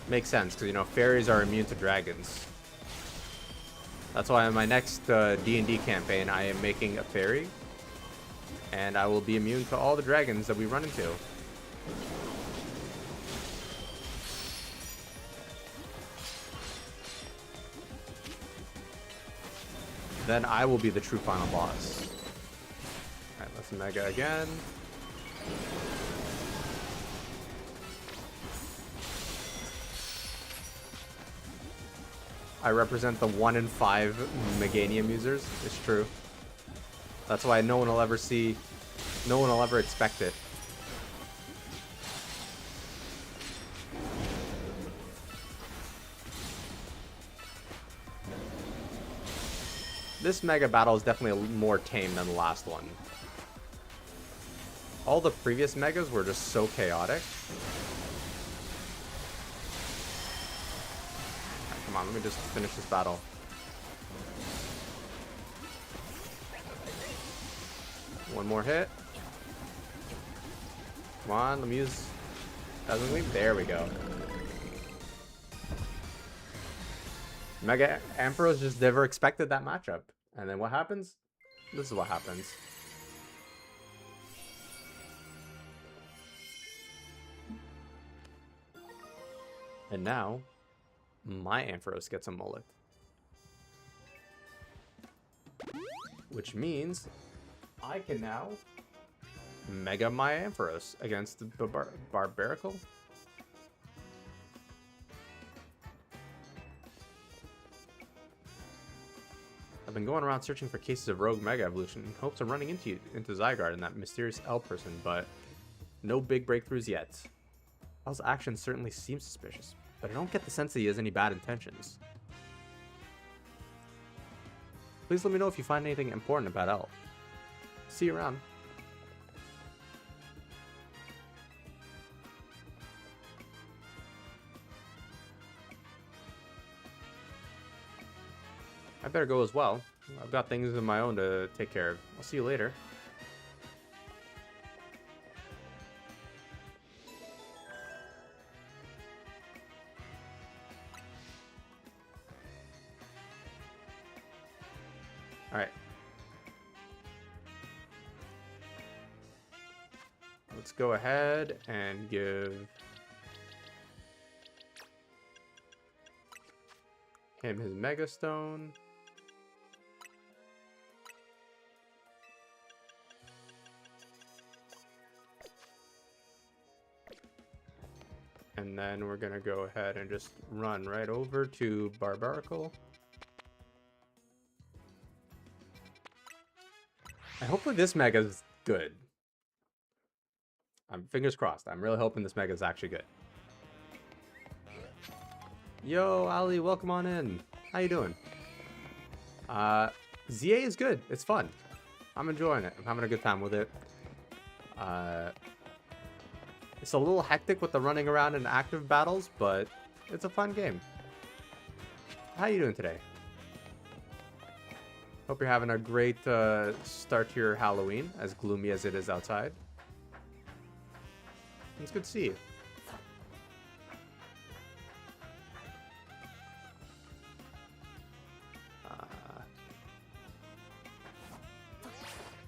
Makes sense, because, you know, fairies are immune to dragons. That's why in my next D&D campaign, I am making a fairy. And I will be immune to all the dragons that we run into. Then I will be the true final boss. Alright, let's mega again. I represent the 1 in 5 Meganium users. It's true. That's why no one will ever see, no one will ever expect it. This mega battle is definitely more tame than the last one. All the previous megas were just so chaotic. Right, come on, let me just finish this battle. One more hit. Come on, let me use Dazzling Gleam. There we go. Mega Ampharos just never expected that matchup. And then what happens? This is what happens. And now, my Ampharos gets a mullet. Which means I can now mega my Ampharos against the Barbarical. I've been going around searching for cases of rogue mega evolution in hopes of running into Zygarde and that mysterious L person, but no big breakthroughs yet. L's actions certainly seem suspicious, but I don't get the sense that he has any bad intentions. Please let me know if you find anything important about L. See you around. I better go as well. I've got things of my own to take care of. I'll see you later. Alright. Let's go ahead and give him his Mega Stone. And then we're gonna go ahead and just run right over to Barbarical. And hopefully this Mega is good. I'm fingers crossed. I'm really hoping this Mega is actually good. Yo, Ali, welcome on in. How you doing? ZA is good. It's fun. I'm enjoying it. I'm having a good time with it. It's a little hectic with the running around in active battles, but it's a fun game. How you doing today? Hope you're having a great start to your Halloween, as gloomy as it is outside. It's good to see you.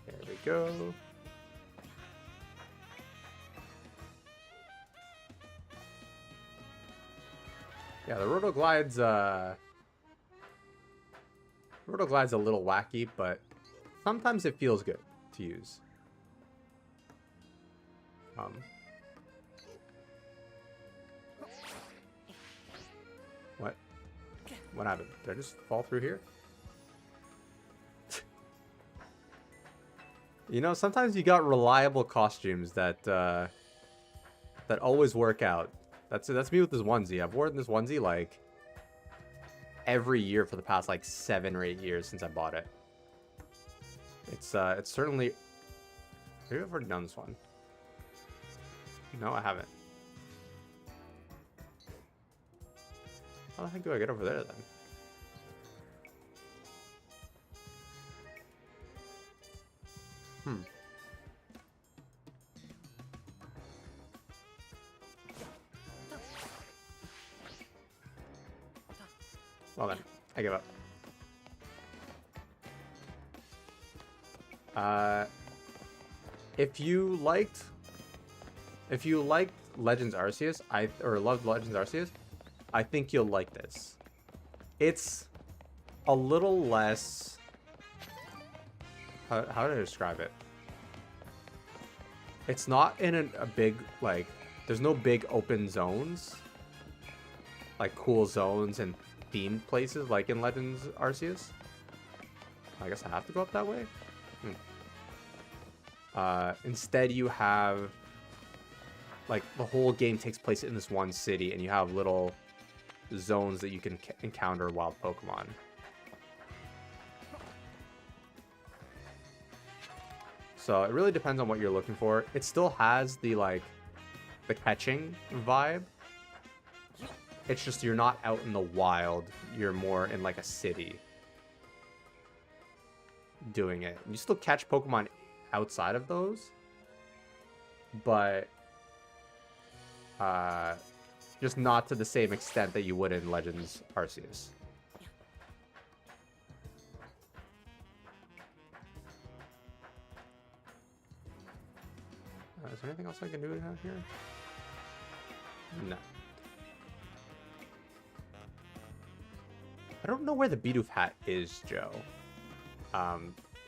There we go. Yeah, the Rotoglide's a little wacky, but sometimes it feels good to use. What happened? Did I just fall through here? You know, sometimes you got reliable costumes that that always work out. That's me with this onesie. I've worn this onesie like every year for the past like 7 or 8 years since I bought it. It's certainly. Maybe I've already done this one. No, I haven't. How the heck do I get over there then? Well then, I give up. If you liked Legends Arceus, or loved Legends Arceus, I think you'll like this. It's a little less. How do I describe it? It's not in a big, like, there's no big open zones, like cool zones and themed places like in Legends Arceus. I guess I have to go up that way. Instead, you have, like, the whole game takes place in this one city, and you have little zones that you can encounter wild Pokemon. So it really depends on what you're looking for. It still has the, like, the catching vibe. It's just you're not out in the wild. You're more in, like, a city doing it. You still catch Pokemon outside of those, but just not to the same extent that you would in Legends Arceus. Is there anything else I can do down here? No. I don't know where the Bidoof hat is, Joe.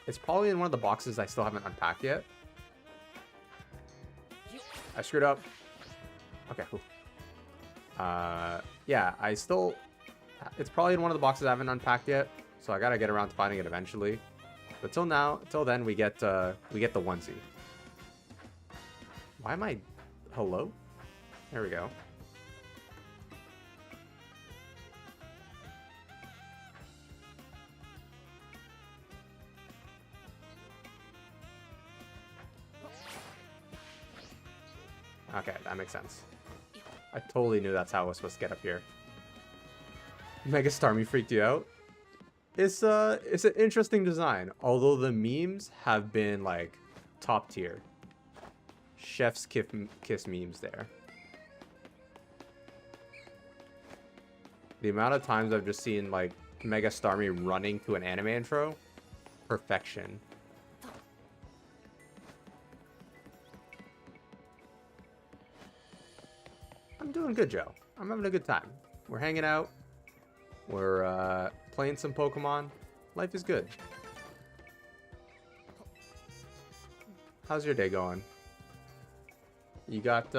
It's probably in one of the boxes I still haven't unpacked yet. I screwed up. Okay, cool. Yeah, it's probably in one of the boxes I haven't unpacked yet, so I gotta get around to finding it eventually. But till then, we get the onesie. Why am I... Hello? There we go. Okay, that makes sense. I totally knew that's how I was supposed to get up here. Mega Starmie freaked you out? It's an interesting design, although the memes have been, like, top tier. Chef's kiss memes there. The amount of times I've just seen, like, Mega Starmie running to an anime intro, perfection. I'm doing good, Joe. I'm having a good time. We're hanging out. We're playing some Pokemon. Life is good. How's your day going? You got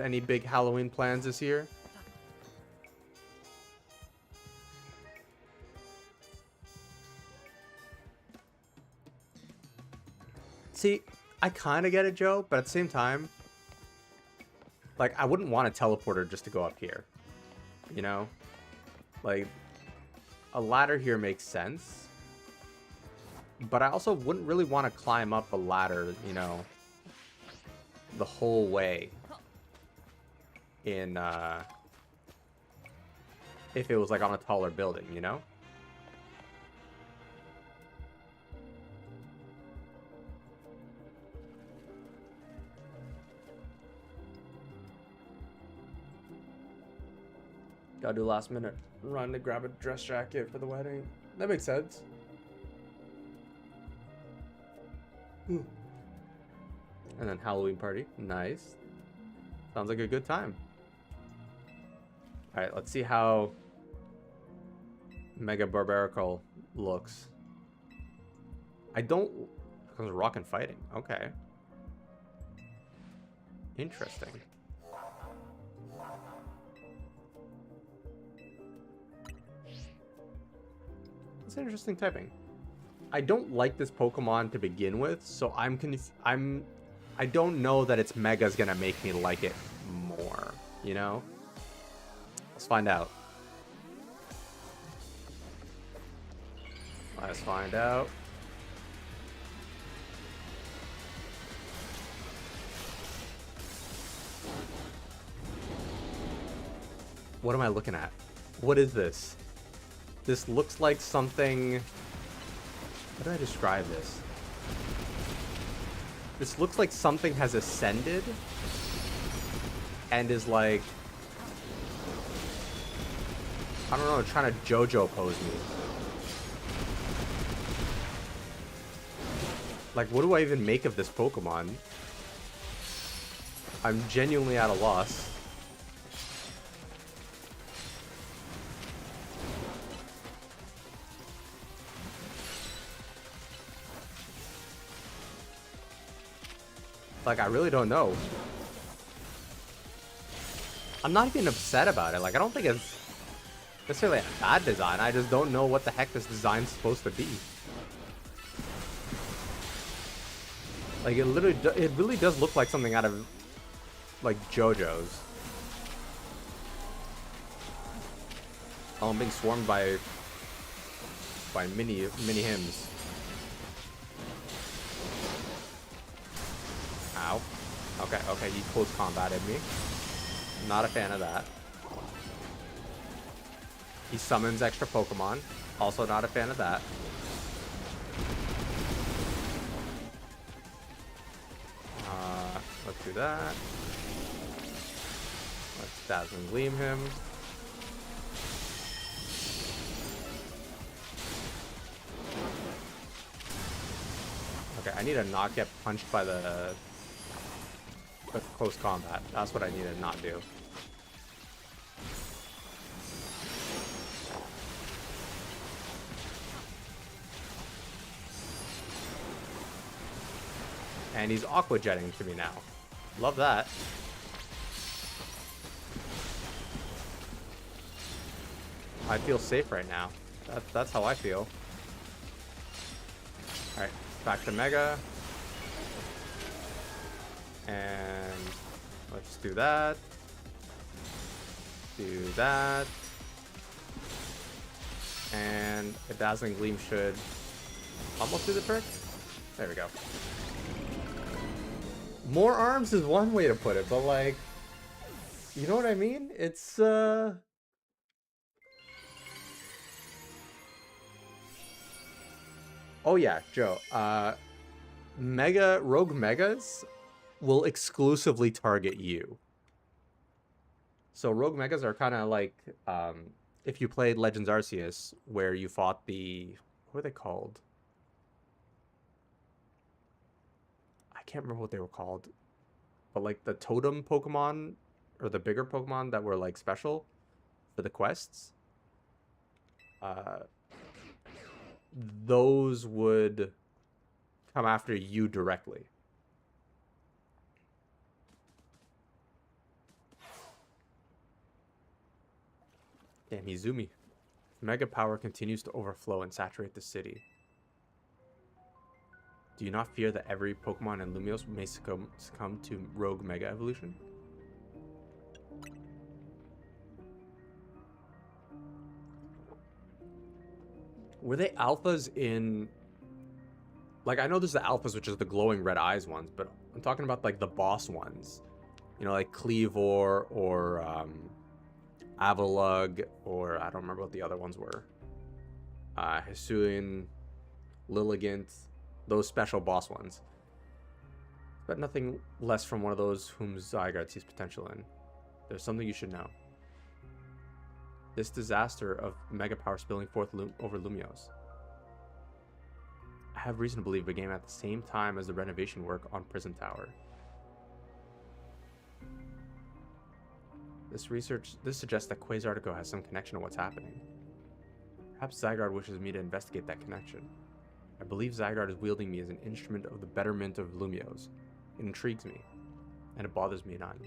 any big Halloween plans this year? See, I kind of get it, Joe, but at the same time, like, I wouldn't want a teleporter just to go up here. You know? Like, a ladder here makes sense. But I also wouldn't really want to climb up a ladder, you know, the whole way in, if it was, like, on a taller building, you know? Gotta do last minute run to grab a dress jacket for the wedding. That makes sense. And then Halloween party. Nice. Sounds like a good time. Alright, let's see how Mega Barbaracle looks. I don't... Because rock and fighting. Okay. Interesting. It's interesting typing. I don't like this Pokemon to begin with, so I don't know that its Mega's gonna make me like it more, you know? Let's find out. Let's find out. What am I looking at? What is this? This looks like something... How do I describe this? This looks like something has ascended and is like, I don't know, trying to JoJo pose me. Like, what do I even make of this Pokemon? I'm genuinely at a loss. Like, I really don't know. I'm not even upset about it. Like, I don't think it's necessarily a bad design. I just don't know what the heck this design's supposed to be. Like, it really does look like something out of, like, JoJo's. Oh, I'm being swarmed by mini hymns. Ow. Okay, he close combated me. Not a fan of that. He summons extra Pokemon. Also not a fan of that. Let's do that. Let's Dazzling Gleam him. Okay, I need to not get punched by the close combat. That's what I need to not do. And he's aqua jetting to me now. Love that. I feel safe right now. That's how I feel. Alright, back to Mega. And let's do that. Do that. And a Dazzling Gleam should almost do the trick. There we go. More arms is one way to put it, but like, you know what I mean? It's oh yeah, Joe. Rogue Megas will exclusively target you. So Rogue Megas are kind of like if you played Legends Arceus, where you fought the, what are they called? I can't remember what they were called, but like the totem Pokemon or the bigger Pokemon that were like special for the quests. Those would come after you directly. Damn, Izumi. Mega power continues to overflow and saturate the city. Do you not fear that every Pokemon in Lumiose may succumb to Rogue Mega Evolution? Were they alphas in... Like, I know there's the alphas, which is the glowing red eyes ones, but I'm talking about, like, the boss ones. You know, like Cleavor or Avalugg, or I don't remember what the other ones were. Hisuian, Lilligant, those special boss ones. But nothing less from one of those whom Zygarde sees potential in. There's something you should know. This disaster of mega power spilling forth over Lumiose. I have reason to believe it began at the same time as the renovation work on Prison Tower. This suggests that Quasartico has some connection to what's happening. Perhaps Zygarde wishes me to investigate that connection. I believe Zygarde is wielding me as an instrument of the betterment of Lumiose. It intrigues me, and it bothers me none.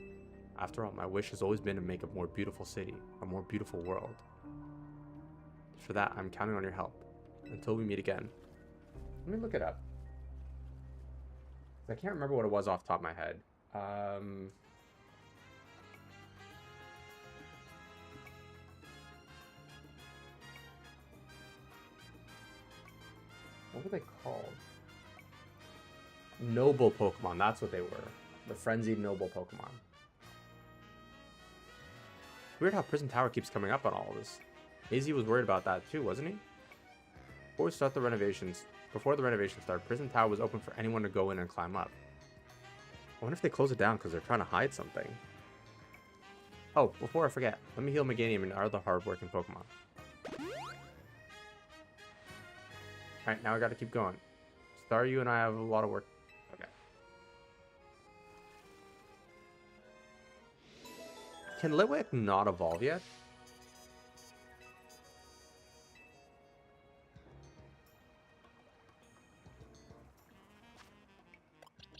After all, my wish has always been to make a more beautiful city, a more beautiful world. For that, I'm counting on your help. Until we meet again. Let me look it up. I can't remember what it was off the top of my head. What were they called? Noble Pokemon, that's what they were. The frenzied noble Pokemon. Weird how Prison Tower keeps coming up on all of this. AZ was worried about that too, wasn't he? Before the renovation started, Prison Tower was open for anyone to go in and climb up. I wonder if they close it down because they're trying to hide something. Oh, before I forget, let me heal Meganium and our other hardworking Pokemon. Alright, now I gotta keep going. Staryu and I have a lot of work. Okay. Can Litwick not evolve yet?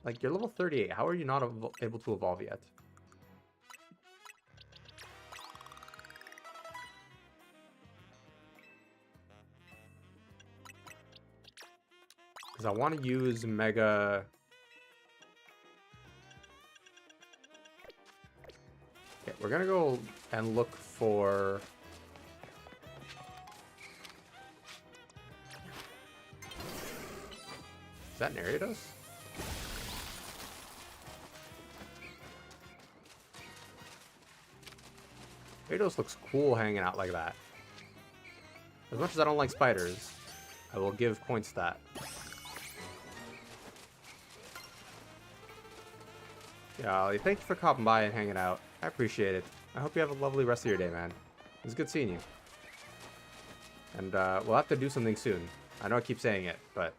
Like, you're level 38. How are you not able to evolve yet? Because I want to use Mega... Okay, we're going to go and look for... Is that Gyarados? Gyarados looks cool hanging out like that. As much as I don't like spiders, I will give points to that. Yeah, Ollie, thank you for coming by and hanging out. I appreciate it. I hope you have a lovely rest of your day, man. It was good seeing you. And we'll have to do something soon. I know I keep saying it, but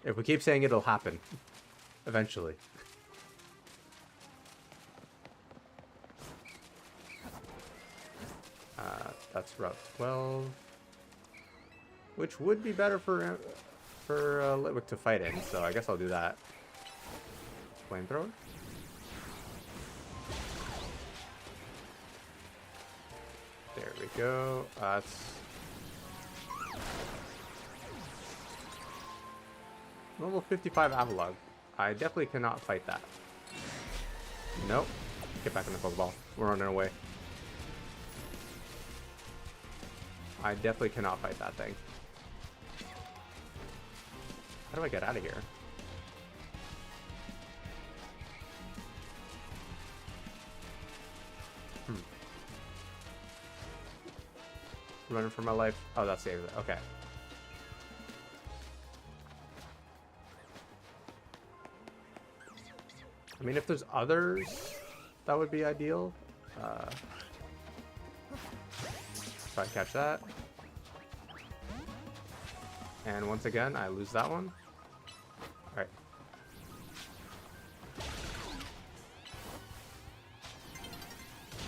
if we keep saying it, it'll happen. Eventually. That's Route 12. Which would be better for Litwick to fight in, so I guess I'll do that. Flamethrower? There we go. That's... Level 55 Avalugg. I definitely cannot fight that. Nope. Get back in the Pokeball. We're running away. I definitely cannot fight that thing. How do I get out of here? Running for my life. Oh, that saves it. Okay. I mean, if there's others, that would be ideal. Try to catch that. And once again, I lose that one. Alright.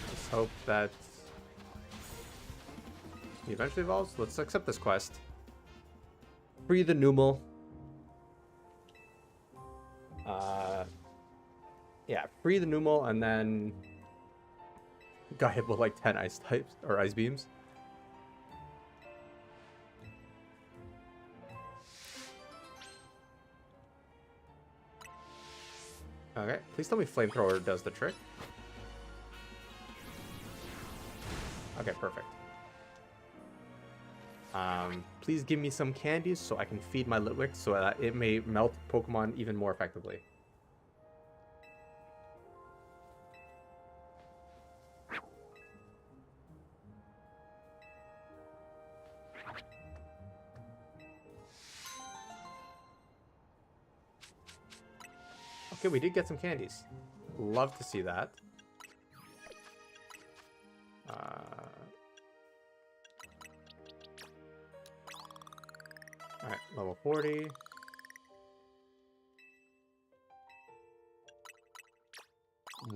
Let's hope that he eventually evolves. Let's accept this quest. Free the Numel. Yeah, free the Numel and then got hit with like 10 ice types or ice beams. Okay, please tell me Flamethrower does the trick. Okay, perfect. Please give me some candies so I can feed my Litwick so that it may melt Pokemon even more effectively. Okay, we did get some candies. Love to see that. Alright, level 40.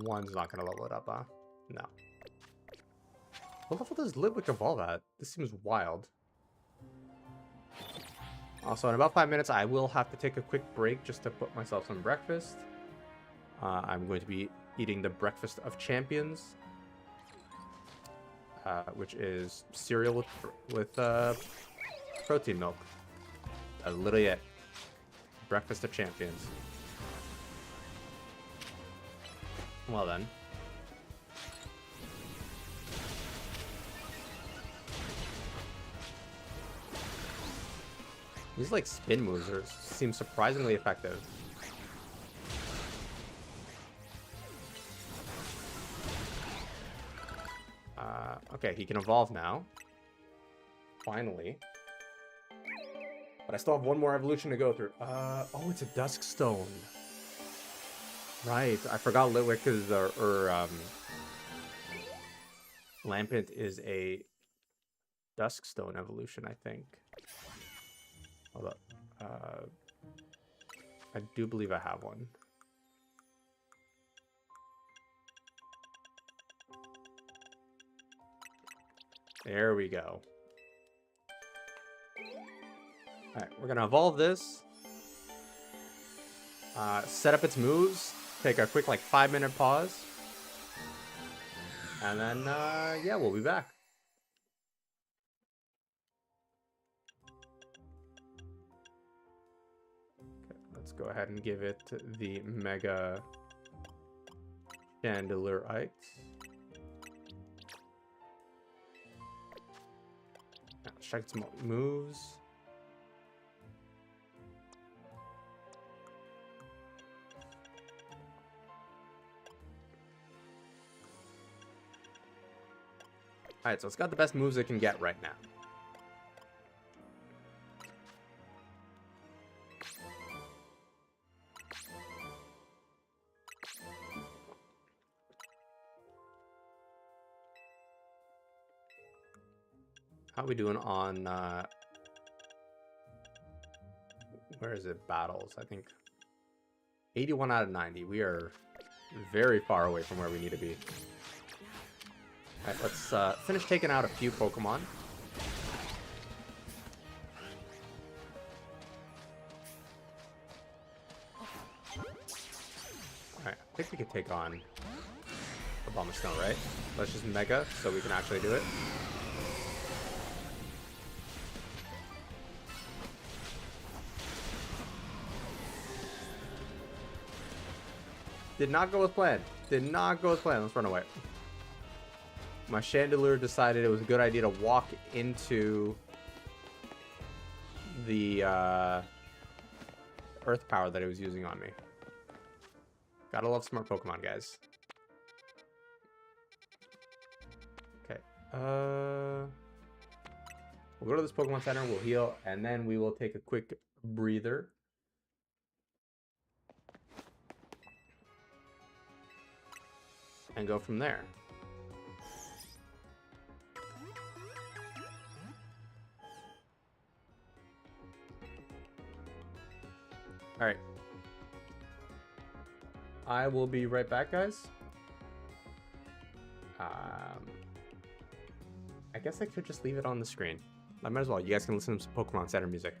One's not going to level it up, huh? No. What level does Litwick evolve at? This seems wild. Also, in about 5 minutes, I will have to take a quick break just to put myself some breakfast. I'm going to be eating the Breakfast of Champions, which is cereal with protein milk. Literally it. Breakfast of Champions. Well then. These like spin moves seem surprisingly effective. Okay, he can evolve now. Finally. But I still have one more evolution to go through. Oh, it's a Dusk Stone. Right, I forgot Litwick is Lampent is a Duskstone evolution, I think. Hold up. I do believe I have one. There we go. Alright, we're gonna evolve this. Set up its moves. Take a quick, like, 5-minute pause. And then, yeah, we'll be back. Okay, let's go ahead and give it the Mega Chandelure-ite. Let's check some moves. Alright, so it's got the best moves it can get right now. How are we doing on, where is it? Battles, I think. 81 out of 90. We are very far away from where we need to be. Alright, let's finish taking out a few Pokemon. Alright, I think we could take on Abomasnow, right? Let's just Mega so we can actually do it. Did not go as planned. Did not go as planned. Let's run away. My Chandelure decided it was a good idea to walk into the Earth Power that it was using on me. Gotta love smart Pokemon, guys. Okay. We'll go to this Pokemon Center, we'll heal, and then we will take a quick breather. And go from there. Alright. I will be right back, guys. I guess I could just leave it on the screen. I might as well. You guys can listen to some Pokemon Center music.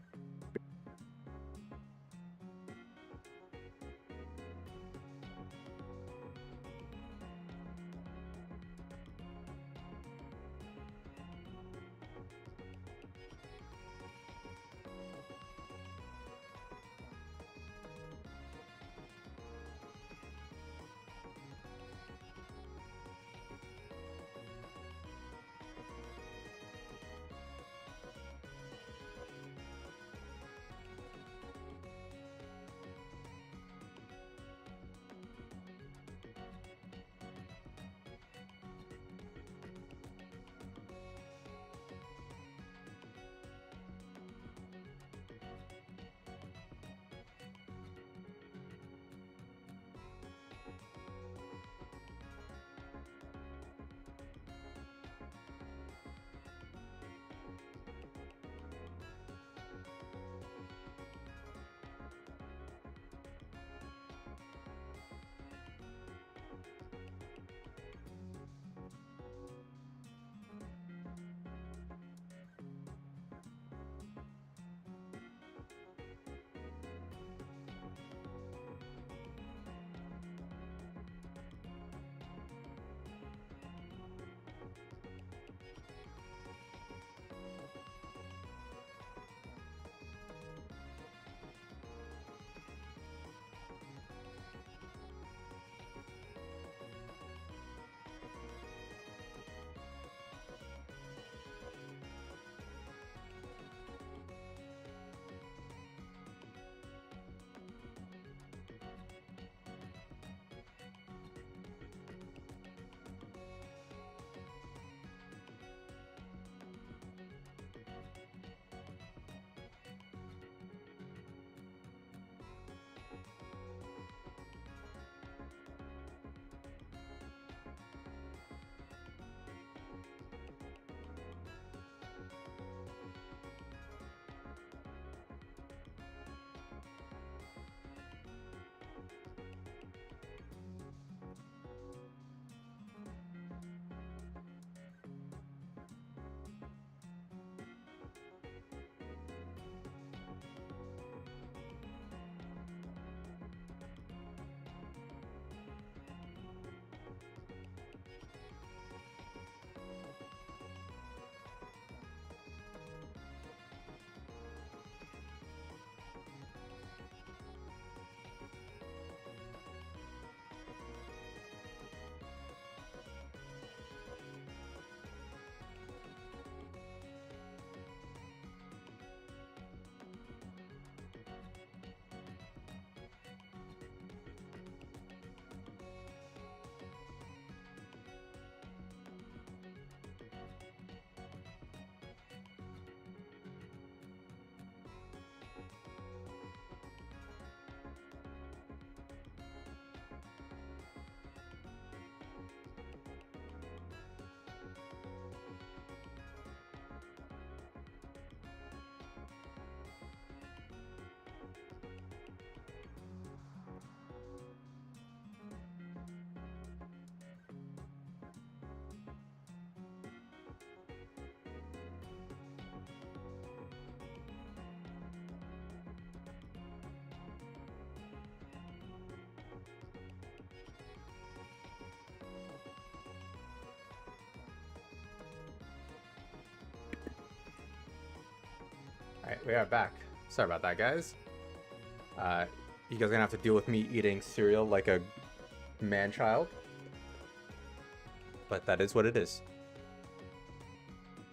Alright, we are back. Sorry about that, guys. You guys are gonna have to deal with me eating cereal like a man-child. But that is what it is.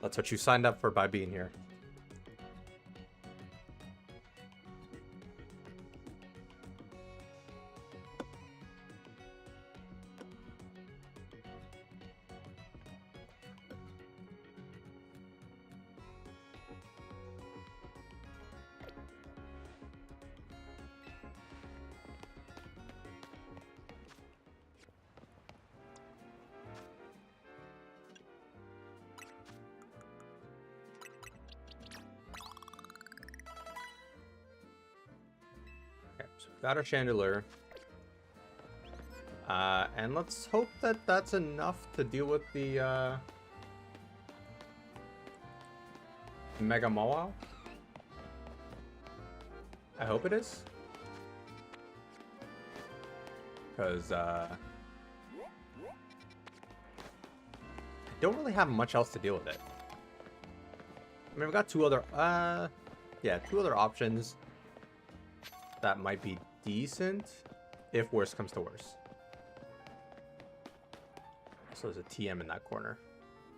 That's what you signed up for by being here. Got our Chandelure. And let's hope that that's enough to deal with the Mega Mawile. I hope it is. Because I don't really have much else to deal with it. I mean, we've got two other options that might be decent if worse comes to worse. So there's a TM in that corner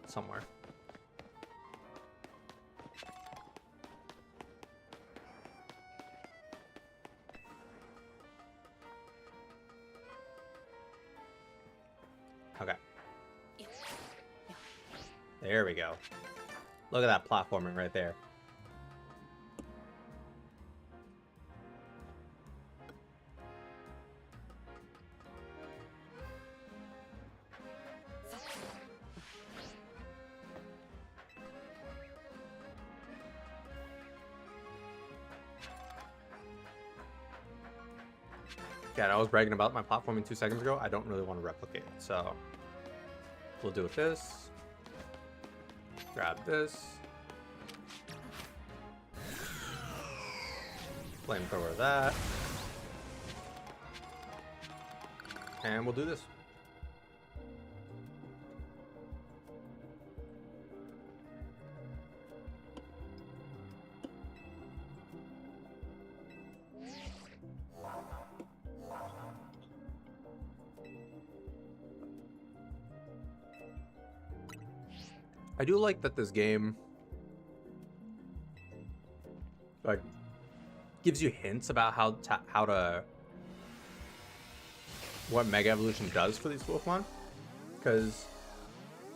somewhere. Okay. There we go. Look at that platforming right there. Yeah, I was bragging about my platforming 2 seconds ago. I don't really want to replicate it, so we'll do with this. Grab this. Flamethrower that. And we'll do this. I do like that this game like gives you hints about what Mega Evolution does for these Pokemon, because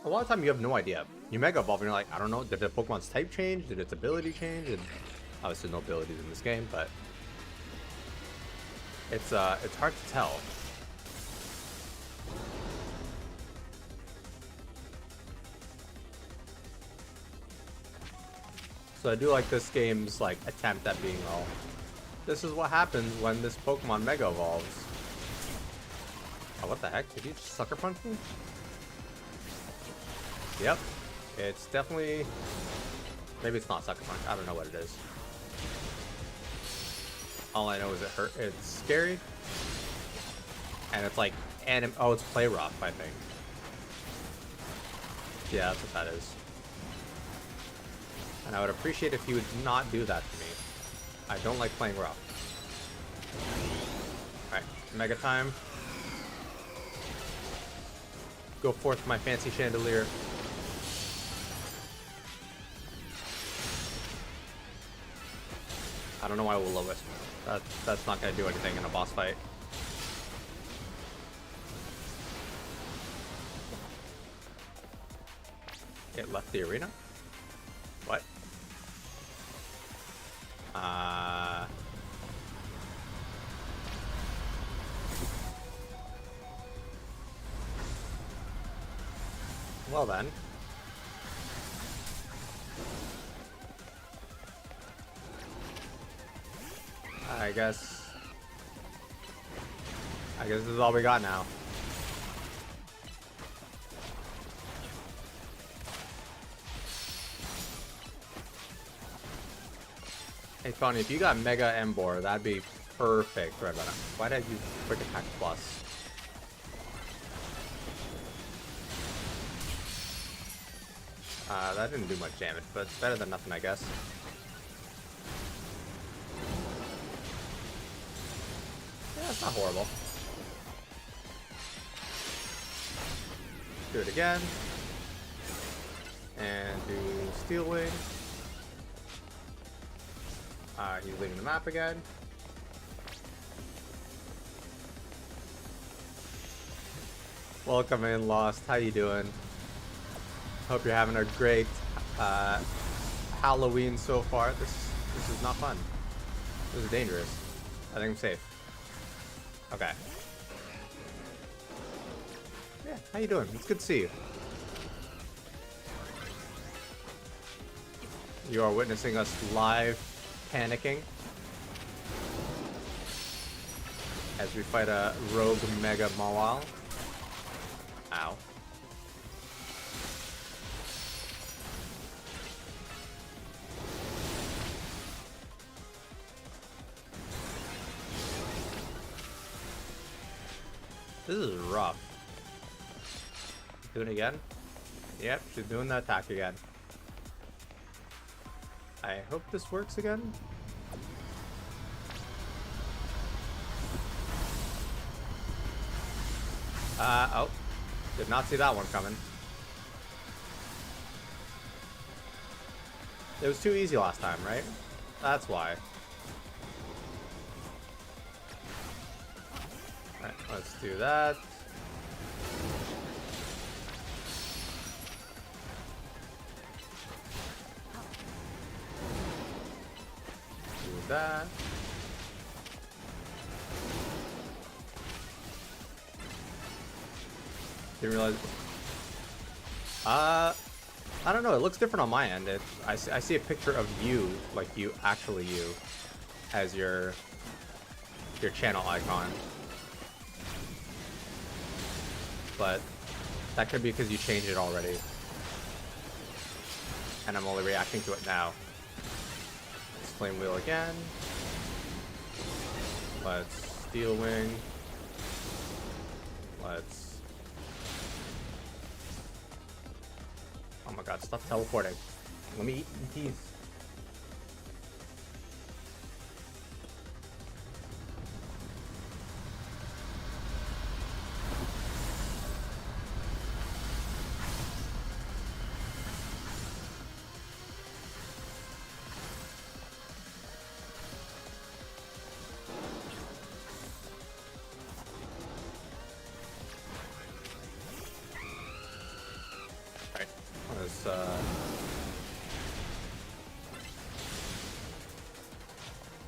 a lot of time you have no idea. You Mega Evolve and you're like, I don't know, did the Pokemon's type change? Did its ability change? And obviously no abilities in this game, but it's hard to tell. So I do like this game's like attempt at being all, this is what happens when this Pokemon Mega Evolves. Oh, what the heck? Did you just Sucker Punch me? Yep. It's definitely... Maybe it's not Sucker Punch. I don't know what it is. All I know is it hurt. It's scary. And it's like oh, it's Play Rough, I think. Yeah, that's what that is. And I would appreciate if you would not do that to me. I don't like playing rough. Alright, Mega time. Go forth my fancy Chandelure. I don't know why Will-O-Wisp. That's not gonna do anything in a boss fight. It left the arena? What? Well then. I guess this is all we got now. Hey, Tony, if you got Mega Emboar, that'd be perfect right about now. Why did I use Quick Attack Plus? That didn't do much damage, but it's better than nothing, I guess. Not horrible. Do it again. And do Steel Wing. He's leaving the map again. Welcome in, Lost. How you doing? Hope you're having a great Halloween so far. This is not fun. This is dangerous. I think I'm safe. Okay. Yeah, how you doing? It's good to see you. You are witnessing us live panicking as we fight a rogue Mega Mawile. Ow. This is rough. Doing it again? Yep, she's doing the attack again. I hope this works again. Oh. Did not see that one coming. It was too easy last time, right? That's why. Alright, let's do that. Do that. Didn't realize. I don't know. It looks different on my end. I see a picture of you, like you, actually you, as your channel icon. But that could be because you changed it already, and I'm only reacting to it now. Let's Flame Wheel again. Let's Steel Wing. Let's. Oh my god, stop teleporting. Let me eat these.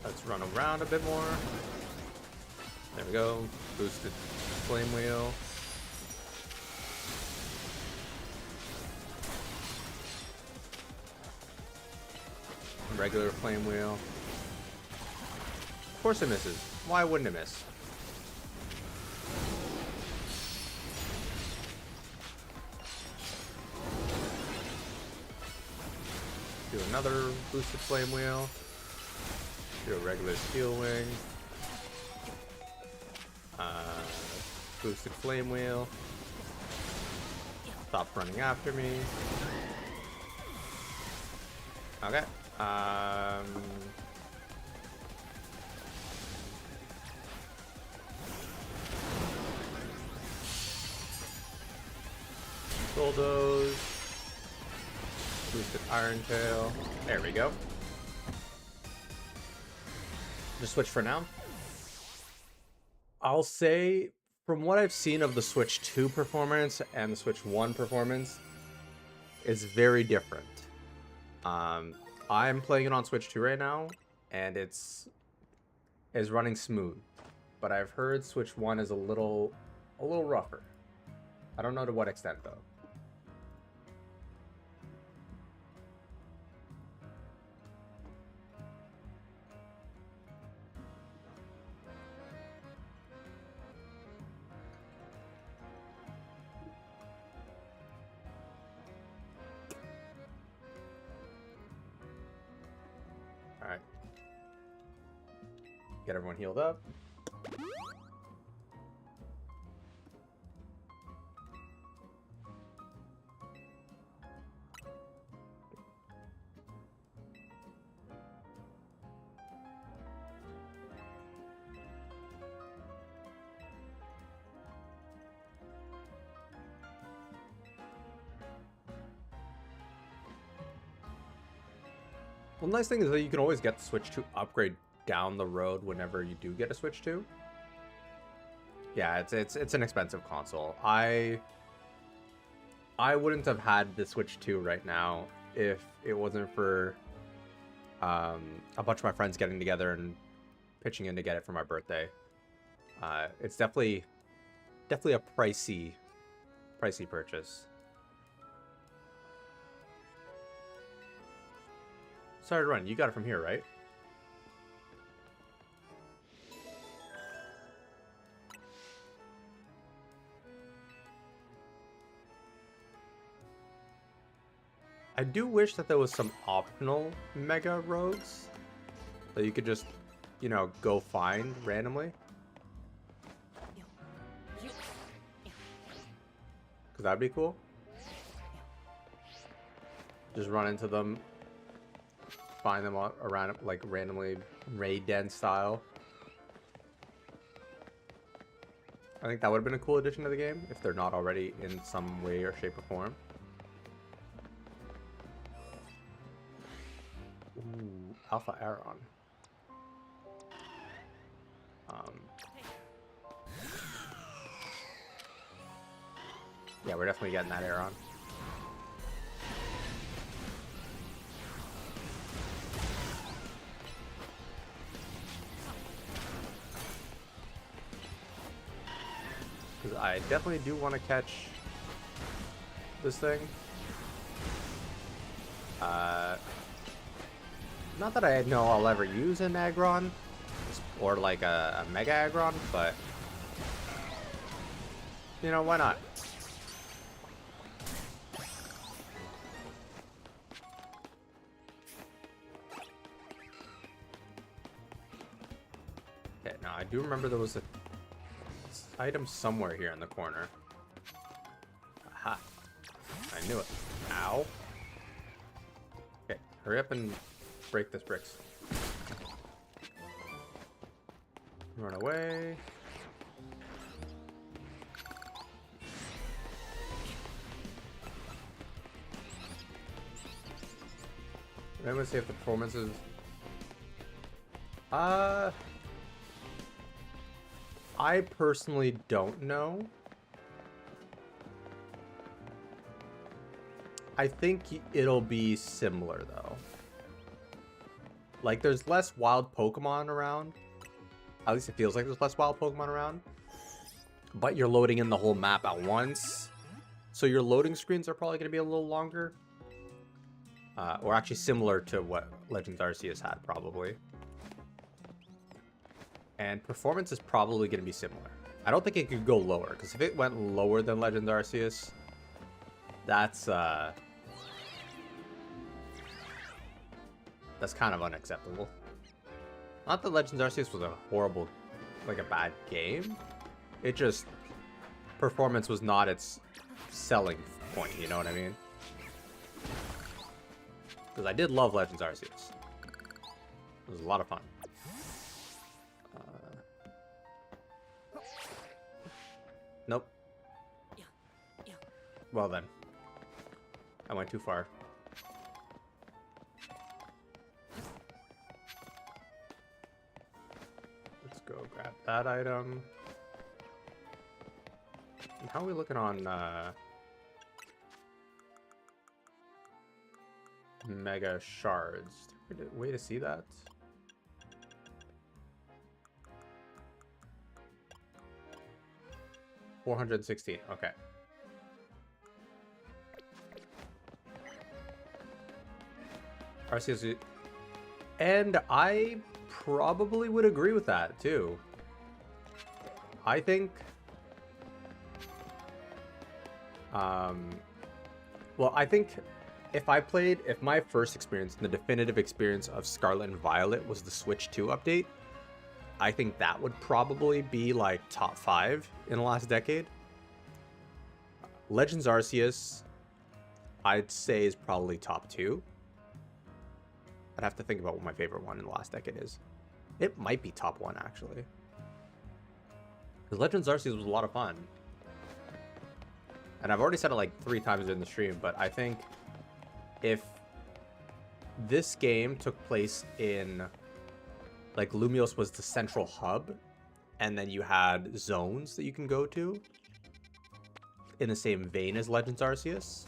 Let's run around a bit more. There we go. Boosted Flame Wheel. Regular Flame Wheel. Of course it misses. Why wouldn't it miss? Do another boosted Flame Wheel. Do a regular Steel Wing. Boosted Flame Wheel. Stop running after me. Okay. Bulldoze. Boosted Iron Tail. There we go. Just switch for now. I'll say, from what I've seen of the Switch 2 performance and the Switch 1 performance, is very different. I'm playing it on Switch 2 right now, and it's running smooth. But I've heard Switch 1 is a little rougher. I don't know to what extent though. Alright. Get everyone healed up. Well, the nice thing is that you can always get the Switch 2 upgrade down the road whenever you do get a Switch 2. Yeah, it's an expensive console. I wouldn't have had the Switch 2 right now if it wasn't for a bunch of my friends getting together and pitching in to get it for my birthday. It's definitely a pricey purchase. Sorry to run. You got it from here, right? I do wish that there was some optional mega roads that you could just, you know, go find randomly. Because that'd be cool. Just run into them, find them around, like, randomly raid den style. I think that would have been a cool addition to the game if they're not already in some way or shape or form. Ooh, Alpha Aeron. Yeah, we're definitely getting that Aeron. Because I definitely do want to catch this thing. Not that I know I'll ever use an Aggron or like a Mega Aggron, but you know, why not? Okay, now I do remember there was a item somewhere here in the corner. Aha. I knew it. Ow. Okay, hurry up and break this bricks. Run away. I'm gonna see if the performance is... I personally don't know. I think it'll be similar though. Like, there's less wild Pokemon around. At least it feels like there's less wild Pokemon around. But you're loading in the whole map at once. So your loading screens are probably going to be a little longer. Or actually similar to what Legends Arceus had, probably. And performance is probably going to be similar. I don't think it could go lower, because if it went lower than Legends Arceus, that's kind of unacceptable. Not that Legends Arceus was a horrible, like a bad game. It just, performance was not its selling point, you know what I mean? Because I did love Legends Arceus. It was a lot of fun. Nope. Well then. I went too far. Let's go grab that item. And how are we looking on Mega Shards? Way to see that? $416. Okay. Arceus, and I probably would agree with that too. I think, well, I think if my first experience, the definitive experience of Scarlet and Violet was the Switch 2 update, I think that would probably be like top 5 in the last decade. Legends Arceus, I'd say, is probably top 2. I'd have to think about what my favorite one in the last decade is. It might be top 1, actually. Because Legends Arceus was a lot of fun. And I've already said it like 3 times in the stream, but I think if this game took place in, like, Lumios was the central hub, and then you had zones that you can go to in the same vein as Legends Arceus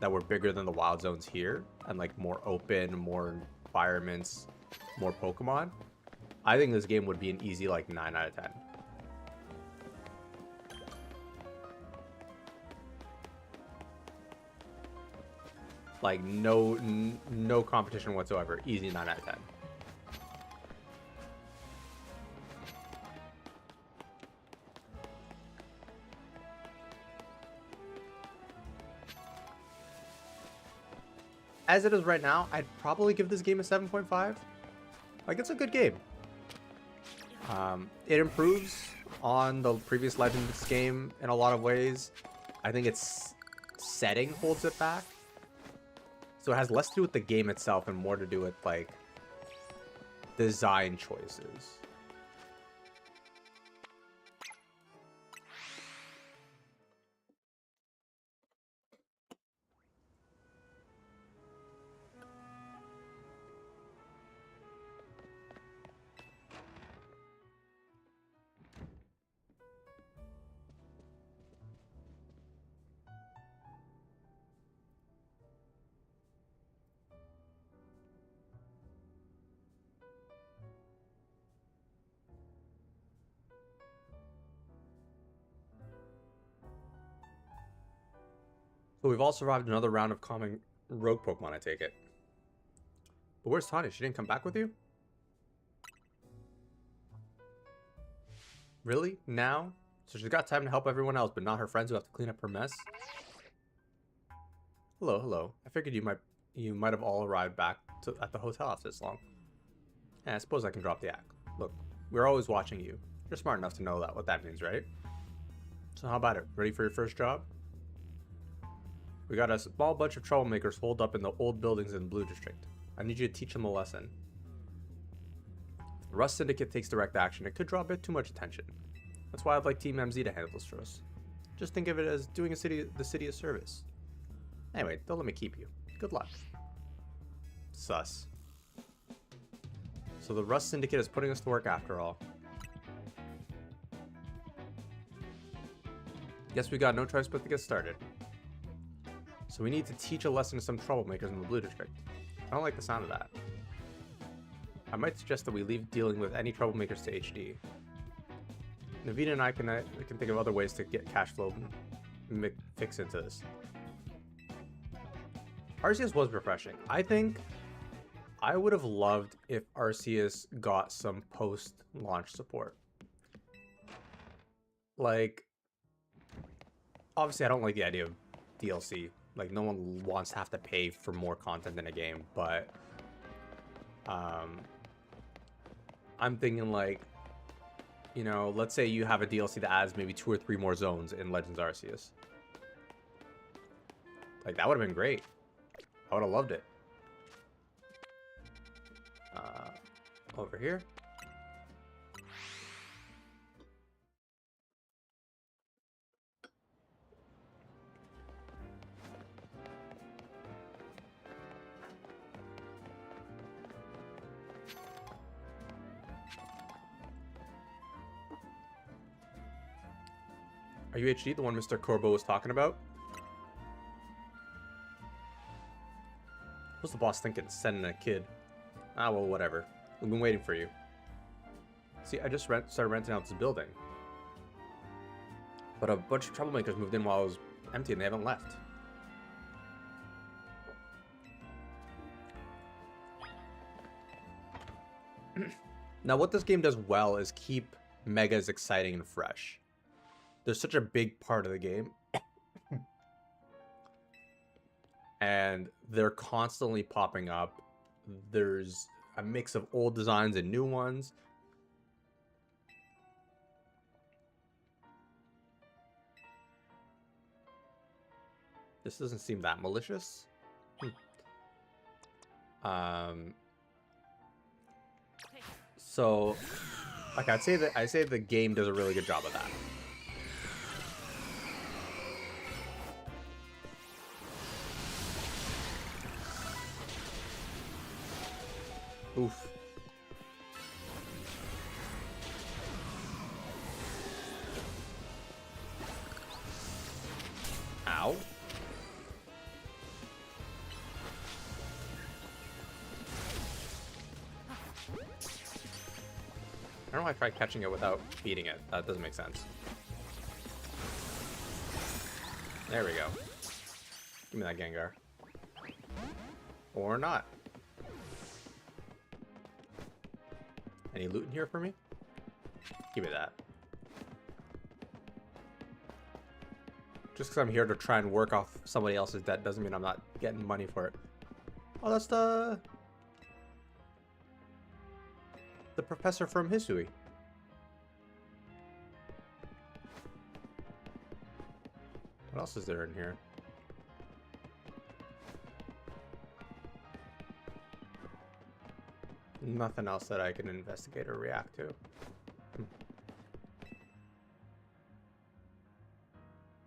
that were bigger than the wild zones here, and like more open, more environments, more Pokemon. I think this game would be an easy like 9 out of 10. Like no competition whatsoever. Easy 9 out of 10. As it is right now, I'd probably give this game a 7.5. Like, it's a good game. It improves on the previous Legends game in a lot of ways. I think its setting holds it back. So it has less to do with the game itself and more to do with, like, design choices. So we've all survived another round of calming rogue Pokemon, I take it. But where's Tanya? She didn't come back with you? Really? Now? So she's got time to help everyone else, but not her friends who have to clean up her mess? Hello, hello. I figured you might have all arrived back at the hotel after this long. Yeah, I suppose I can drop the act. Look, we're always watching you. You're smart enough to know what that means, right? So how about it? Ready for your first job? We got a small bunch of troublemakers holed up in the old buildings in the Blue District. I need you to teach them a lesson. If the Rust Syndicate takes direct action, it could draw a bit too much attention. That's why I'd like Team MZ to handle this for us. Just think of it as doing the city a service. Anyway, don't let me keep you. Good luck. Sus. So the Rust Syndicate is putting us to work after all. Guess we got no choice but to get started. So we need to teach a lesson to some troublemakers in the Blue District. I don't like the sound of that. I might suggest that we leave dealing with any troublemakers to HD. Navina and I can think of other ways to get cash flow fix into this. Arceus was refreshing. I think I would have loved if Arceus got some post-launch support. Like, obviously I don't like the idea of DLC. Like, no one wants to have to pay for more content in a game, but I'm thinking, like, you know, let's say you have a DLC that adds maybe 2 or 3 more zones in Legends Arceus. Like, that would have been great. I would have loved it. Over here. Are you HD, the one Mr. Corbo was talking about? What's the boss thinking? Sending a kid. Ah, well, whatever. We've been waiting for you. See, I just started renting out this building. But a bunch of troublemakers moved in while it was empty and they haven't left. Now, what this game does well is keep megas exciting and fresh. They're such a big part of the game. And they're constantly popping up. There's a mix of old designs and new ones. This doesn't seem that malicious. So, like, I'd say the game does a really good job of that. Oof. Ow. I don't know why I tried catching it without beating it. That doesn't make sense. There we go. Give me that Gengar. Or not. Any loot in here for me? Give me that. Just because I'm here to try and work off somebody else's debt doesn't mean I'm not getting money for it. Oh, that's the professor from Hisui. What else is there in here? Nothing else that I can investigate or react to.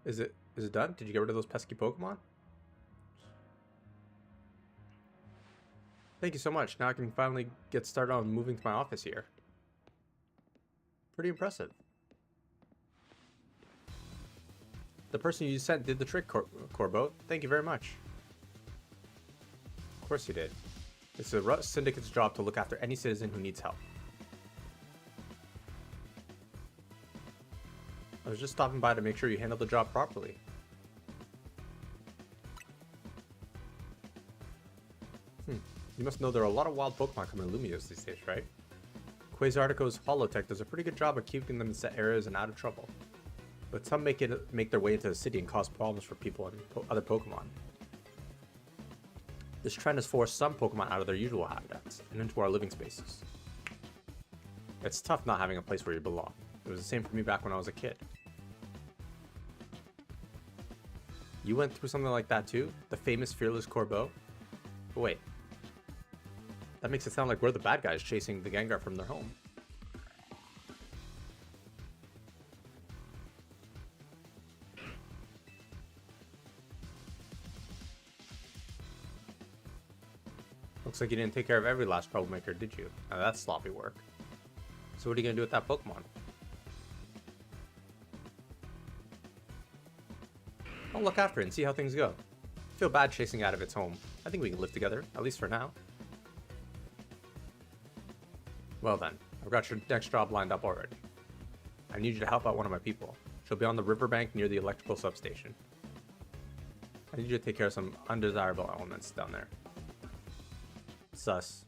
Is it done? Did you get rid of those pesky Pokemon? Thank you so much. Now I can finally get started on moving to my office here. Pretty impressive. The person you sent did the trick, Corbo. Thank you very much. Of course you did. It's the Rust Syndicate's job to look after any citizen who needs help. I was just stopping by to make sure you handled the job properly. You must know there are a lot of wild Pokemon coming to Lumiose these days, right? Quasartico's Holotech does a pretty good job of keeping them in set areas and out of trouble. But some make their way into the city and cause problems for people and other Pokemon. This trend has forced some Pokemon out of their usual habitats and into our living spaces. It's tough not having a place where you belong. It was the same for me back when I was a kid. You went through something like that too? The famous Fearless Corbeau? But wait. That makes it sound like we're the bad guys chasing the Gengar from their home. Looks like you didn't take care of every last troublemaker, did you? Now that's sloppy work. So what are you gonna do with that Pokemon? I'll look after it and see how things go. I feel bad chasing it out of its home. I think we can live together, at least for now. Well then, I've got your next job lined up already. I need you to help out one of my people. She'll be on the riverbank near the electrical substation. I need you to take care of some undesirable elements down there. Sus.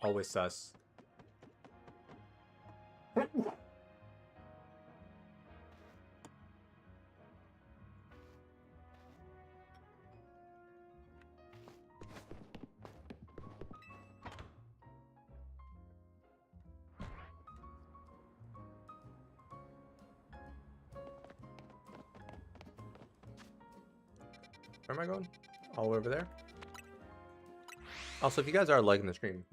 Always sus. Where am I going? All over there. Also, if you guys are liking the stream,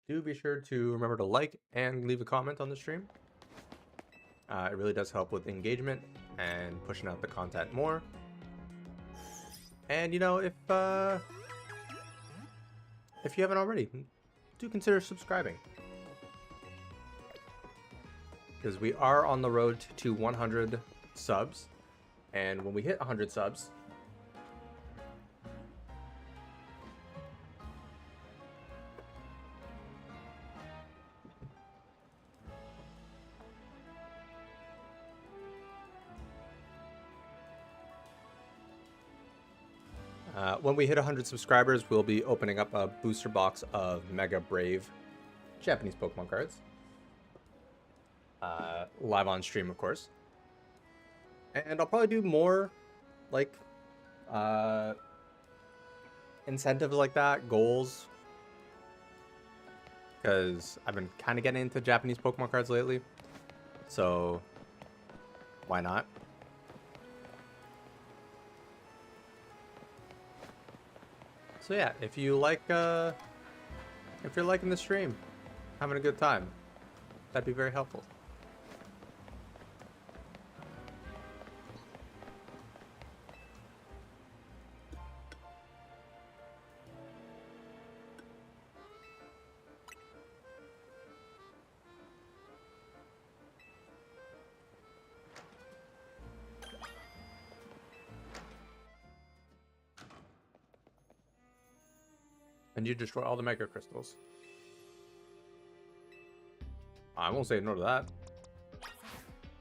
do be sure to remember to like and leave a comment on the stream. It really does help with engagement and pushing out the content more. And if you haven't already, do consider subscribing, because we are on the road to 100 subs, and when we hit 100 subs, when we hit 100 subscribers, we'll be opening up a booster box of Mega Brave Japanese Pokemon cards. Live on stream, of course. And I'll probably do more, incentives like that, goals. Because I've been kind of getting into Japanese Pokemon cards lately. So, why not? So yeah, if you're liking the stream, having a good time, that'd be very helpful. And you destroy all the Mega Crystals. I won't say no to that.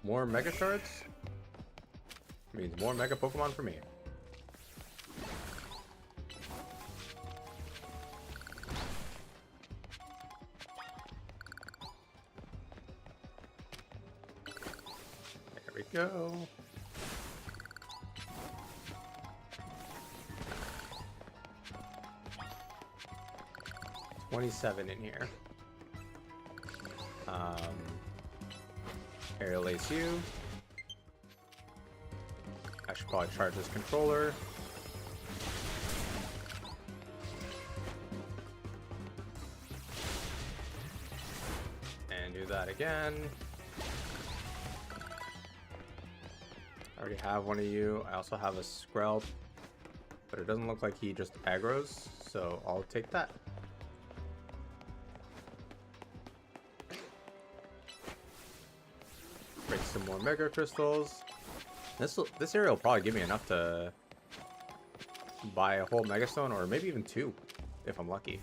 More Mega Shards means more Mega Pokemon for me. There we go. $27 in here. Aerial Ace U. I should probably charge this controller. And do that again. I already have one of you. I also have a Skrelp, but it doesn't look like he just aggroes, so I'll take that. Break some more Mega Crystals. This area will probably give me enough to buy a whole Mega Stone, or maybe even 2, if I'm lucky.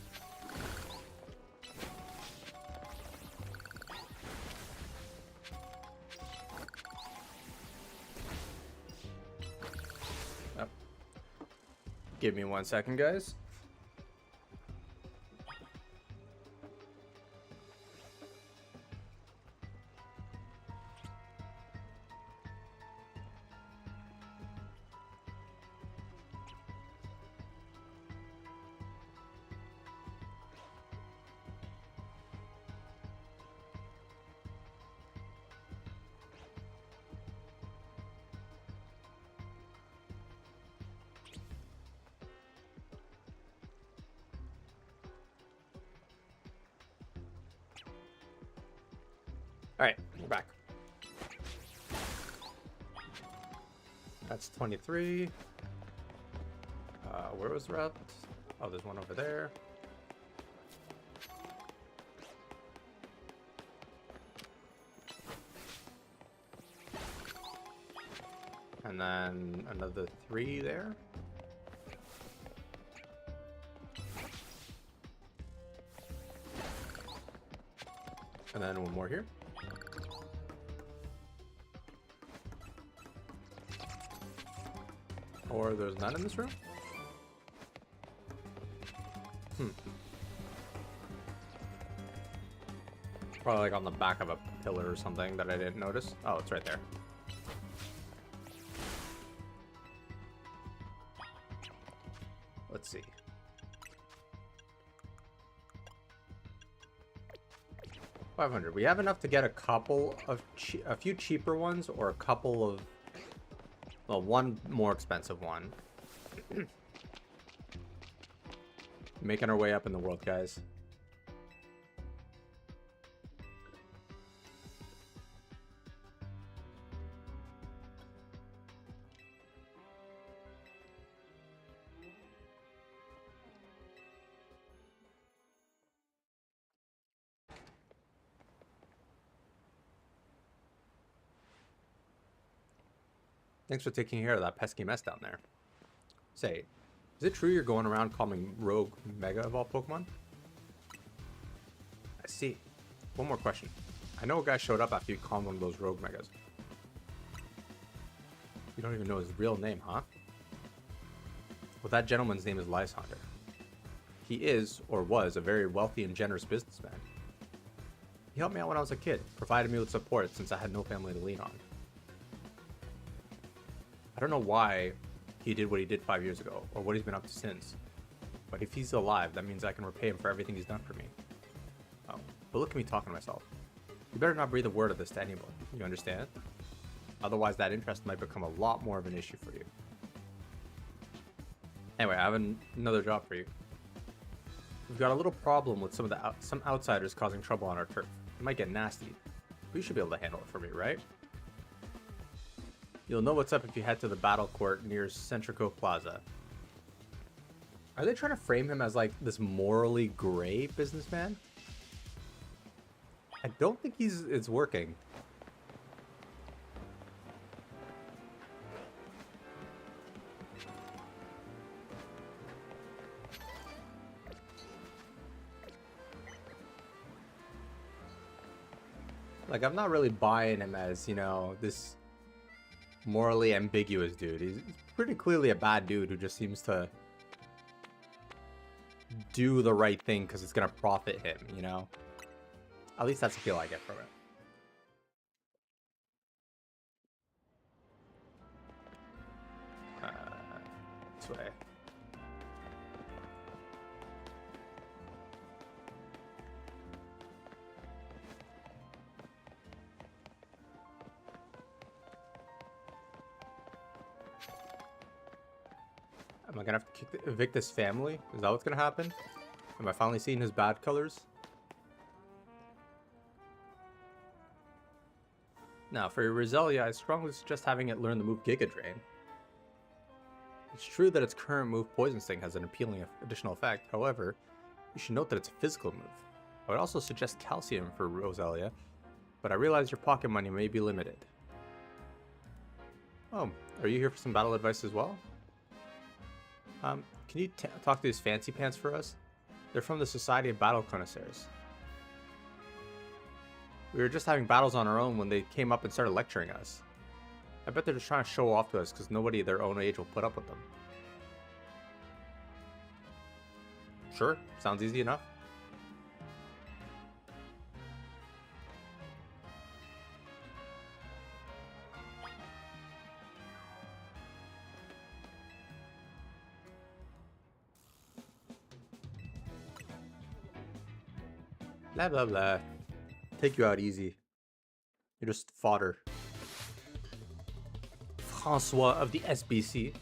Oh. Give me 1 second, guys. Alright, we're back. That's 23. Where was the route? Oh, there's one over there. And then another 3 there. And then one more here. Or there's none in this room? Probably like on the back of a pillar or something that I didn't notice. Oh, it's right there. Let's see. $500. We have enough to get a couple of a few cheaper ones, or a couple of, well, one more expensive one. Making our way up in the world, guys. Thanks for taking care of that pesky mess down there. Say, is it true you're going around calming rogue Mega Evolved Pokemon? I see. One more question. I know a guy showed up after you calmed one of those rogue Megas. You don't even know his real name, huh? Well, that gentleman's name is Lysander. He is, or was, a very wealthy and generous businessman. He helped me out when I was a kid, provided me with support since I had no family to lean on. I don't know why he did what he did 5 years ago, or what he's been up to since. But if he's alive, that means I can repay him for everything he's done for me. Oh, but look at me talking to myself. You better not breathe a word of this to anyone, you understand? Otherwise that interest might become a lot more of an issue for you. Anyway, I have another job for you. We've got a little problem with some outsiders causing trouble on our turf. It might get nasty, but you should be able to handle it for me, right? You'll know what's up if you head to the battle court near Centrico Plaza. Are they trying to frame him as like this morally gray businessman? I don't think it's working. Like, I'm not really buying him as, you know, this morally ambiguous dude. He's pretty clearly a bad dude who just seems to do the right thing because it's gonna profit him, you know? At least that's the feel I get from it. This way. Am I gonna have to evict this family? Is that what's gonna happen? Am I finally seeing his bad colors? Now, for your Roselia, I strongly suggest having it learn the move Giga Drain. It's true that its current move Poison Sting has an appealing additional effect, however, you should note that it's a physical move. I would also suggest Calcium for Roselia, but I realize your pocket money may be limited. Oh, are you here for some battle advice as well? Can you talk to these fancy pants for us? They're from the Society of Battle Connoisseurs. We were just having battles on our own when they came up and started lecturing us. I bet they're just trying to show off to us because nobody their own age will put up with them. Sure, sounds easy enough. Blah blah blah. Take you out easy. You're just fodder. Francois of the SBC.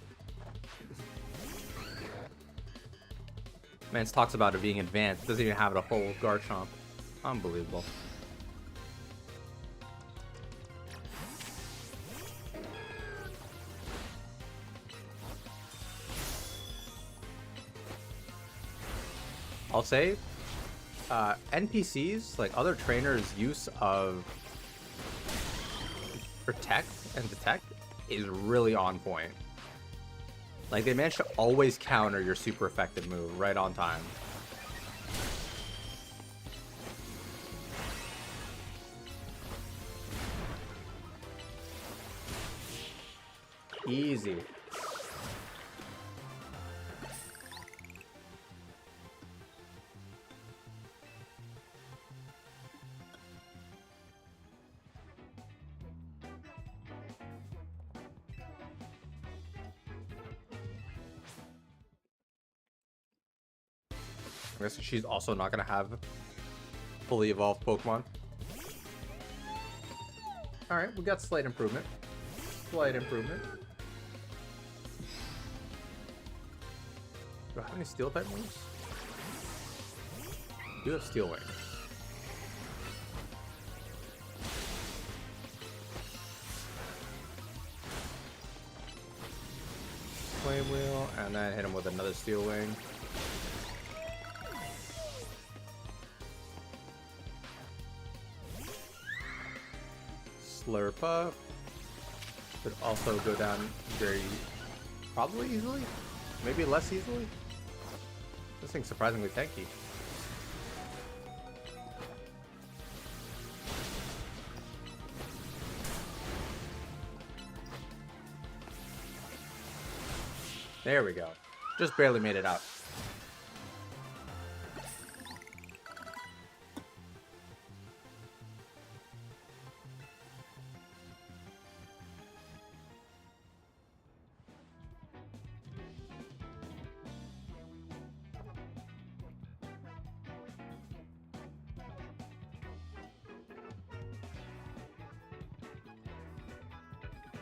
Mance talks about it being advanced. Doesn't even have it a whole Garchomp. Unbelievable. I'll say, NPCs, like other trainers' use of Protect and Detect is really on point. Like, they managed to always counter your super effective move right on time. Easy. I guess she's also not going to have fully evolved Pokemon. Alright, we got slight improvement. Slight improvement. Do I have any Steel type moves? I do have Steel Wing. Flame Wheel, and then hit him with another Steel Wing. Slurpuff could also go down very, probably easily, maybe less easily. This thing's surprisingly tanky. There we go. Just barely made it out.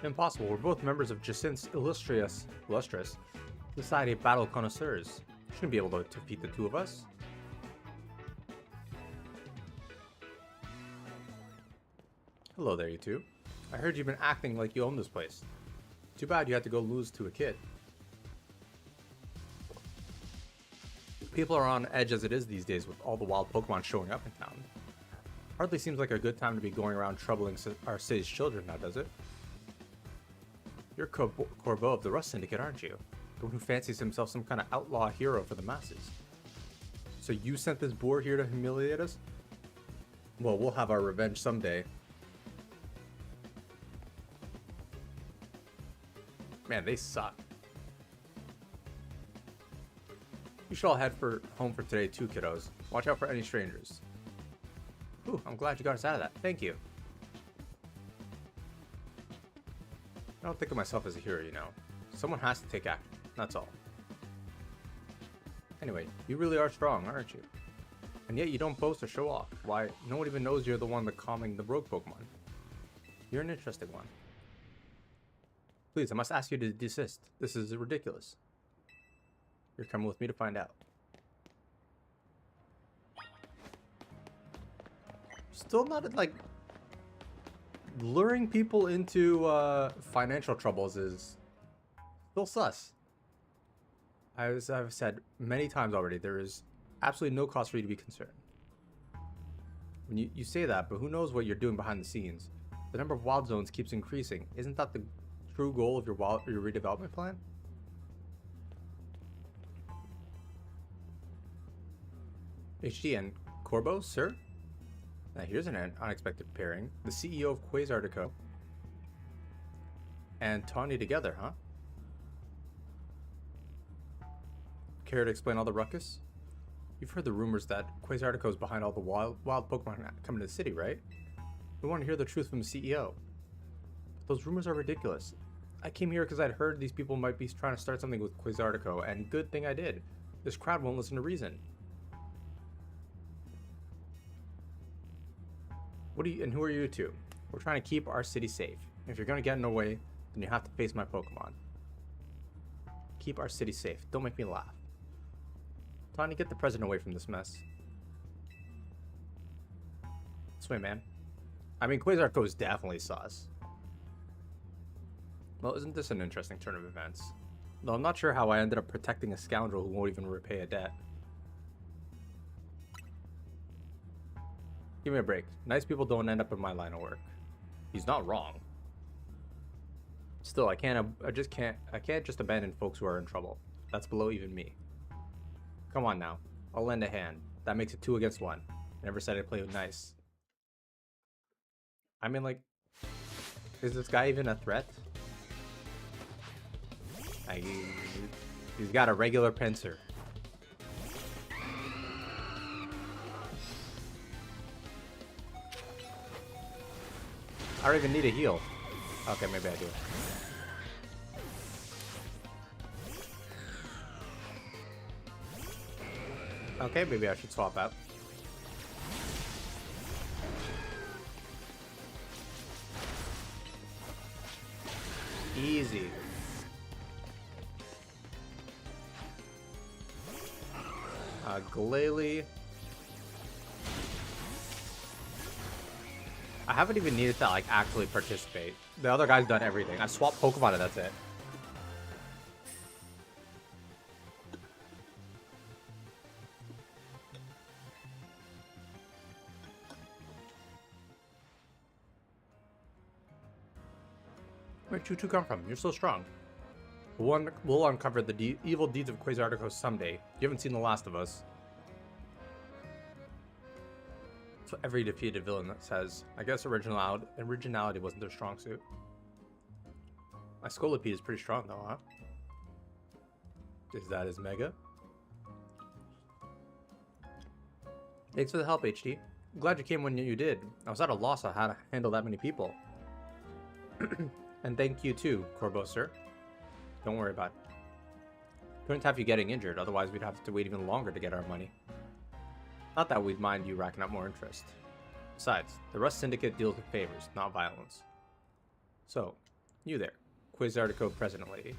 Impossible. We're both members of Jacinth's illustrious Society of Battle Connoisseurs. Shouldn't be able to defeat the two of us. Hello there, you two. I heard you've been acting like you own this place. Too bad you had to go lose to a kid. People are on edge as it is these days with all the wild Pokemon showing up in town. Hardly seems like a good time to be going around troubling our city's children now, does it? You're Corbeau of the Rust Syndicate, aren't you? The one who fancies himself some kind of outlaw hero for the masses. So you sent this boor here to humiliate us? Well, we'll have our revenge someday. Man, they suck. You should all head home for today too, kiddos. Watch out for any strangers. Ooh, I'm glad you got us out of that. Thank you. I don't think of myself as a hero, you know. Someone has to take action. That's all. Anyway, you really are strong, aren't you? And yet you don't boast or show off. Why, no one even knows you're the one calming the rogue Pokemon. You're an interesting one. Please, I must ask you to desist. This is ridiculous. You're coming with me to find out. Still not, like... luring people into financial troubles is still sus. As I've said many times already, there is absolutely no cause for you to be concerned. When you say that, but who knows what you're doing behind the scenes? The number of wild zones keeps increasing. Isn't that the true goal of your redevelopment plan? HD and Corbo, sir? Now here's an unexpected pairing. The CEO of Quasartico and Tawny together, huh? Care to explain all the ruckus? You've heard the rumors that Quasartico is behind all the wild Pokemon coming to the city, right? We want to hear the truth from the CEO. Those rumors are ridiculous. I came here because I'd heard these people might be trying to start something with Quasartico, and good thing I did. This crowd won't listen to reason. Who are you two? We're trying to keep our city safe. If you're gonna get in the way, then you have to face my Pokemon. Keep our city safe. Don't make me laugh. Tawny, get the president away from this mess. This way, man. I mean, Quasartico is definitely sus. Well, isn't this an interesting turn of events? Though I'm not sure how I ended up protecting a scoundrel who won't even repay a debt. Give me a break. Nice people don't end up in my line of work. He's not wrong. Still, I can't just abandon folks who are in trouble. That's below even me. Come on now. I'll lend a hand. That makes it 2 against 1. Never said I'd play nice. I mean, like, is this guy even a threat? He's got a regular Pinsir. I don't even need a heal. Okay, maybe I do. Okay, maybe I should swap out. Easy. Glalie. I haven't even needed to like actually participate. The other guy's done everything. I swapped Pokemon and that's it. Where'd you two come from? You're so strong. We'll uncover the evil deeds of Quasartico someday. You haven't seen The Last of Us. That's what every defeated villain says. I guess originality wasn't their strong suit. My Scolipede is pretty strong though, huh? Is that his Mega? Thanks for the help, HD. I'm glad you came when you did. I was at a loss on how to handle that many people. And thank you too, Corbo, sir. Don't worry about it. Couldn't have you getting injured, otherwise we'd have to wait even longer to get our money. Not that we'd mind you racking up more interest. Besides, the Rust Syndicate deals with favors, not violence. So, you there, Quasartico President Lady.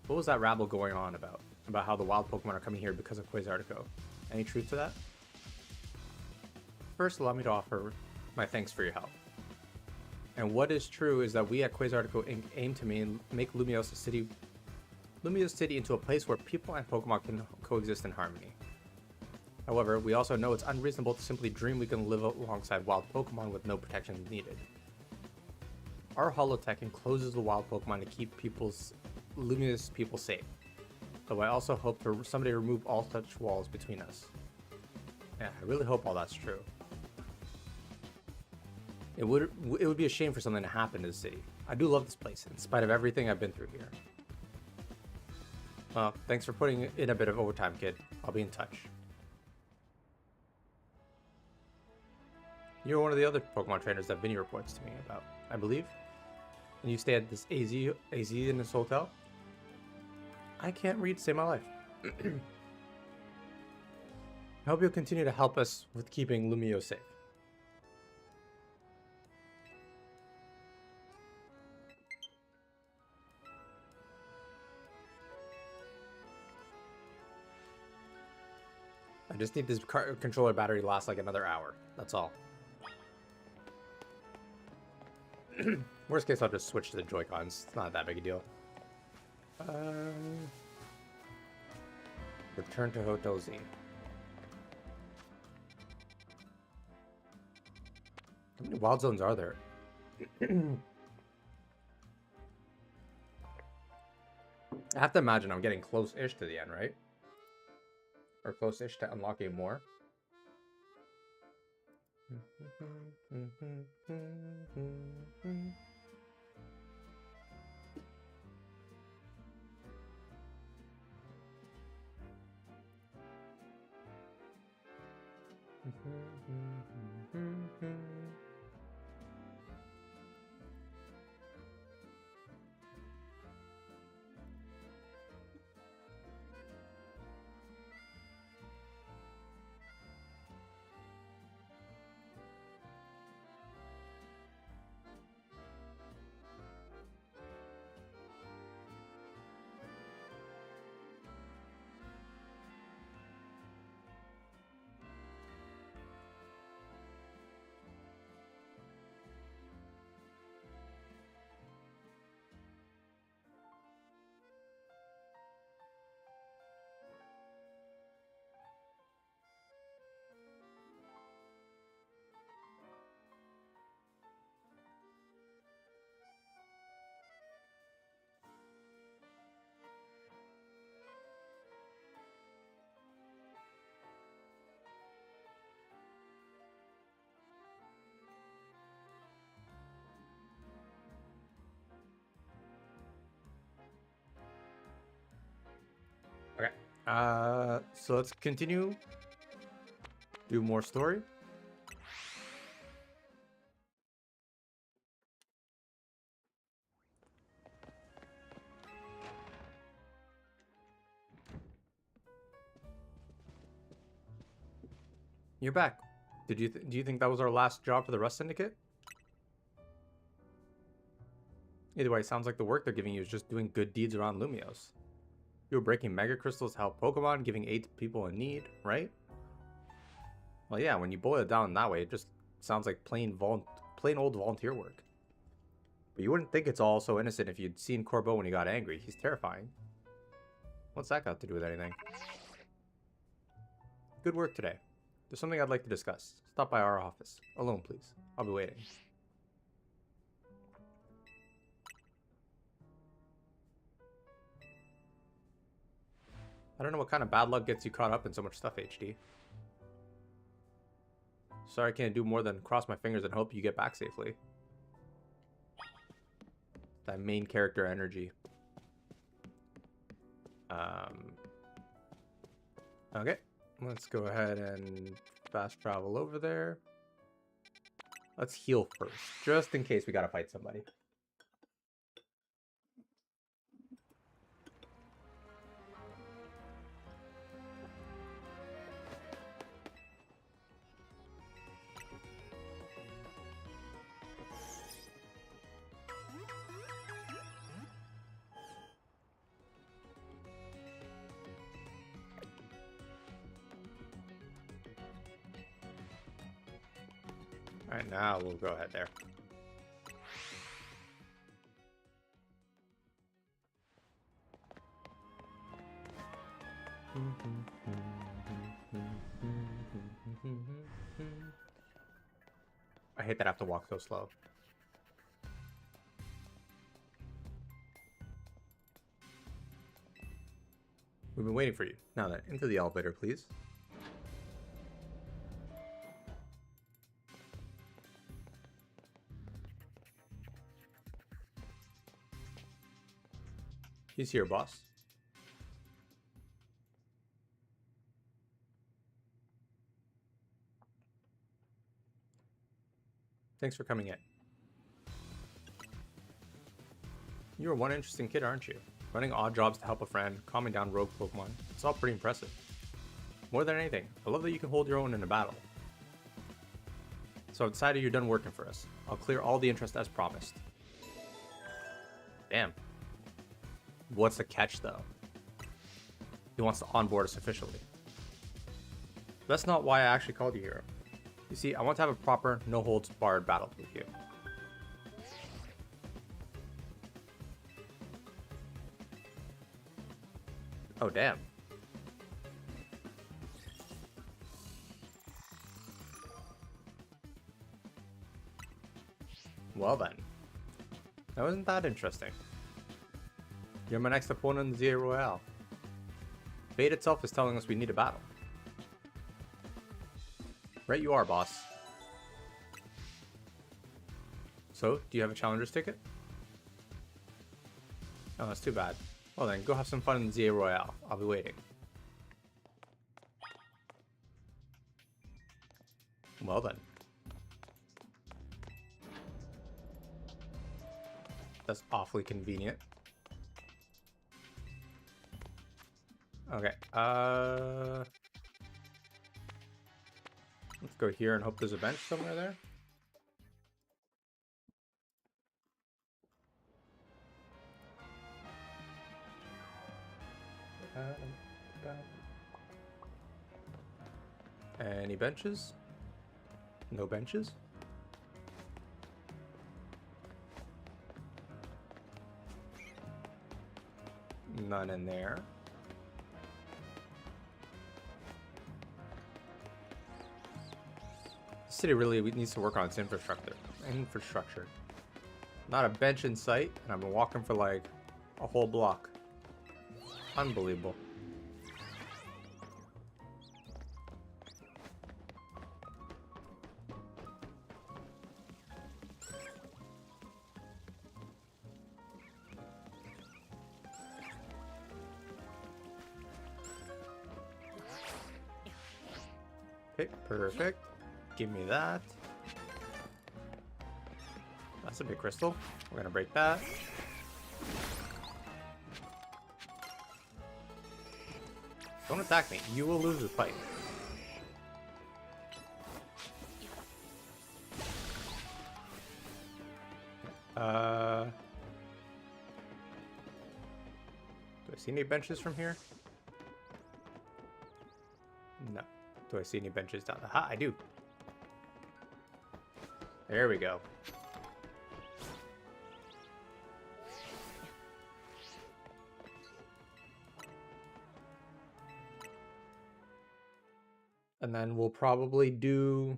What was that rabble going on about? About how the wild Pokemon are coming here because of Quasartico? Any truth to that? First, allow me to offer my thanks for your help. And what is true is that we at Quasartico Inc. aim to make Lumiose City into a place where people and Pokemon can coexist in harmony. However, we also know it's unreasonable to simply dream we can live alongside wild Pokemon with no protections needed. Our Holotech encloses the wild Pokemon to keep Lumiose people safe, though I also hope to someday remove all such walls between us. Yeah, I really hope all that's true. It would be a shame for something to happen to the city. I do love this place, in spite of everything I've been through here. Well, thanks for putting in a bit of overtime, kid. I'll be in touch. You're one of the other Pokemon trainers that Vinny reports to me about, I believe. And you stay at this AZ in this hotel? I can't read to save my life. I hope you'll continue to help us with keeping Lumio safe. I just need this controller battery to last like another hour. That's all. Worst case, I'll just switch to the Joy-Cons. It's not that big a deal. Return to Hotel Z. How many wild zones are there? I have to imagine I'm getting close-ish to the end, right? Or close-ish to unlocking more. Okay. So let's continue. Do more story. You're back. Do you think that was our last job for the Rust Syndicate? Either way, it sounds like the work they're giving you is just doing good deeds around Lumios. You were breaking Mega Crystals to help Pokemon, giving aid to people in need, right? Well, yeah, when you boil it down that way, it just sounds like plain old volunteer work. But you wouldn't think it's all so innocent if you'd seen Corbeau when he got angry. He's terrifying. What's that got to do with anything? Good work today. There's something I'd like to discuss. Stop by our office. Alone, please. I'll be waiting. I don't know what kind of bad luck gets you caught up in so much stuff, HD. Sorry I can't do more than cross my fingers and hope you get back safely. That main character energy. Okay. Let's go ahead and fast travel over there. Let's heal first, just in case we gotta fight somebody. Alright, now we'll go ahead there. I hate that I have to walk so slow. We've been waiting for you. Now then, into the elevator, please. He's here, boss. Thanks for coming in. You're one interesting kid, aren't you? Running odd jobs to help a friend, calming down rogue Pokemon. It's all pretty impressive. More than anything, I love that you can hold your own in a battle. So I've decided you're done working for us. I'll clear all the interest as promised. Damn. What's the catch, though? He wants to onboard us officially. That's not why I actually called you here. You see, I want to have a proper, no-holds-barred battle with you. Oh, damn. Well then. That wasn't that interesting. You're my next opponent in the ZA Royale. Fate itself is telling us we need a battle. Right you are, boss. So, do you have a challenger's ticket? Oh, that's too bad. Well then, go have some fun in the ZA Royale. I'll be waiting. Well then. That's awfully convenient. Okay, let's go here and hope there's a bench somewhere there. Any benches? No benches? None in there. The city really needs to work on its infrastructure. Not a bench in sight, and I've been walking for like a whole block. Unbelievable. Okay, perfect. Give me that. That's a big crystal. We're gonna break that. Don't attack me. You will lose the fight. Do I see any benches from here? No. Do I see any benches down? Aha, I do. There we go. And then we'll probably do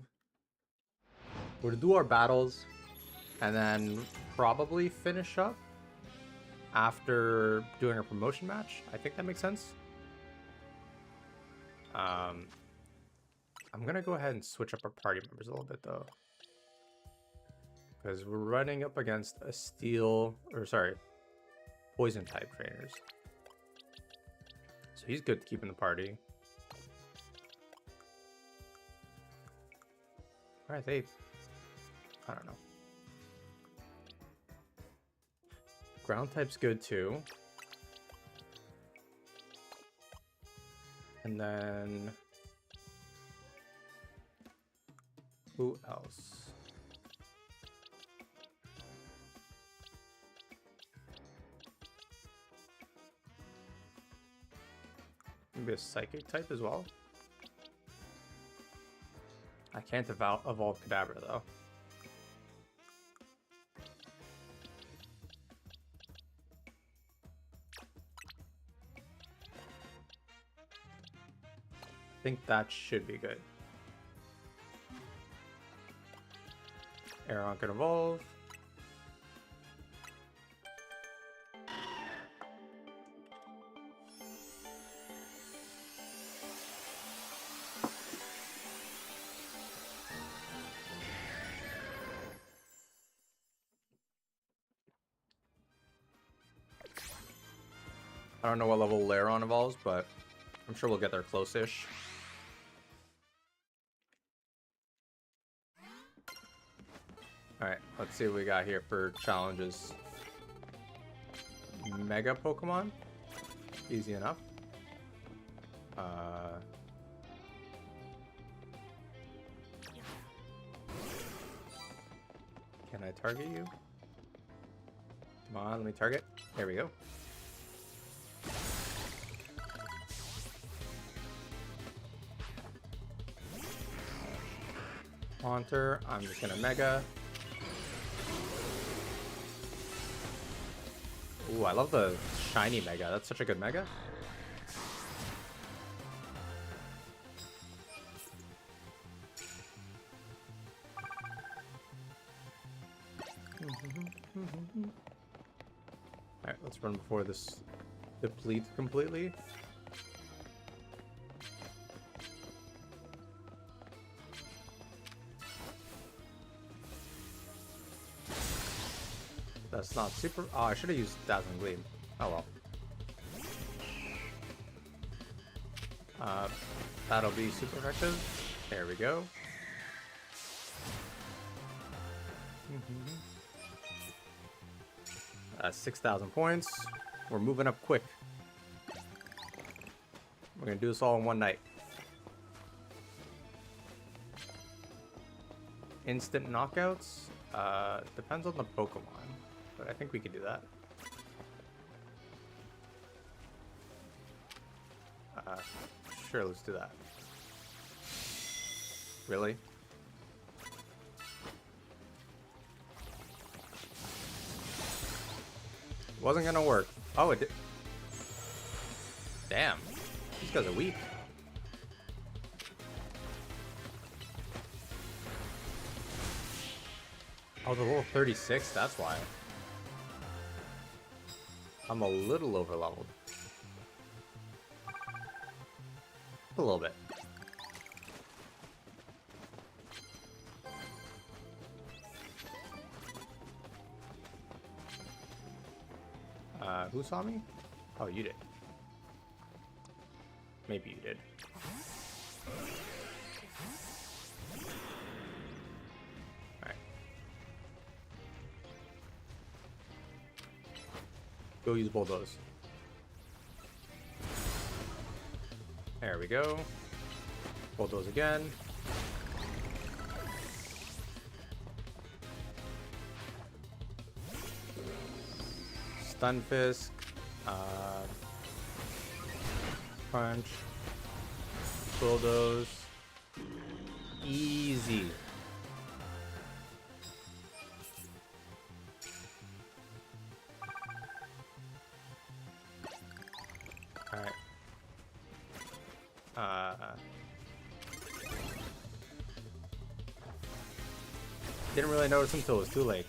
our battles and then probably finish up after doing a promotion match. I think that makes sense. I'm gonna go ahead and switch up our party members a little bit though, because we're running up against a poison type trainers. So he's good keeping the party. Where are they? I don't know. Ground type's good too. And then who else? Maybe a psychic type as well. I can't evolve Kadabra though. I think that should be good. Aeron can evolve. I don't know what level Lairon evolves, but I'm sure we'll get there close-ish. Alright, let's see what we got here for challenges. Mega Pokemon? Easy enough. Can I target you? Come on, let me target. There we go. Haunter, I'm just gonna Mega. Ooh, I love the shiny Mega. That's such a good Mega. Alright, let's run before this depletes completely. That's not super... Oh, I should have used Dazzling Gleam. Oh well. That'll be super effective. There we go. 6,000 points. We're moving up quick. We're gonna do this all in one night. Instant knockouts? Depends on the Pokemon, but I think we could do that. Sure, let's do that. Really? Wasn't gonna work. Oh, it did. Damn. These guys are weak. Oh, the level 36? That's why. I'm a little over leveled. A little bit. Who saw me? Oh, you did. Maybe you did. Alright. Go use Bulldoze. There we go. Bulldoze again. Stunfisk, Punch, Bulldoze, easy. All right. Didn't really notice until it was too late.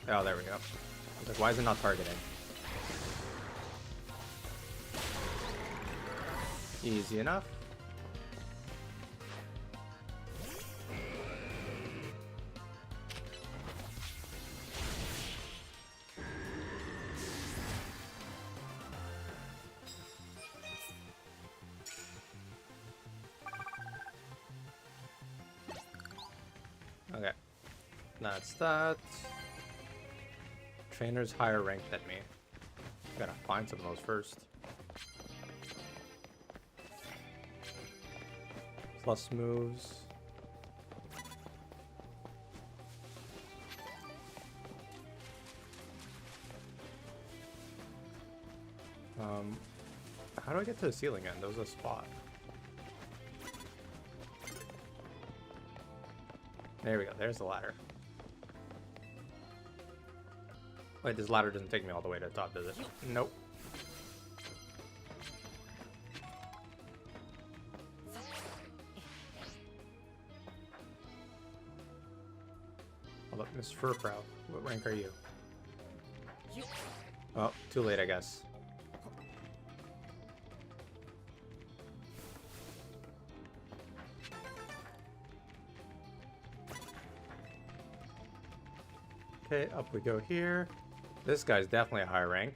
Oh, there we go. Like, why is it not targeting? Easy enough. Okay. That's that. Trainer's higher ranked than me. Gotta find some of those first. Plus moves. How do I get to the ceiling end? There was a spot. There we go. There's the ladder. Wait, this ladder doesn't take me all the way to the top, does it? Nope. Hold up, Miss Furfrau. What rank are you? Oh, too late, I guess. Okay, up we go here. This guy's definitely a high rank.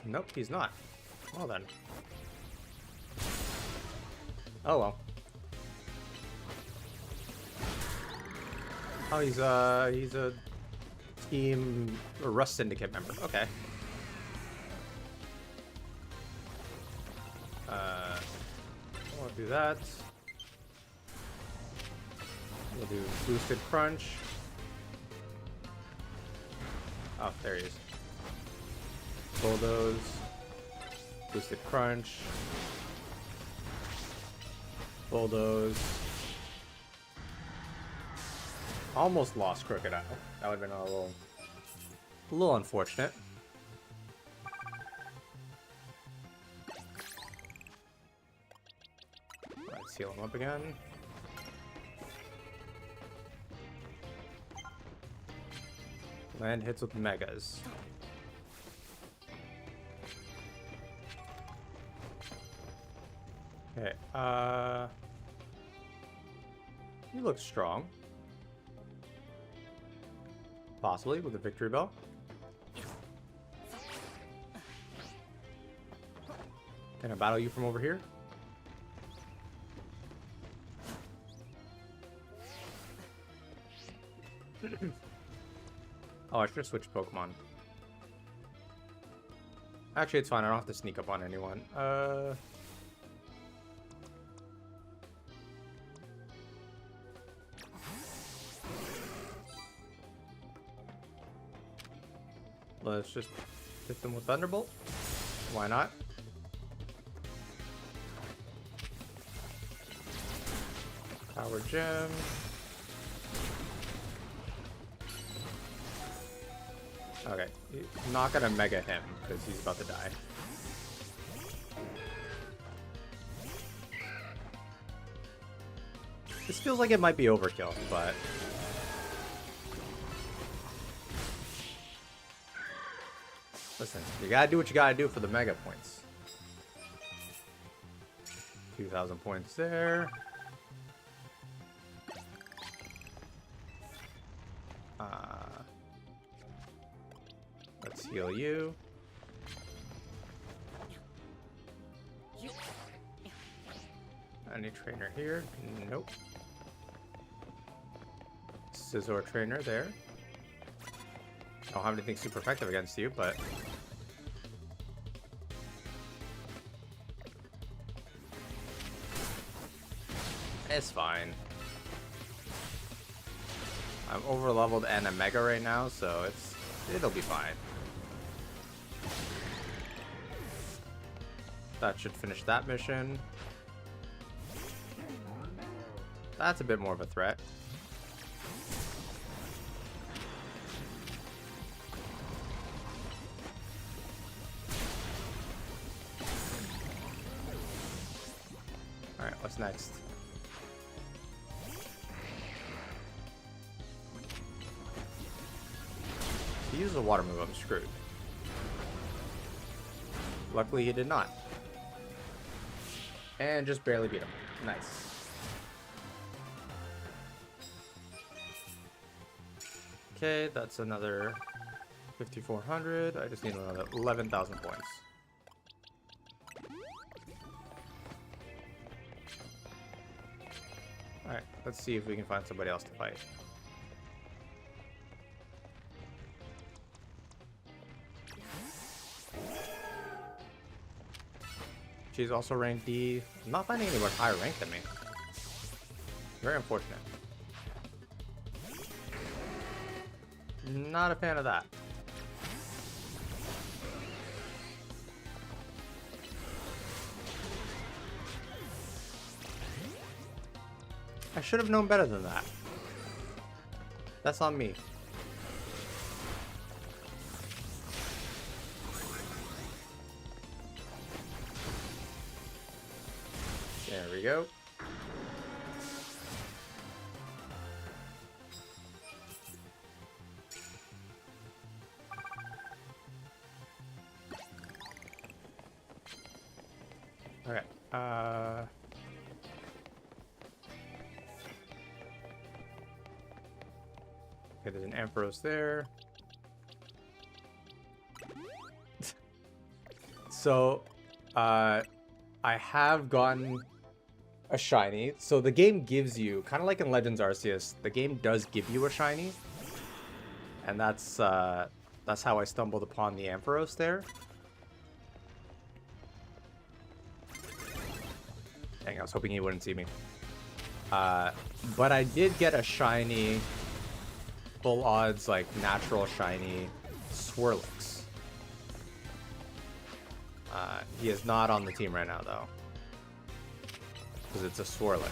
Nope, he's not. Well then. Oh well. Oh, he's a team Rust Syndicate member. Okay. I'll do that. We'll do boosted crunch. Oh, there he is. Bulldoze. Boosted crunch. Bulldoze. Almost lost Crocodile. That would have been a little unfortunate. Let's heal him up again. Land hits with megas. Okay, you look strong. Possibly with a victory bell. Can I battle you from over here? Oh, I should have switched Pokemon. Actually, it's fine. I don't have to sneak up on anyone. Let's just hit them with Thunderbolt. Why not? Power Gem. Okay, I'm not gonna Mega him because he's about to die. This feels like it might be overkill, but... Listen, you gotta do what you gotta do for the Mega points. 2,000 points there. Let's heal you. Any trainer here? Nope. Scizor trainer there. I don't have anything super effective against you, but... It's fine. I'm over leveled and a Mega right now, so it'll be fine. That should finish that mission. That's a bit more of a threat. Alright, what's next? He used a water move, I'm screwed. Luckily he did not. And just barely beat him. Nice. Okay, that's another 5,400. I just need another 11,000 points. Alright, let's see if we can find somebody else to fight. She's also ranked D. I'm not finding anyone higher ranked than me. Very unfortunate. Not a fan of that. I should have known better than that. That's on me. There we go. Okay. Okay, there's an Ampharos there. So, I have gotten a shiny. So the game gives you, kind of like in Legends Arceus, the game does give you a shiny. And that's how I stumbled upon the Ampharos there. Dang, I was hoping he wouldn't see me. But I did get a shiny, full odds, like natural shiny Swirlix. He is not on the team right now, though. Because it's a Swirlix.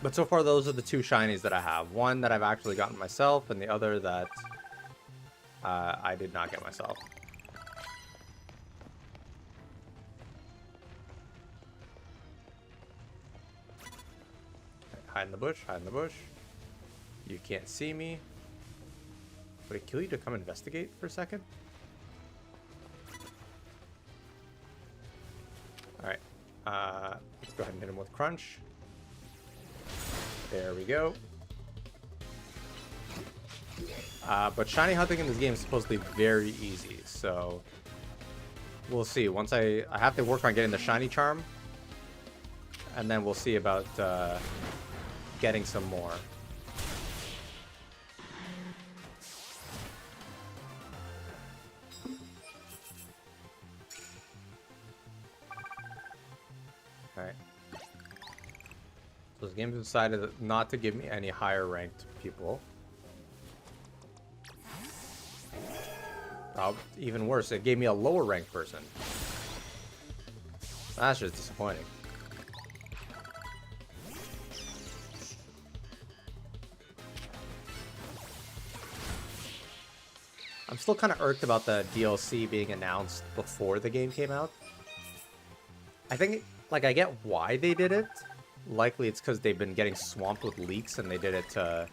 But so far, those are the two shinies that I have. One that I've actually gotten myself, and the other that I did not get myself. Hide in the bush, hide in the bush. You can't see me. Would it kill you to come investigate for a second? Alright. Let's go ahead and hit him with Crunch. There we go. But shiny hunting in this game is supposedly very easy, so we'll see. Once I have to work on getting the shiny charm, and then we'll see about getting some more. Alright. So this game decided not to give me any higher ranked people. Even worse, it gave me a lower ranked person. That's just disappointing. I'm still kind of irked about the DLC being announced before the game came out. I think, like, I get why they did it. Likely it's because they've been getting swamped with leaks and they did it to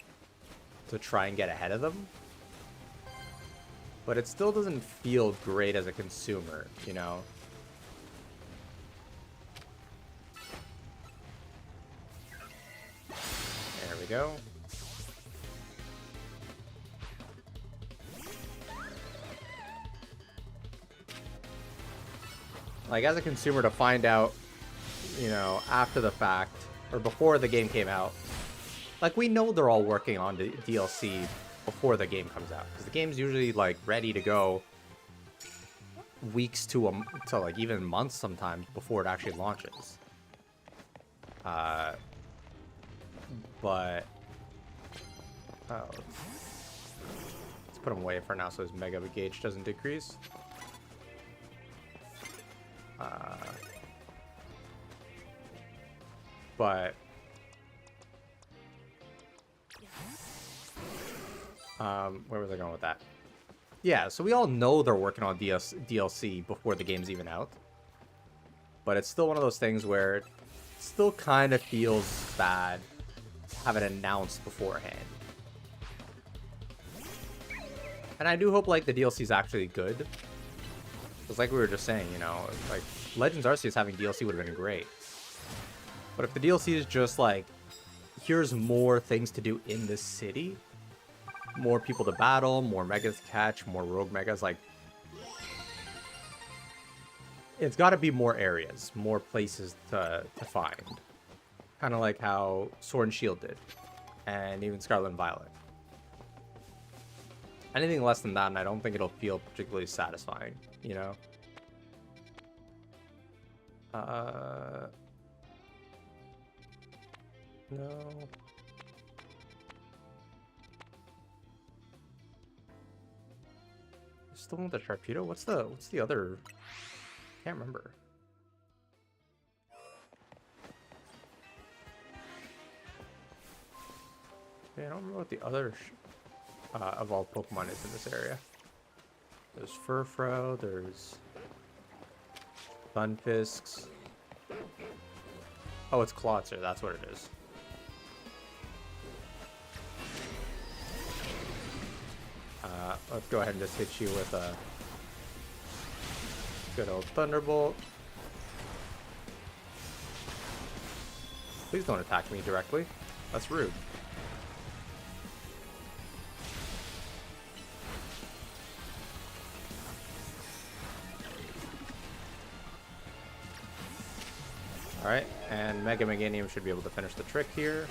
try and get ahead of them. But it still doesn't feel great as a consumer, you know? There we go. Like, as a consumer, to find out, you know, after the fact, or before the game came out, like, we know they're all working on the DLC before the game comes out, because the game's usually, like, ready to go weeks to like, even months sometimes before it actually launches. But, oh, let's put him away for now so his Mega Gauge doesn't decrease. But where was I going with that? Yeah, so we all know they're working on DLC before the game's even out. But it's still one of those things where it still kind of feels bad to have it announced beforehand. And I do hope, like, the DLC is actually good. Because like we were just saying, you know, like, Legends Arceus having DLC would have been great. But if the DLC is just like, here's more things to do in this city, more people to battle, more megas to catch, more rogue megas, like, it's got to be more areas, more places to find. Kind of like how Sword and Shield did, and even Scarlet and Violet. Anything less than that, and I don't think it'll feel particularly satisfying, you know? No. Still want the Sharpedo? What's the other? Can't remember. Yeah, I don't remember what the other evolved Pokemon is in this area. There's Furfrou, there's Stunfisks. Oh, it's Clawitzer, that's what it is. Let's go ahead and just hit you with a good old Thunderbolt. Please don't attack me directly. That's rude. Alright, and Mega Meganium should be able to finish the trick here.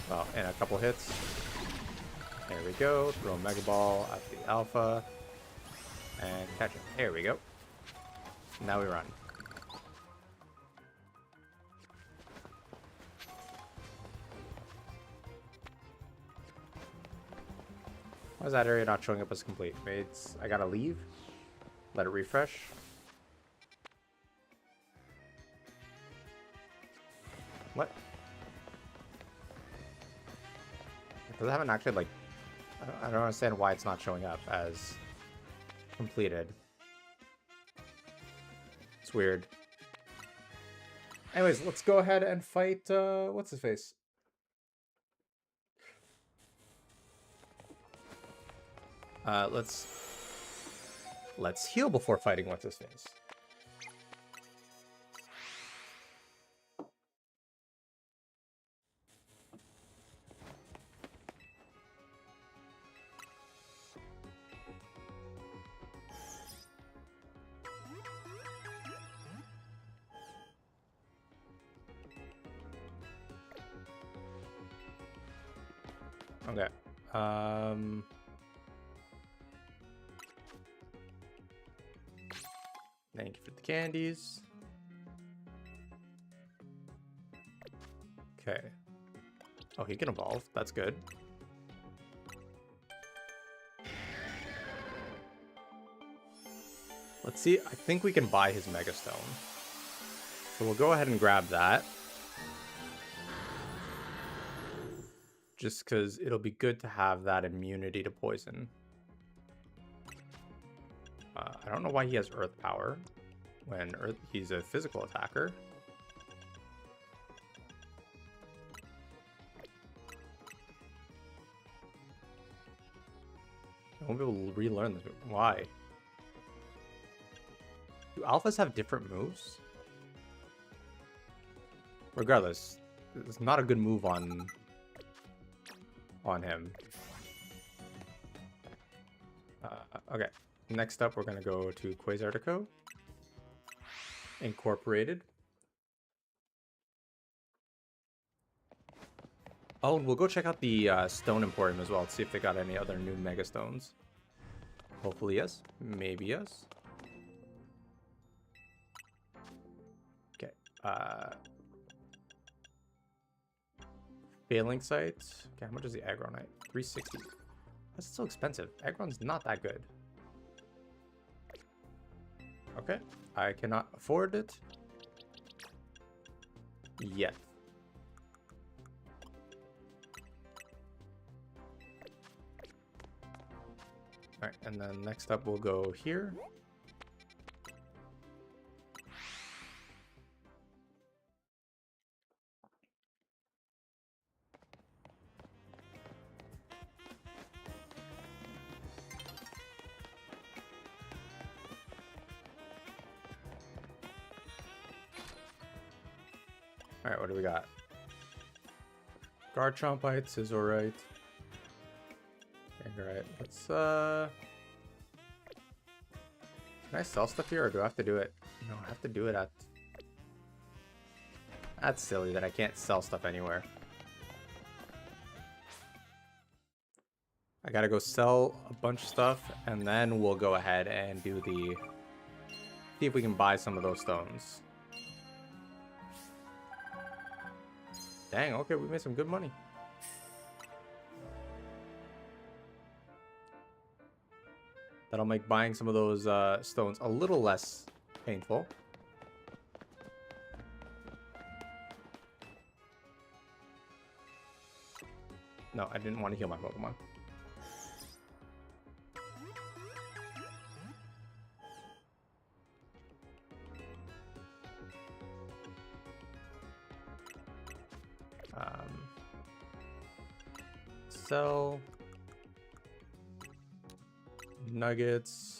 Well, in a couple hits. There we go. Throw Mega Ball at the Alpha. And catch it. There we go. Now we run. Why is that area not showing up as complete? Maybe I gotta leave? Let it refresh. What? Because I haven't actually, like... I don't understand why it's not showing up as completed. It's weird. Anyways, let's go ahead and fight, what's his face? Let's heal before fighting what's his face. Okay. Thank you for the candies. Okay. Oh, he can evolve. That's good. Let's see. I think we can buy his Mega Stone. So we'll go ahead and grab that. Just because it'll be good to have that immunity to poison. I don't know why he has Earth Power when he's a physical attacker. I won't be able to relearn this. Why? Do alphas have different moves? Regardless, it's not a good move on him. Okay. Next up, we're going to go to Quasartico. Incorporated. Oh, and we'll go check out the Stone Emporium as well to see if they got any other new Mega Stones. Hopefully yes. Maybe yes. Okay. Failing Sight. Okay, how much is the Aggronite? 360. That's so expensive. Aggron's not that good. Okay, I cannot afford it yet. Alright, and then next up we'll go here. Alright, what do we got? Garchompites is alright. Alright, let's can I sell stuff here or do I have to do it? No, I have to do it at... That's silly that I can't sell stuff anywhere. I gotta go sell a bunch of stuff and then we'll go ahead and do the... See if we can buy some of those stones. Dang, okay, we made some good money. That'll make buying some of those stones a little less painful. No, I didn't want to heal my Pokemon. Sell nuggets.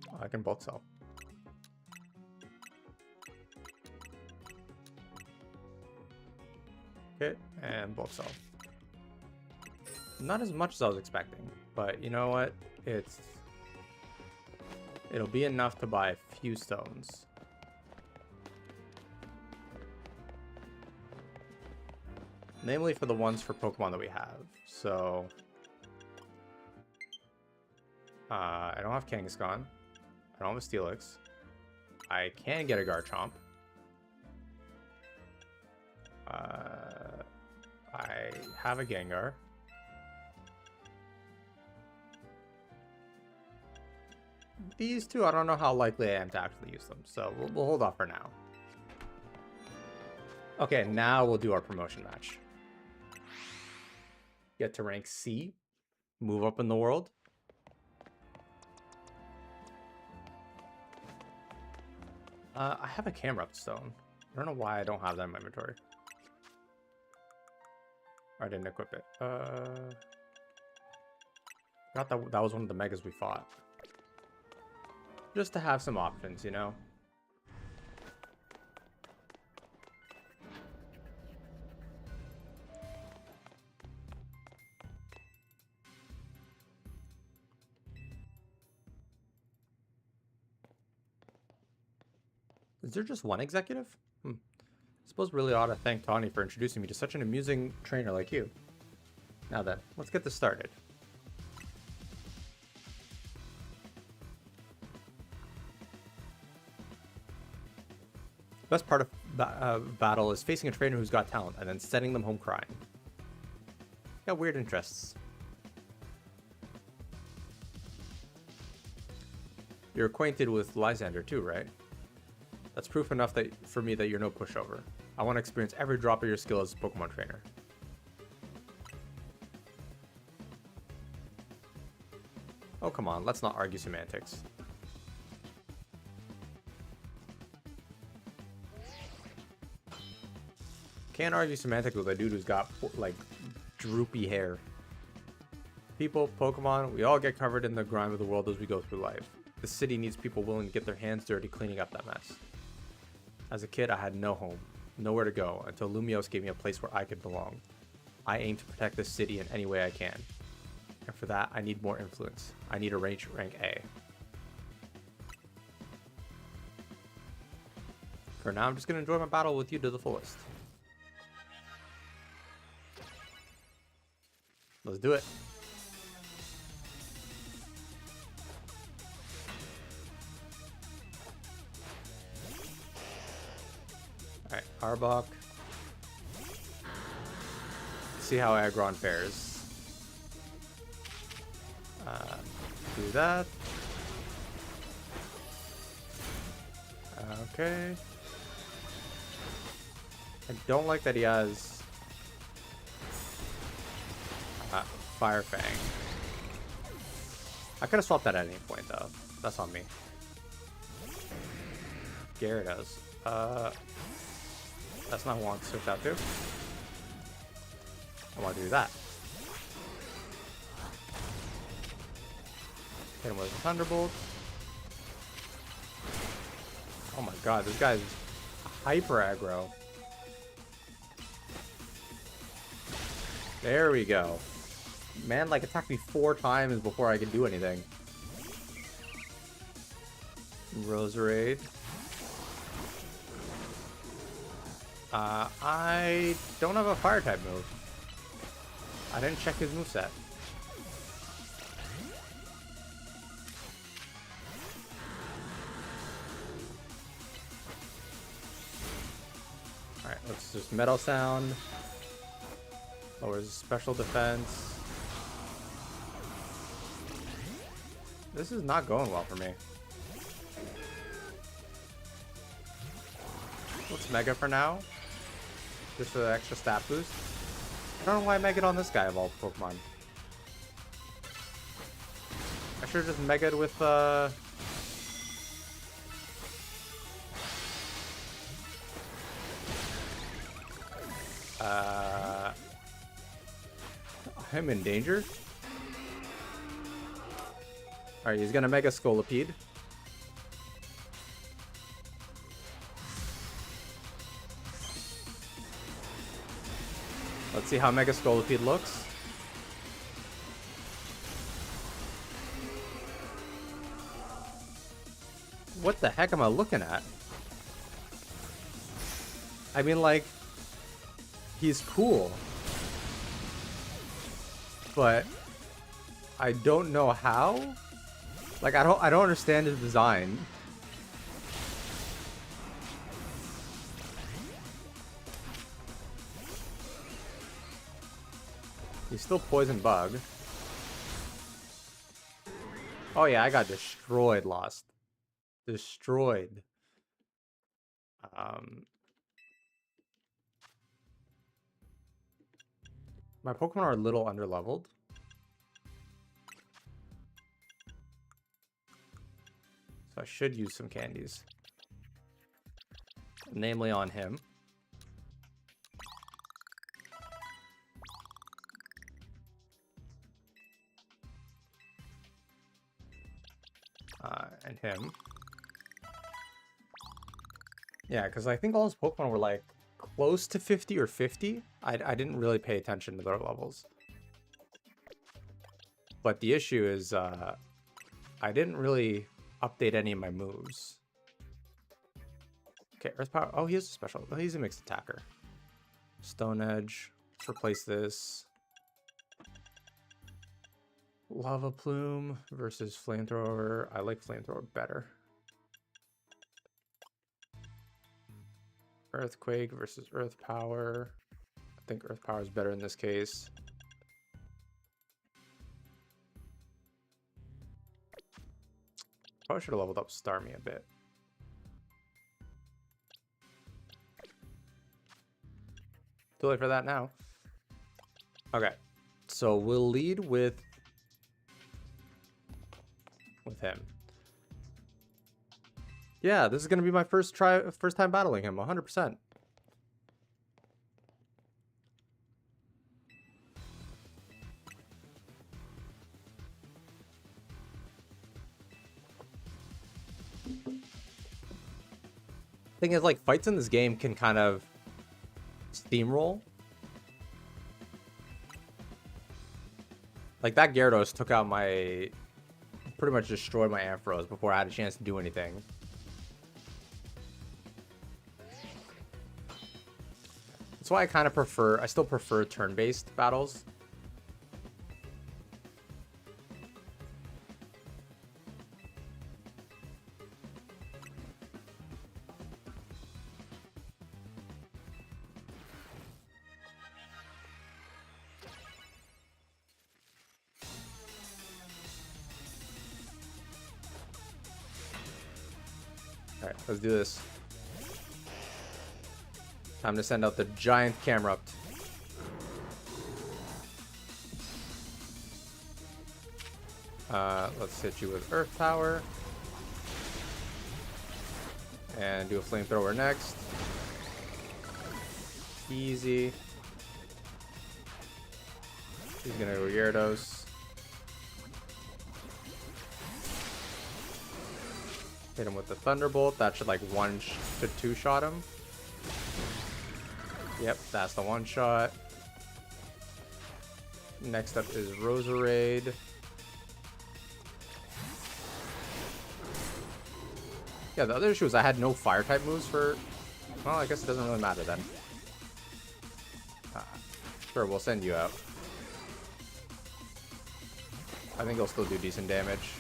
Oh, I can bulk sell. Okay, and bulk sell. Not as much as I was expecting, but you know what? It'll be enough to buy a few stones. Namely for the ones for Pokemon that we have. So I don't have Kangaskhan. I don't have a Steelix. I can get a Garchomp. I have a Gengar. These two, I don't know how likely I am to actually use them, so we'll hold off for now. Okay, now we'll do our promotion match. Get to rank C, move up in the world. I have a Camerupt stone. I don't know why I don't have that in my inventory. Or I didn't equip it. Forgot that was one of the megas we fought. Just to have some options, you know? Is there just one executive? I suppose really ought to thank Tawny for introducing me to such an amusing trainer like you. Now then, let's get this started. The best part of battle is facing a trainer who's got talent and then sending them home crying. Got weird interests. You're acquainted with Lysander too, right? That's proof enough for me that you're no pushover. I want to experience every drop of your skill as a Pokemon trainer. Oh, come on, let's not argue semantics. Can't argue semantics with a dude who's got, like, droopy hair. People, Pokemon, we all get covered in the grime of the world as we go through life. The city needs people willing to get their hands dirty cleaning up that mess. As a kid, I had no home, nowhere to go, until Lumiose gave me a place where I could belong. I aim to protect this city in any way I can. And for that, I need more influence. I need a rank A. For now, I'm just going to enjoy my battle with you to the fullest. Let's do it. Alright, Arbok. See how Aggron fares. Do that. Okay. I don't like that he has Fire Fang. I could have swapped that at any point though. That's on me. Gyarados. That's not what I want to switch out to. I want to do that. Hit him with a Thunderbolt. Oh my god, this guy's hyper aggro. There we go. Man, like, attacked me 4 times before I could do anything. Roserade. I don't have a fire type move. I didn't check his moveset. Alright, let's just Metal Sound. Lowers special defense. This is not going well for me. Let's Mega for now. Just for the extra stat boost. I don't know why I Mega'd on this guy of all Pokemon. I should have just Mega'd with I'm in danger. Alright, he's gonna Mega Scolipede. Let's see how Mega Scolipede looks. What the heck am I looking at? I mean, like, he's cool, but I don't know how. Like, I don't understand his design. He's still Poison Bug. Oh yeah, I got destroyed, Lost. Destroyed. My Pokemon are a little underleveled. So I should use some candies. Namely on him. And him. Yeah, because I think all his Pokemon were like close to 50 or 50. I didn't really pay attention to their levels. But the issue is I didn't really update any of my moves. Okay, Earth Power. Oh, he has a special. Oh, he's a mixed attacker. Stone Edge. Let's replace this. Lava Plume versus Flamethrower. I like Flamethrower better. Earthquake versus Earth Power. I think Earth Power is better in this case. Probably should have leveled up Starmie a bit. Too late for that now. Okay, so we'll lead with him. Yeah, this is gonna be my first time battling him, 100%. Thing is, like, fights in this game can kind of steamroll. Like, that Gyarados took out my... pretty much destroyed my Ampharos before I had a chance to do anything. That's why I kind of prefer... I still prefer turn-based battles. Alright, let's do this. Time to send out the giant Camerupt. Let's hit you with Earth Power. And do a Flamethrower next. Easy. He's gonna go Gyarados. Hit him with the Thunderbolt. That should like 1 to 2 shot him. Yep, that's the 1 shot. Next up is Roserade. Yeah, the other issue is I had no fire type moves for... Well, I guess it doesn't really matter then. Sure, we'll send you out. I think he'll still do decent damage.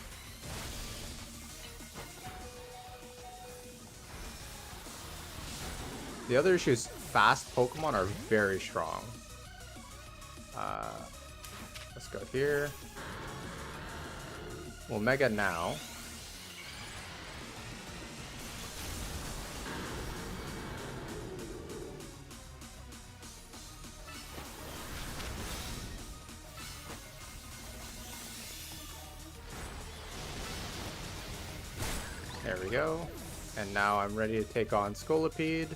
The other issue is fast Pokemon are very strong. Let's go here. We'll Mega now. There we go. And now I'm ready to take on Scolipede.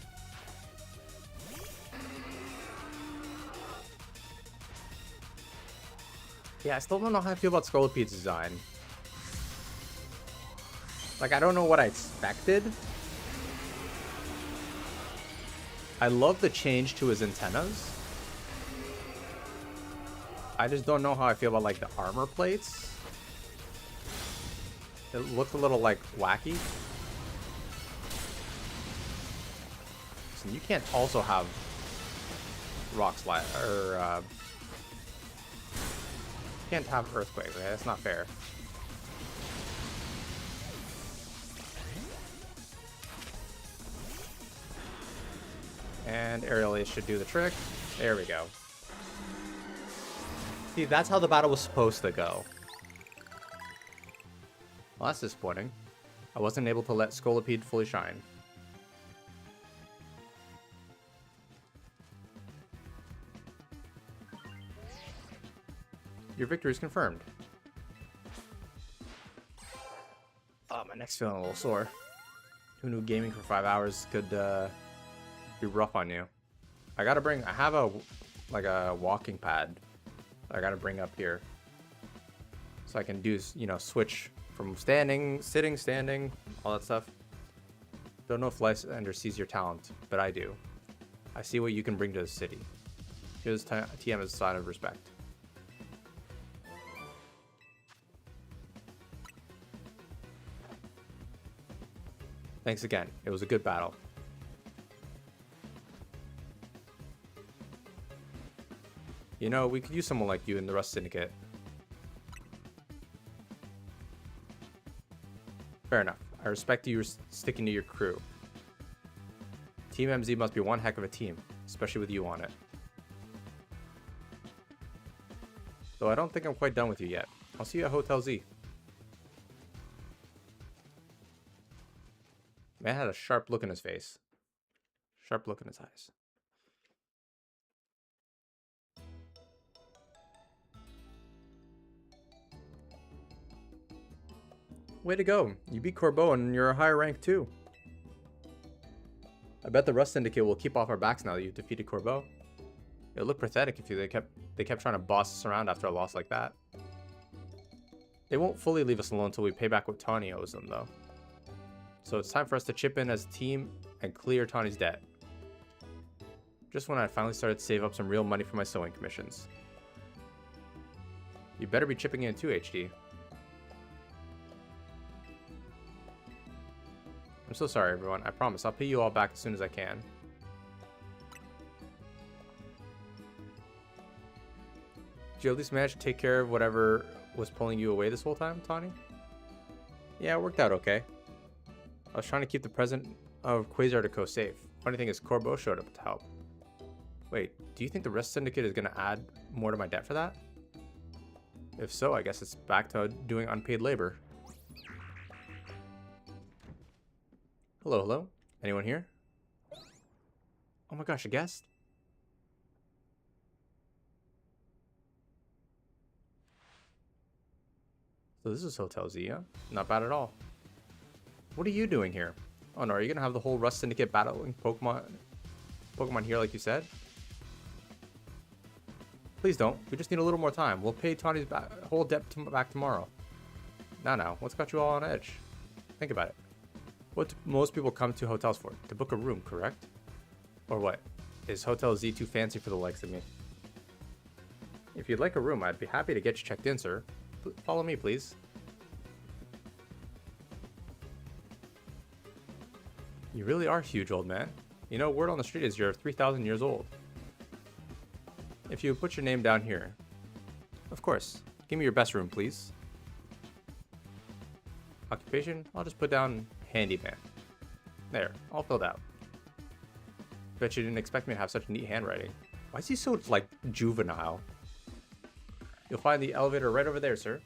Yeah, I still don't know how I feel about Scolipede's design. Like, I don't know what I expected. I love the change to his antennas. I just don't know how I feel about like the armor plates. It looks a little like wacky. So you can't also have rock slide or can't have earthquake. Okay? That's not fair. And Aerial Ace should do the trick. There we go. See, that's how the battle was supposed to go. Well, that's disappointing. I wasn't able to let Scolipede fully shine. Your victory is confirmed. Oh, my neck's feeling a little sore. Who knew gaming for 5 hours could be rough on you? I have a walking pad that I gotta bring up here, so I can do, you know, switch from standing, sitting, standing, all that stuff. Don't know if Lysander sees your talent, but I do. I see what you can bring to the city. Here's TM as a sign of respect. Thanks again. It was a good battle. You know, we could use someone like you in the Rust Syndicate. Fair enough. I respect you sticking to your crew. Team MZ must be one heck of a team, especially with you on it. Though I don't think I'm quite done with you yet. I'll see you at Hotel Z. Man had a sharp look in his face. Sharp look in his eyes. Way to go. You beat Corbeau and you're a higher rank too. I bet the Rust Syndicate will keep off our backs now that you've defeated Corbeau. It would look pathetic if they kept trying to boss us around after a loss like that. They won't fully leave us alone until we pay back what Tawny owes them though. So it's time for us to chip in as a team and clear Tawny's debt. Just when I finally started to save up some real money for my sewing commissions. You better be chipping in too, HD. I'm so sorry, everyone. I promise I'll pay you all back as soon as I can. Did you at least manage to take care of whatever was pulling you away this whole time, Tawny? Yeah, it worked out okay. I was trying to keep the president of Quasartico safe. Funny thing is, Corbeau showed up to help. Wait, do you think the Rust Syndicate is going to add more to my debt for that? If so, I guess it's back to doing unpaid labor. Hello, hello. Anyone here? Oh my gosh, a guest? So this is Hotel Z, huh? Not bad at all. What are you doing here? Oh no, are you gonna have the whole Rust Syndicate battling Pokemon here like you said? Please don't. We just need a little more time. We'll pay Tawny's whole debt back tomorrow. Now, what's got you all on edge? Think about it. What do most people come to hotels for? To book a room, correct? Or what? Is Hotel Z too fancy for the likes of me? If you'd like a room, I'd be happy to get you checked in, sir. Follow me, please. You really are huge, old man. You know, word on the street is you're 3,000 years old. If you put your name down here. Of course. Give me your best room, please. Occupation? I'll just put down handyman. There, all filled out. Bet you didn't expect me to have such neat handwriting. Why is he so, like, juvenile? You'll find the elevator right over there, sir.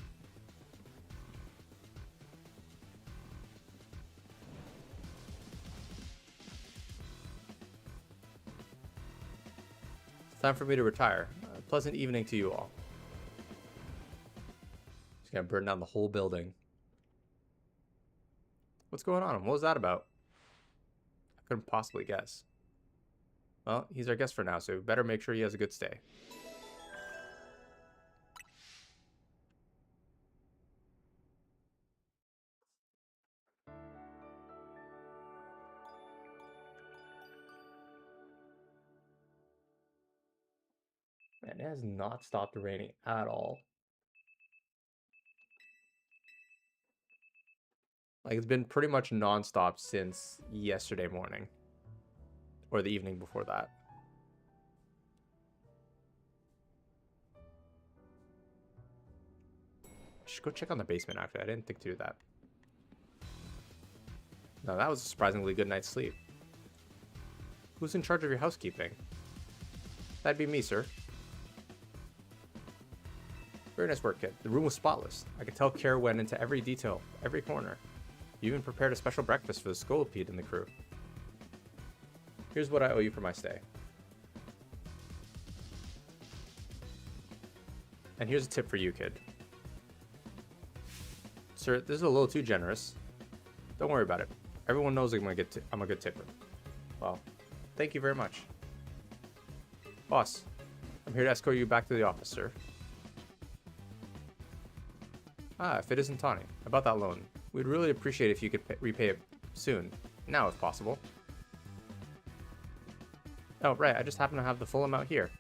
It's time for me to retire. A pleasant evening to you all. Just gonna burn down the whole building. What's going on? What was that about? I couldn't possibly guess. Well, he's our guest for now, so we better make sure he has a good stay. And it has not stopped raining at all. Like, it's been pretty much non-stop since yesterday morning. Or the evening before that. Just go check on the basement, actually. I didn't think to do that. No, that was a surprisingly good night's sleep. Who's in charge of your housekeeping? That'd be me, sir. Very nice work, kid. The room was spotless. I could tell care went into every detail, every corner. You even prepared a special breakfast for the Scolopede and the crew. Here's what I owe you for my stay. And here's a tip for you, kid. Sir, this is a little too generous. Don't worry about it. Everyone knows I'm a good tipper. Well, thank you very much. Boss, I'm here to escort you back to the office, sir. Ah, if it isn't Tawny. About that loan. We'd really appreciate if you could repay it soon. Now, if possible. Oh, right. I just happen to have the full amount here.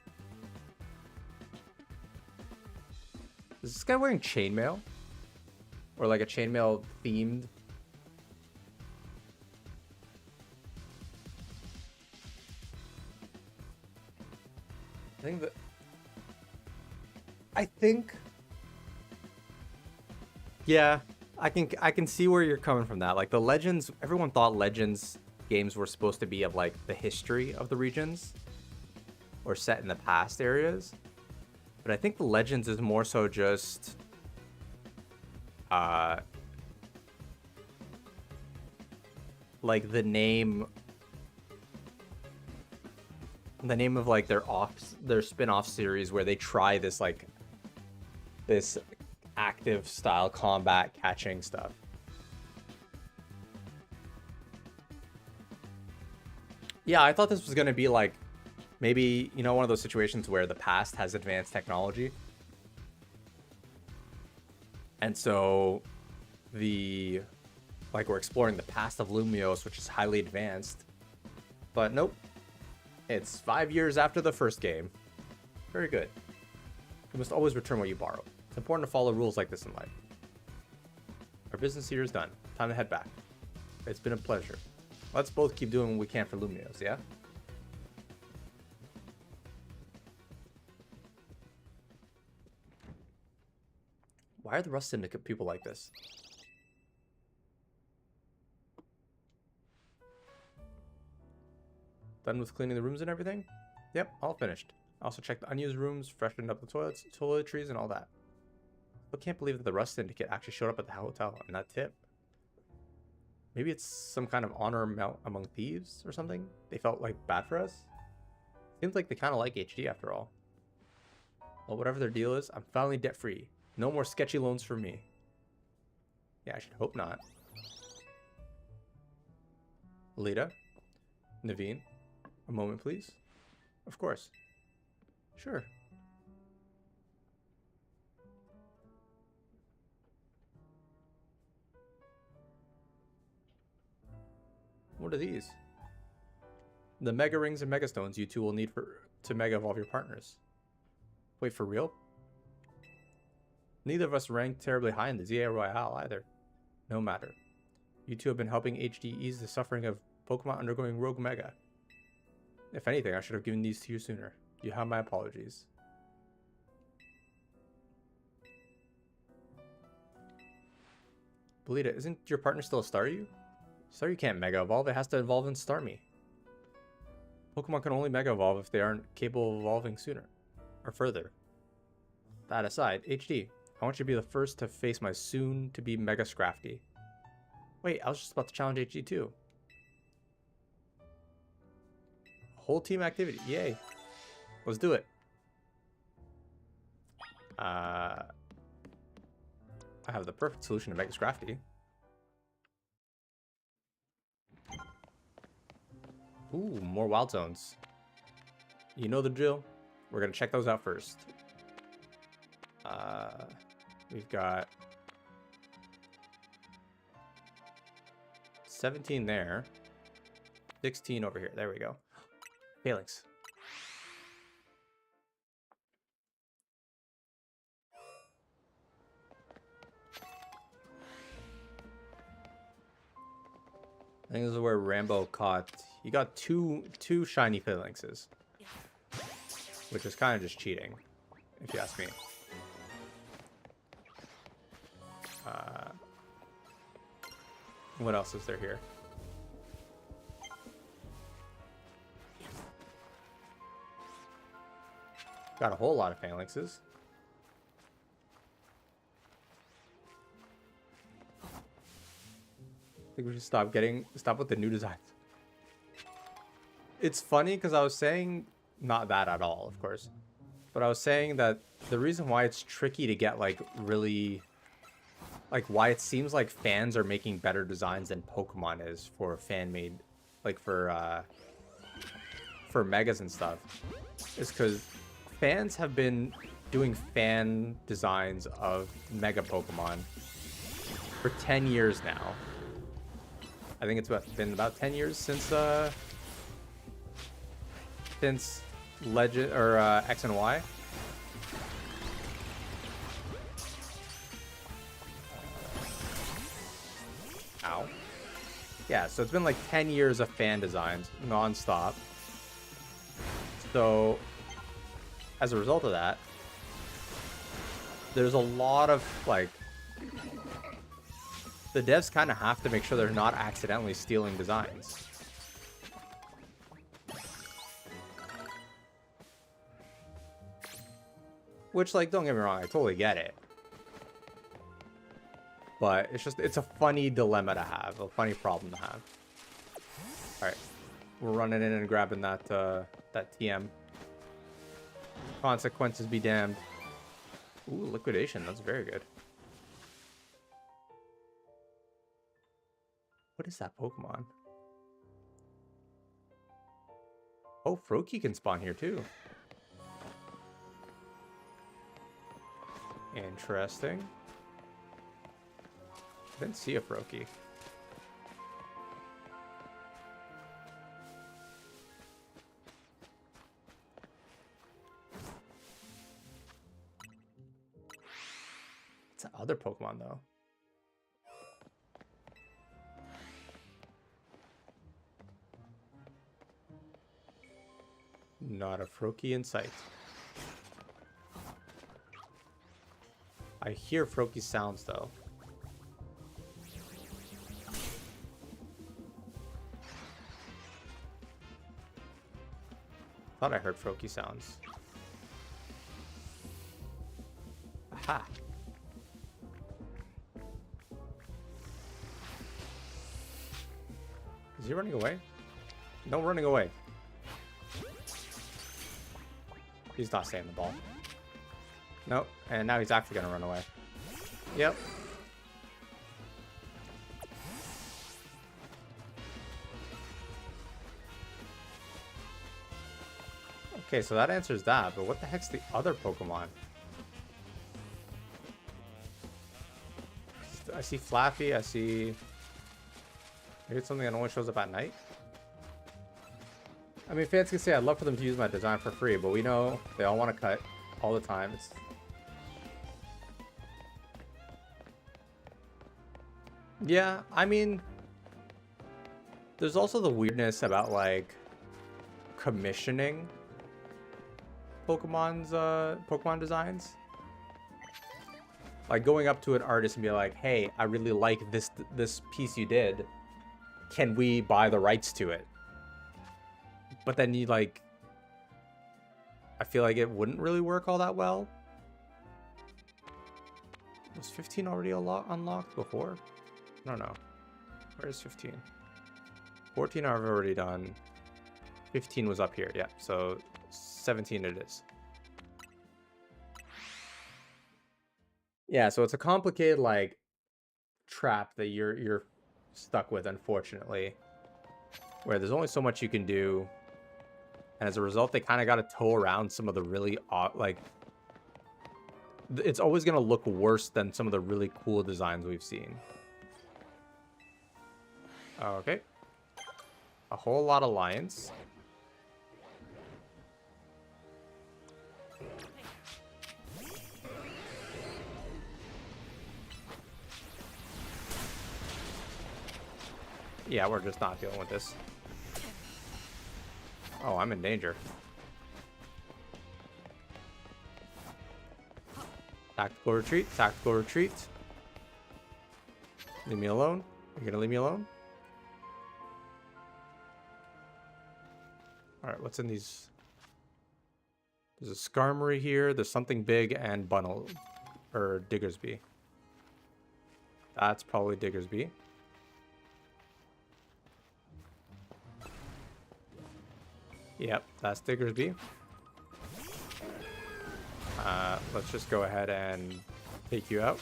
Is this guy wearing chainmail? Or like a chainmail themed? I think yeah, I can see where you're coming from that. Like the Legends, everyone thought Legends games were supposed to be of like the history of the regions or set in the past areas. But I think the Legends is more so just like the name of like their spin-off series where they try this like this active style combat catching stuff. Yeah, I thought this was going to be like maybe, you know, one of those situations where the past has advanced technology. And so we're exploring the past of Lumiose, which is highly advanced. But nope. It's 5 years after the first game. Very good. You must always return what you borrow. It's important to follow rules like this in life. Our business here is done. Time to head back. It's been a pleasure. Let's both keep doing what we can for Lumiose, yeah? Why are the Rust Syndicate people like this? Done with cleaning the rooms and everything? Yep, all finished. Also checked the unused rooms, freshened up the toilets, toiletries, and all that. But can't believe that the Rust Syndicate actually showed up at the hotel and that tip. Maybe it's some kind of honor among thieves or something? They felt like bad for us? Seems like they kind of like HD after all. Well, whatever their deal is, I'm finally debt free. No more sketchy loans for me. Yeah, I should hope not. Lita? Naveen? A moment, please. Of course. Sure. What are these? The Mega Rings and Mega Stones you two will need to Mega Evolve your partners. Wait, for real? Neither of us ranked terribly high in the ZA Royale either. No matter. You two have been helping HD ease the suffering of Pokemon undergoing Rogue Mega. If anything, I should have given these to you sooner. You have my apologies. Belita, isn't your partner still a Staryu? Staryu can't Mega Evolve, it has to evolve in Starmie. Pokemon can only Mega Evolve if they aren't capable of evolving sooner. Or further. That aside, HD, I want you to be the first to face my soon-to-be Mega Scrafty. Wait, I was just about to challenge HD too. Whole team activity, yay. Let's do it. I have the perfect solution to Mega Scrafty. Ooh, more wild zones. You know the drill. We're gonna check those out first. We've got 17 there. 16 over here. There we go. Phalanx. think this is where Rambo caught. He got two shiny phalanxes, which is kind of just cheating, if you ask me. What else is there here? Got a whole lot of phalanxes. I think we should stop with the new designs. It's funny because I was saying, not that at all, of course, but I was saying that the reason why it's tricky to get like really, like why it seems like fans are making better designs than Pokemon is for fan-made, like for megas and stuff, is because fans have been doing fan designs of Mega Pokemon for 10 years now. I think it's been about 10 years since Legend or X and Y. Ow. Yeah, so it's been like 10 years of fan designs non-stop. So as a result of that, there's a lot of like, the devs kind of have to make sure they're not accidentally stealing designs. Which, like, don't get me wrong, I totally get it. But it's a funny dilemma to have, a funny problem to have. Alright, we're running in and grabbing that TM. Consequences be damned. Ooh, liquidation, that's very good. What is that Pokemon? Oh, Froakie can spawn here too. Interesting. I didn't see a Froakie. It's that other Pokemon though. Not a Froakie in sight. I hear Froakie sounds though. Thought I heard Froakie sounds. Aha! Is he running away? No running away. He's not staying the ball. Nope. And now he's actually gonna run away. Yep. Okay, so that answers that, but what the heck's the other Pokemon? I see Flappy, I see... Maybe it's something that only shows up at night? I mean, fans can say I'd love for them to use my design for free, but we know they all want to cut all the time. Yeah, I mean, there's also the weirdness about, like, commissioning Pokemon designs. Like, going up to an artist and be like, hey, I really like this piece you did. Can we buy the rights to it? But then you, like... I feel like it wouldn't really work all that well. Was 15 already unlocked before? I don't know. Where's 15? 14 I've already done. 15 was up here, yeah. So 17 it is. Yeah, so it's a complicated like trap that you're stuck with, unfortunately, where there's only so much you can do, and as a result, they kind of got to toe around some of the really like. It's always gonna look worse than some of the really cool designs we've seen. Okay, a whole lot of lions. Yeah, we're just not dealing with this. Oh, I'm in danger. Tactical retreat, tactical retreat. Leave me alone. You're gonna leave me alone? Alright, what's in these? There's a Skarmory here. There's something big and Bunnel. Or Diggersby. That's probably Diggersby. Yep, that's Diggersby. Let's just go ahead and take you out.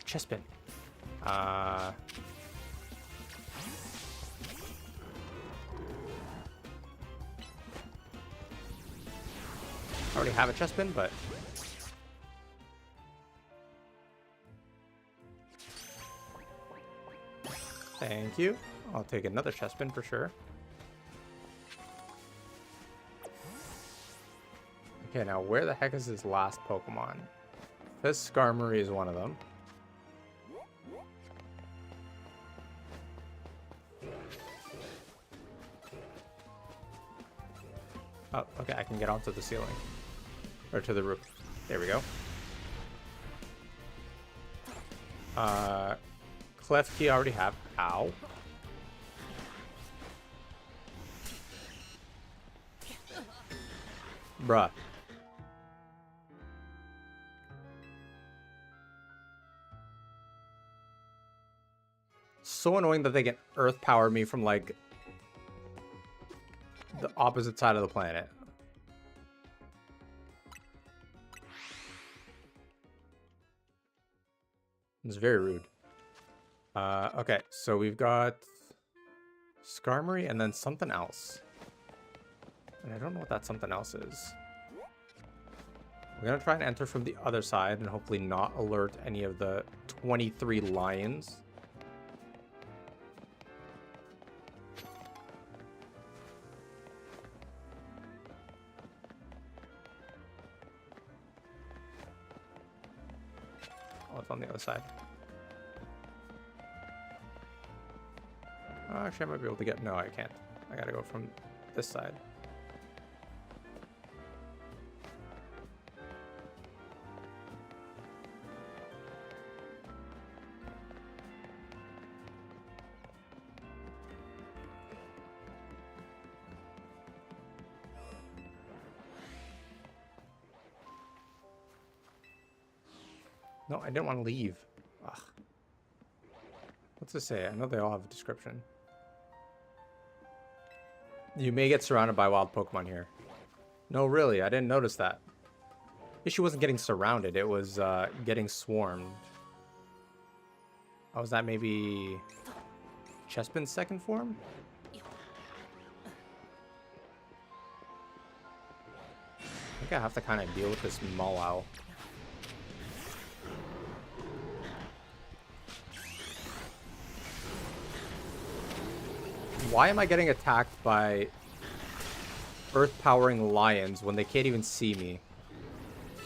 Chespin. I already have a Chespin, but thank you. I'll take another Chespin for sure. Okay, now where the heck is his last Pokemon? This Skarmory is one of them. Oh, okay, I can get onto the ceiling. Or to the roof. There we go. Klefki I already have. Ow. Bruh. So annoying that they can earth power me from like the opposite side of the planet. It's very rude. Okay, so we've got Skarmory and then something else. And I don't know what that something else is. We're gonna try and enter from the other side and hopefully not alert any of the 23 lions. Oh, it's on the other side. Oh, actually, I might be able to get... No, I can't. I gotta go from this side. No, I didn't want to leave. Ugh. What's this say? I know they all have a description. You may get surrounded by wild Pokemon here. No, really, I didn't notice that. Issue wasn't getting surrounded, it was getting swarmed. Oh, was that maybe Chespin's second form? I think I have to kind of deal with this Mawile. Why am I getting attacked by earth-powering lions when they can't even see me?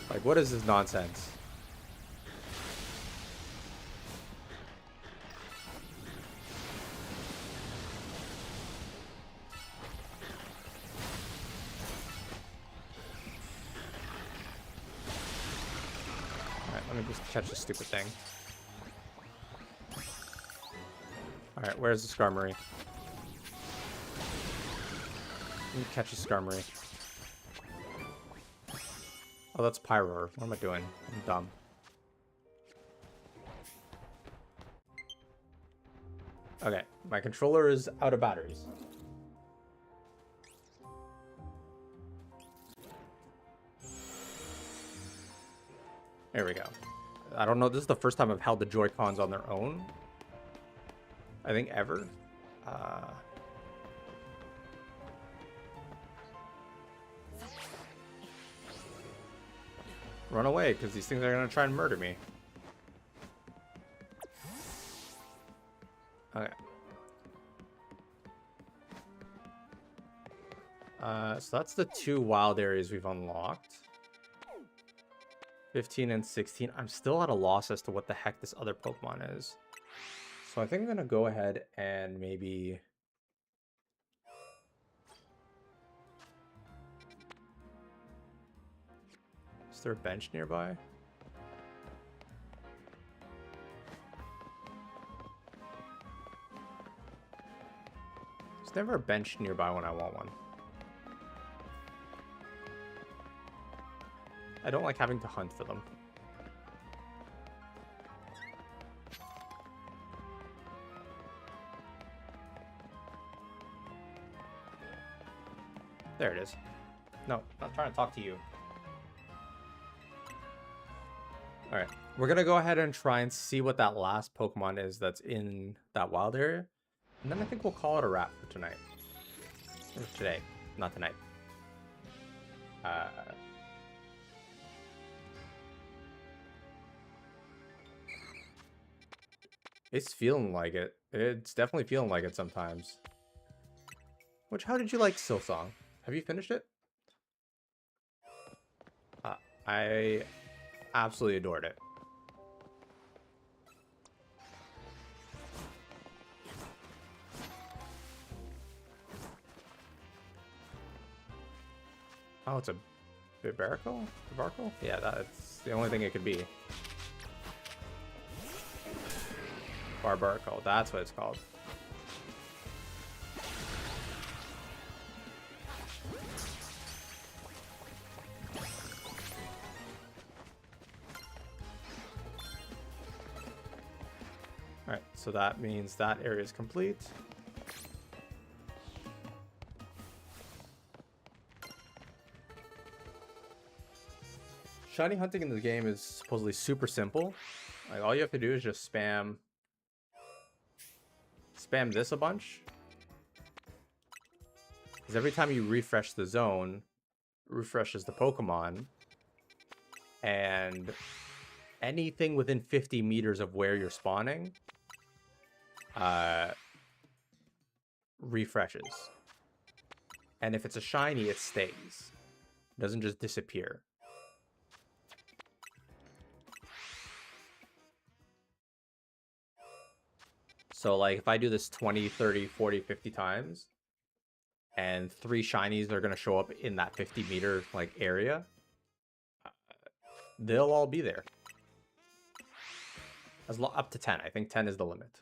Like, what is this nonsense? Alright, let me just catch this stupid thing. Alright, where's the Skarmory? Let me catch a Skarmory. Oh, that's Pyroar. What am I doing? I'm dumb. Okay, my controller is out of batteries. There we go. I don't know, this is the first time I've held the Joy-Cons on their own. I think ever. Run away, because these things are going to try and murder me. Okay. So that's the 2 wild areas we've unlocked. 15 and 16. I'm still at a loss as to what the heck this other Pokemon is. So I think I'm going to go ahead and maybe... Is there a bench nearby? There's never a bench nearby when I want one. I don't like having to hunt for them. There it is. No, I'm trying to talk to you. Alright, we're gonna go ahead and try and see what that last Pokemon is that's in that wild area. And then I think we'll call it a wrap for tonight. Or today, not tonight. It's feeling like it. It's definitely feeling like it sometimes. Which, how did you like Silsong? Have you finished it? I absolutely adored it. Oh, it's a Bibaracle? Bibaracle? Yeah, that's the only thing it could be. Barbaracle, that's what it's called. Alright, so that means that area is complete. Shiny hunting in the game is supposedly super simple. Like, all you have to do is just spam this a bunch. Because every time you refresh the zone, it refreshes the Pokemon. And anything within 50 meters of where you're spawning refreshes. And if it's a shiny, it stays. It doesn't just disappear. So, like, if I do this 20, 30, 40, 50 times, and 3 shinies are going to show up in that 50-meter, like, area, they'll all be there. Up to 10. I think 10 is the limit.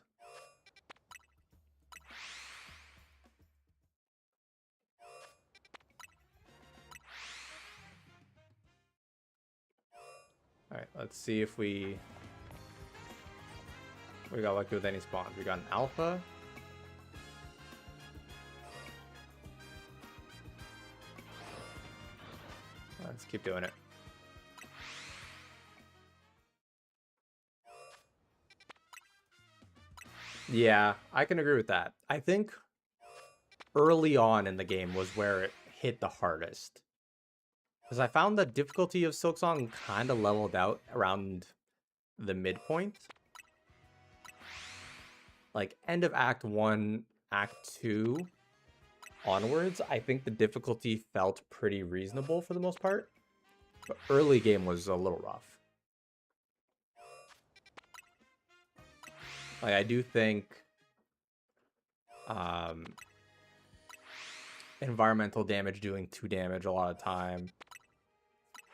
Alright, let's see if we got lucky with any spawns. We got an alpha. Let's keep doing it. Yeah, I can agree with that. I think early on in the game was where it hit the hardest. Because I found the difficulty of Silksong kind of leveled out around the midpoint. Like, end of Act 1, Act 2 onwards, I think the difficulty felt pretty reasonable for the most part. But early game was a little rough. Like, I do think environmental damage doing 2 damage a lot of time.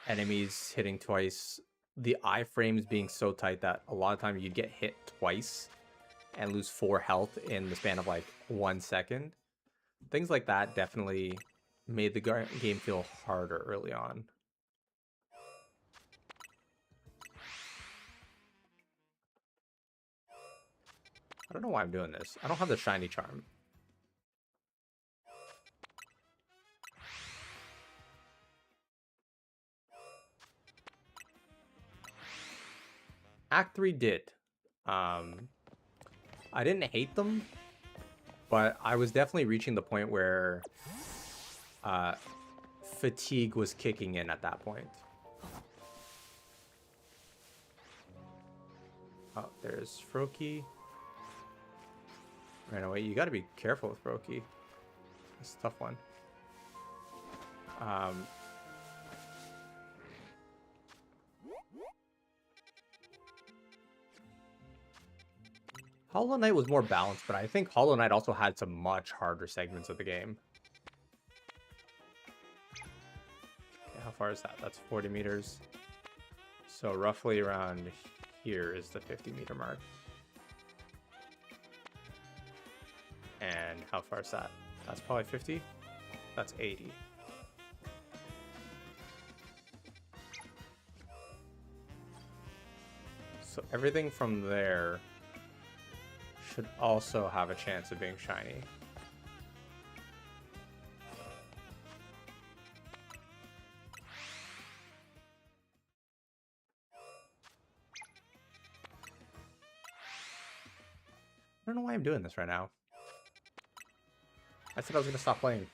Enemies hitting twice. The iframes being so tight that a lot of time you'd get hit twice and lose 4 health in the span of like 1 second. Things like that definitely made the game feel harder early on. I don't know why I'm doing this. I don't have the shiny charm. Act 3 did. I didn't hate them, but I was definitely reaching the point where fatigue was kicking in at that point. Oh, there's Froakie. Right away, you got to be careful with Froakie. It's a tough one. Hollow Knight was more balanced, but I think Hollow Knight also had some much harder segments of the game. Okay, how far is that? That's 40 meters. So roughly around here is the 50-meter mark. And how far is that? That's probably 50. That's 80. So everything from there should also have a chance of being shiny. I don't know why I'm doing this right now. I said I was going to stop playing.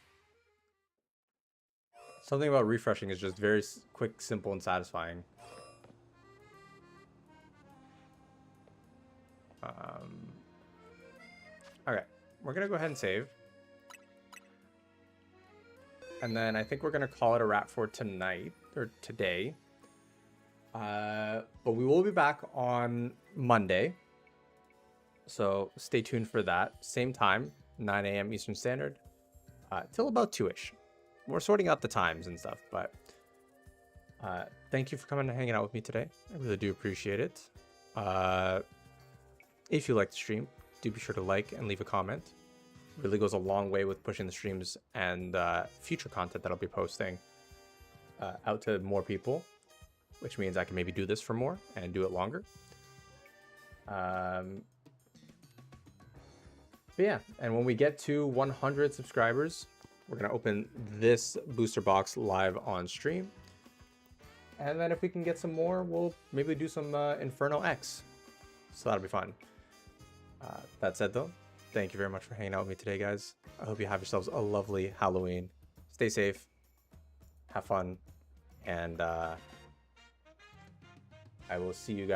Something about refreshing is just very quick, simple, and satisfying. Okay, we're going to go ahead and save. And then I think we're going to call it a wrap for tonight, or today. But we will be back on Monday. So stay tuned for that. Same time, 9 a.m. Eastern Standard, till about 2-ish. We're sorting out the times and stuff, but thank you for coming and hanging out with me today. I really do appreciate it. If you like the stream, do be sure to like and leave a comment. It really goes a long way with pushing the streams and future content that I'll be posting out to more people, which means I can maybe do this for more and do it longer. But yeah, and when we get to 100 subscribers, we're going to open this booster box live on stream. And then if we can get some more, we'll maybe do some Inferno X. So that'll be fun. That said, though, thank you very much for hanging out with me today, guys. I hope you have yourselves a lovely Halloween. Stay safe, have fun, and I will see you guys.